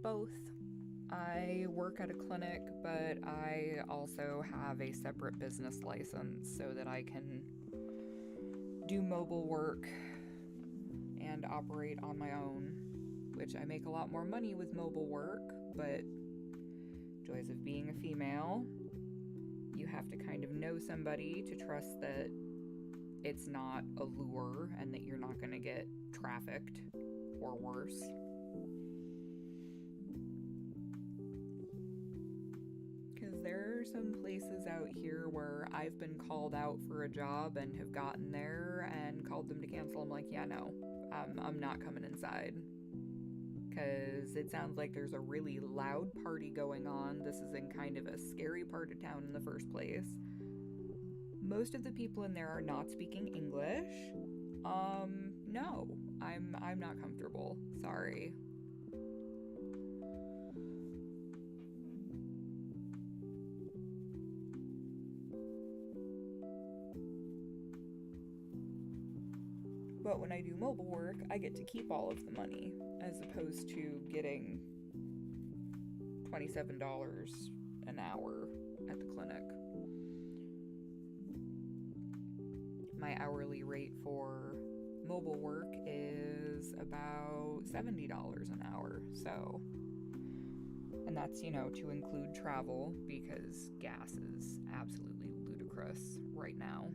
Both. I work at a clinic, but I also have a separate business license so that I can do mobile work and operate on my own, which I make a lot more money with mobile work, but joys of being a female, you have to kind of know somebody to trust that it's not a lure and that you're not going to get trafficked or worse. There are some places out here where I've been called out for a job and have gotten there and called them to cancel. I'm like, yeah, no, I'm not coming inside. Because it sounds like there's a really loud party going on. This is in kind of a scary part of town in the first place. Most of the people in there are not speaking English. No, I'm not comfortable. Sorry. But when I do mobile work, I get to keep all of the money, as opposed to getting $27 an hour at the clinic. My hourly rate for mobile work is about $70 an hour, so... And that's, to include travel, because gas is absolutely ludicrous right now.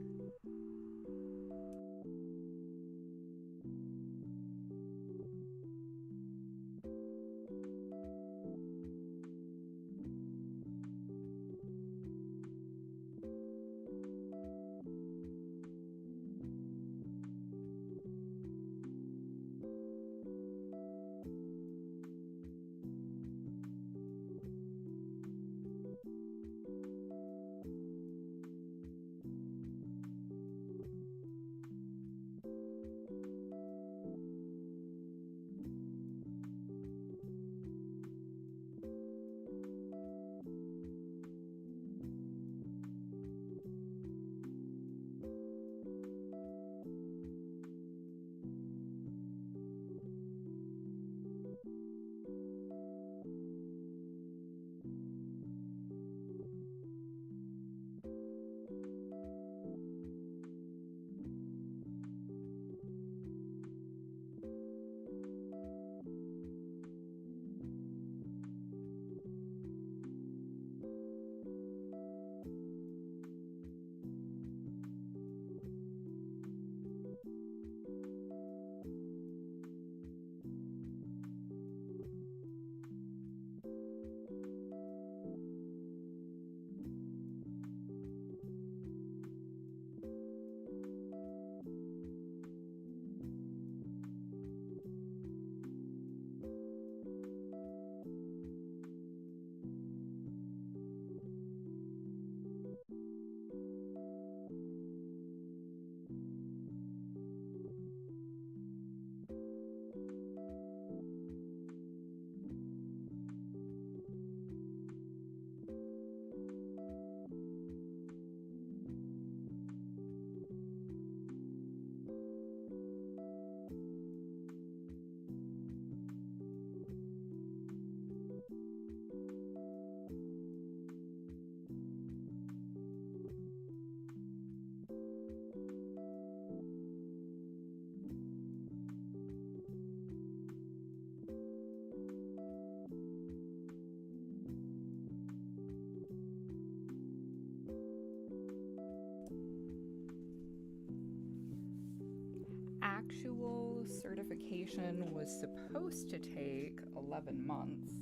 actual certification was supposed to take 11 months,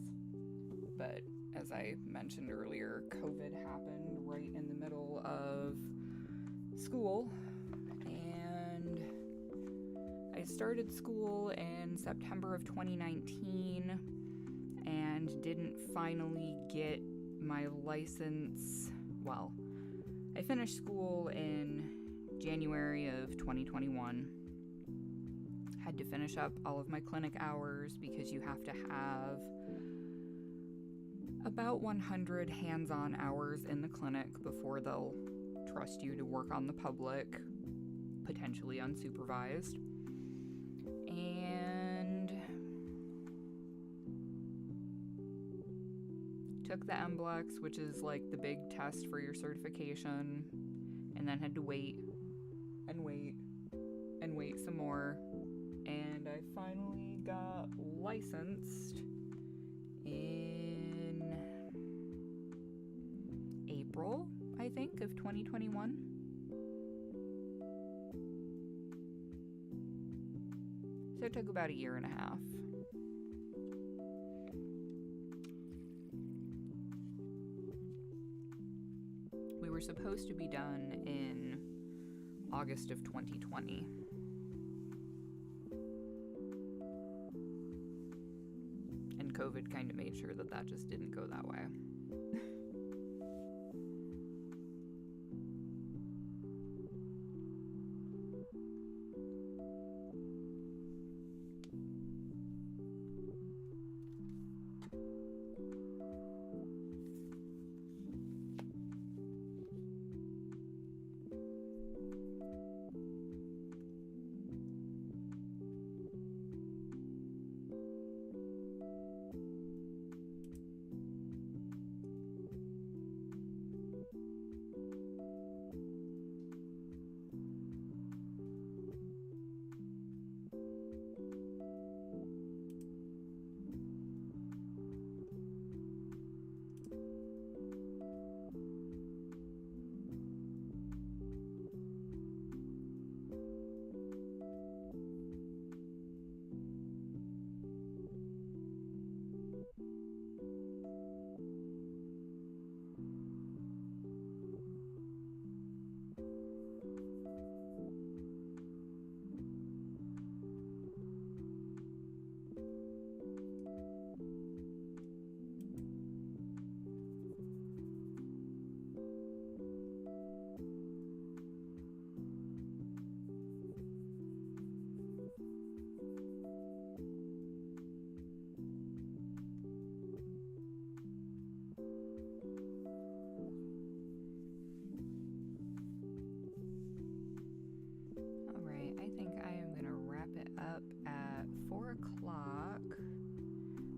but as I mentioned earlier, COVID happened right in the middle of school, and I started school in September of 2019 and didn't finally get my license. Well, I finished school in January of 2021. Had to finish up all of my clinic hours because you have to have about 100 hands-on hours in the clinic before they'll trust you to work on the public, potentially unsupervised. And took the MBLEX, which is like the big test for your certification, and then had to wait and wait and wait some more. And I finally got licensed in April, I think, of 2021. So it took about a year and a half. We were supposed to be done in August of 2020. And COVID kind of made sure that that just didn't go that way.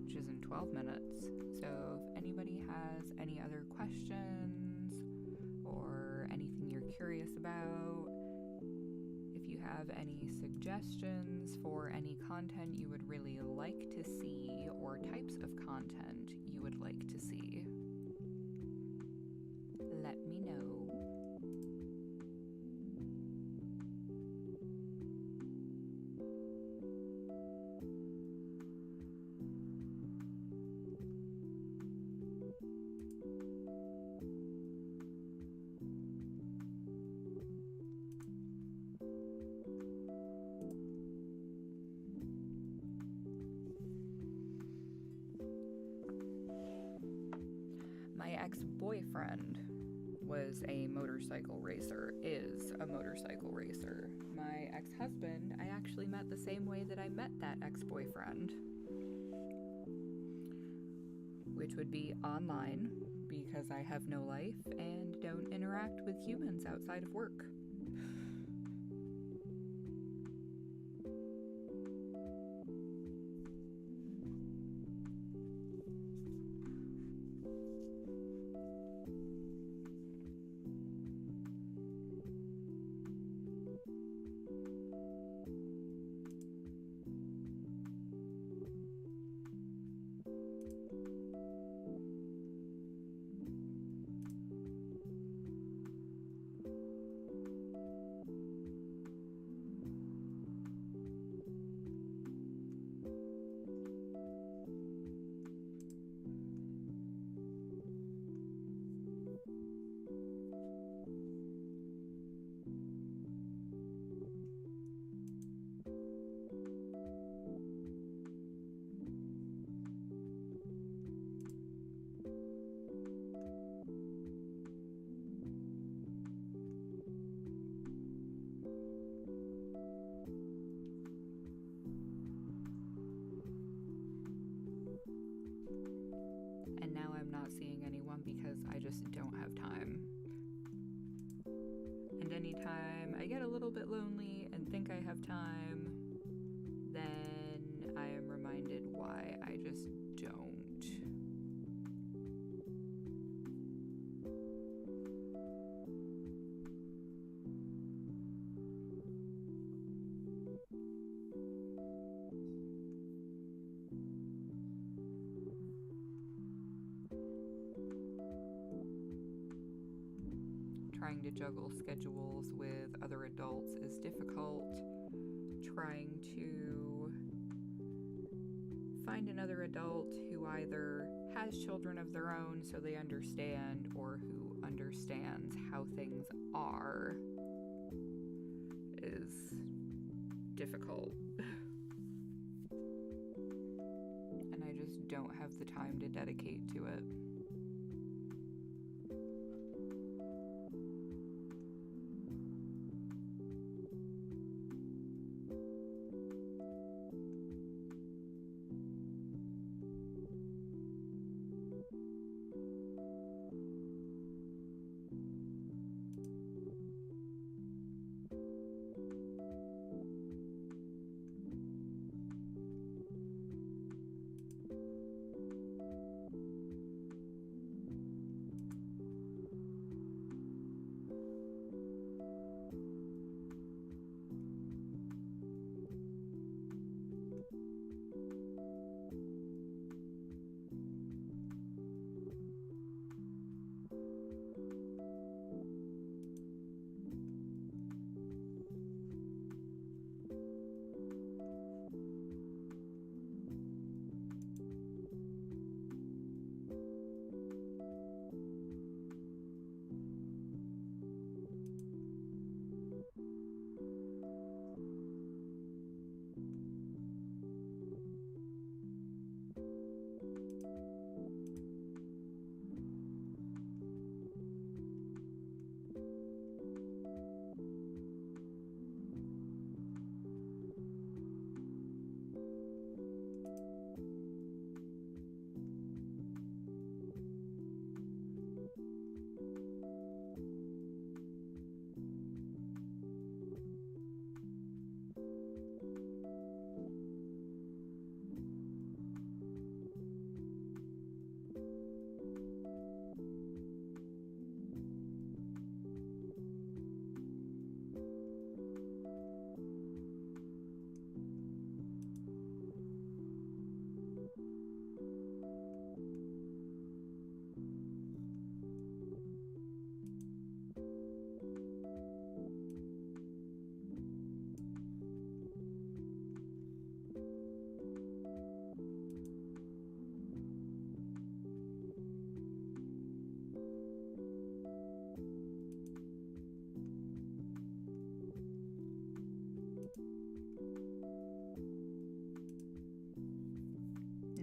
Which is in 12 minutes. So if anybody has any other questions or anything you're curious about, if you have any suggestions for any content you would really like to see or types of content you would like to see, let me know. My ex-boyfriend was a motorcycle racer, is a motorcycle racer. My ex-husband, I actually met the same way that I met that ex-boyfriend, which would be online, because I have no life and don't interact with humans outside of work. And anytime I get a little bit lonely and think I have time, then I am reminded why I just don't. Trying to juggle schedules with other adults is difficult. Trying to find another adult who either has children of their own so they understand, or who understands how things are, is difficult. And I just don't have the time to dedicate to it.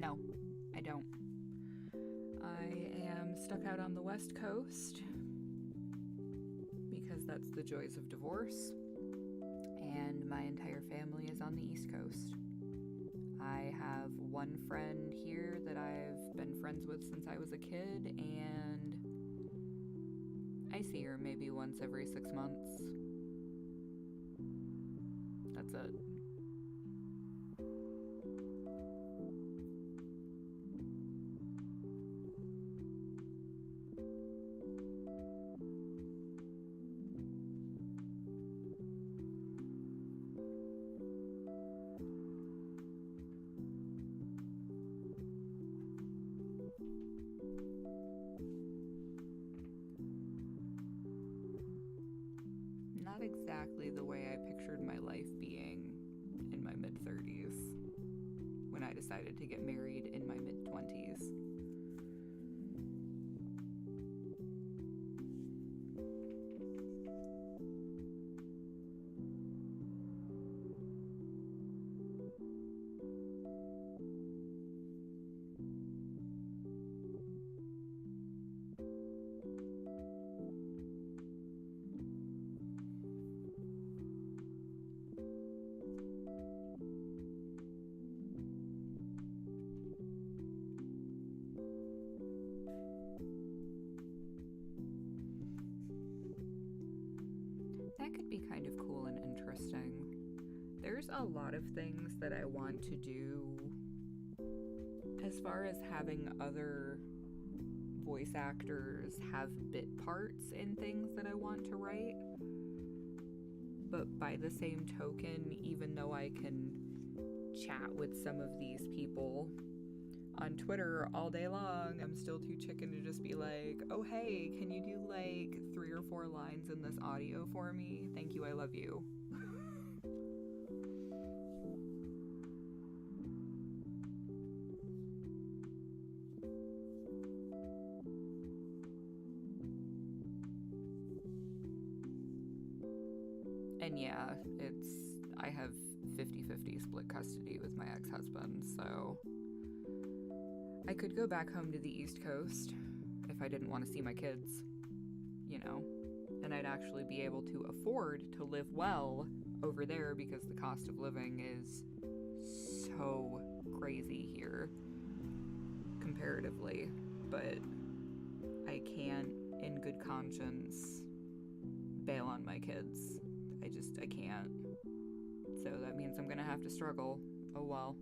No, I don't. I am stuck out on the West Coast because that's the joys of divorce, and my entire family is on the East Coast. I have one friend here that I've been friends with since I was a kid, and I see her maybe once every 6 months. That's it. Not exactly the way I pictured my life being in my mid-30s when I decided to get married in my mid-20s. That could be kind of cool and interesting. There's a lot of things that I want to do as far as having other voice actors have bit parts in things that I want to write. But by the same token, even though I can chat with some of these people on Twitter all day long, I'm still too chicken to just be like, oh hey, can you do like 3 or 4 lines in this audio for me? Thank you, I love you. And yeah, I have 50-50 split custody with my ex-husband, so I could go back home to the East Coast if I didn't want to see my kids, you know, and I'd actually be able to afford to live well over there because the cost of living is so crazy here comparatively, but I can't in good conscience bail on my kids. I can't. So that means I'm gonna have to struggle. Oh well.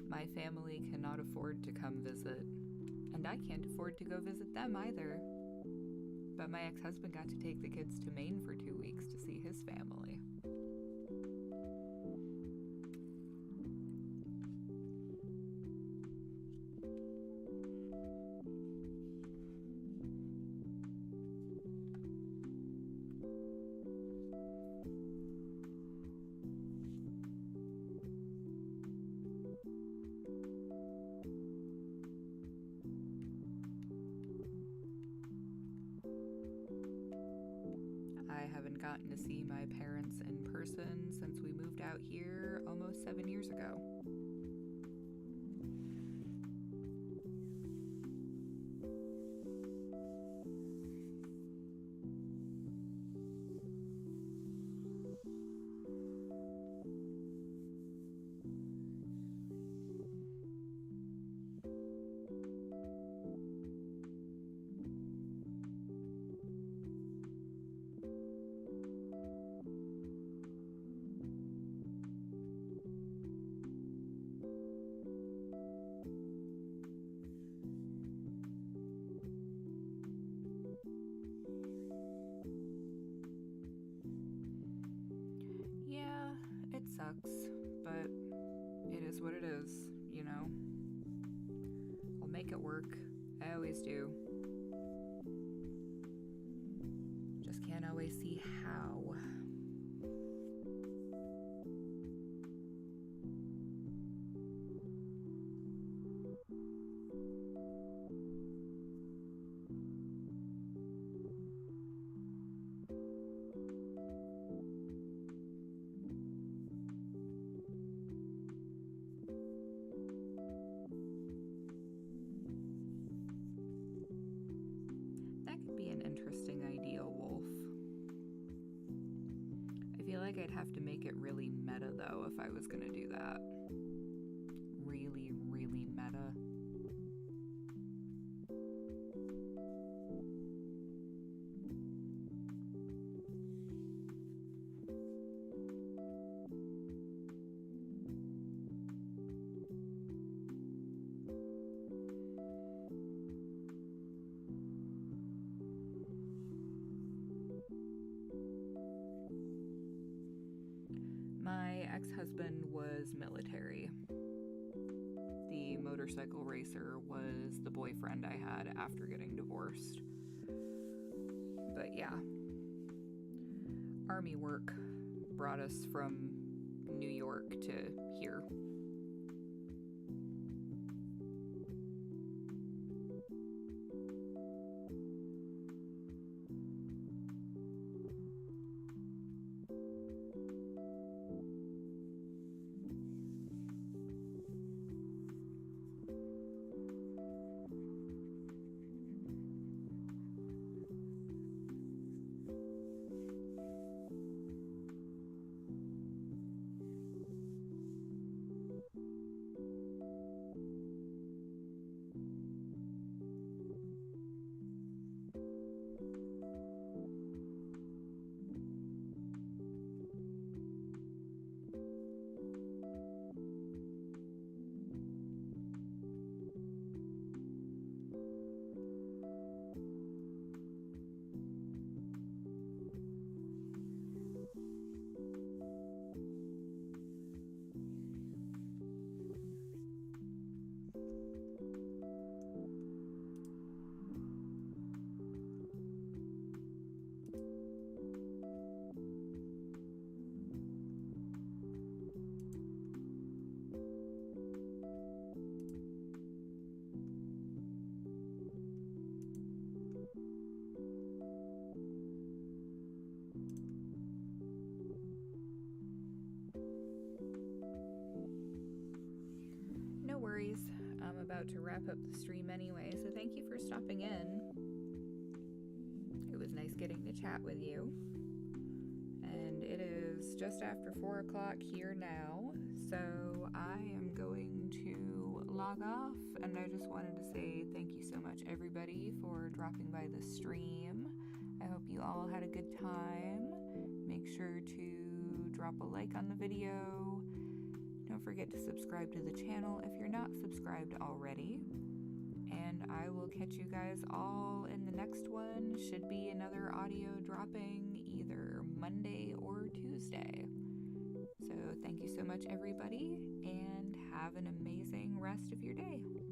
My family cannot afford to come visit, and I can't afford to go visit them either. But my ex-husband got to take the kids to Maine for 2 weeks to see his family. I haven't gotten to see my parents in person since we moved out here almost 7 years ago. Sucks, but it is what it is, you know. I'll make it work. I always do. Just can't always see how. I'd have to make it really meta though if I was gonna do that. Really, really meta. My ex-husband was military. The motorcycle racer was the boyfriend I had after getting divorced. But yeah, Army work brought us from New York to here. No worries. I'm about to wrap up the stream anyway, so thank you for stopping in. It was nice getting to chat with you. And it is just after 4 o'clock here now, so I am going to log off, and I just wanted to say thank you so much, everybody, for dropping by the stream. I hope you all had a good time. Make sure to drop a like on the video. Don't forget to subscribe to the channel if you're not subscribed already. And I will catch you guys all in the next one. Should be another audio dropping either Monday or Tuesday. So thank you so much, everybody, and have an amazing rest of your day.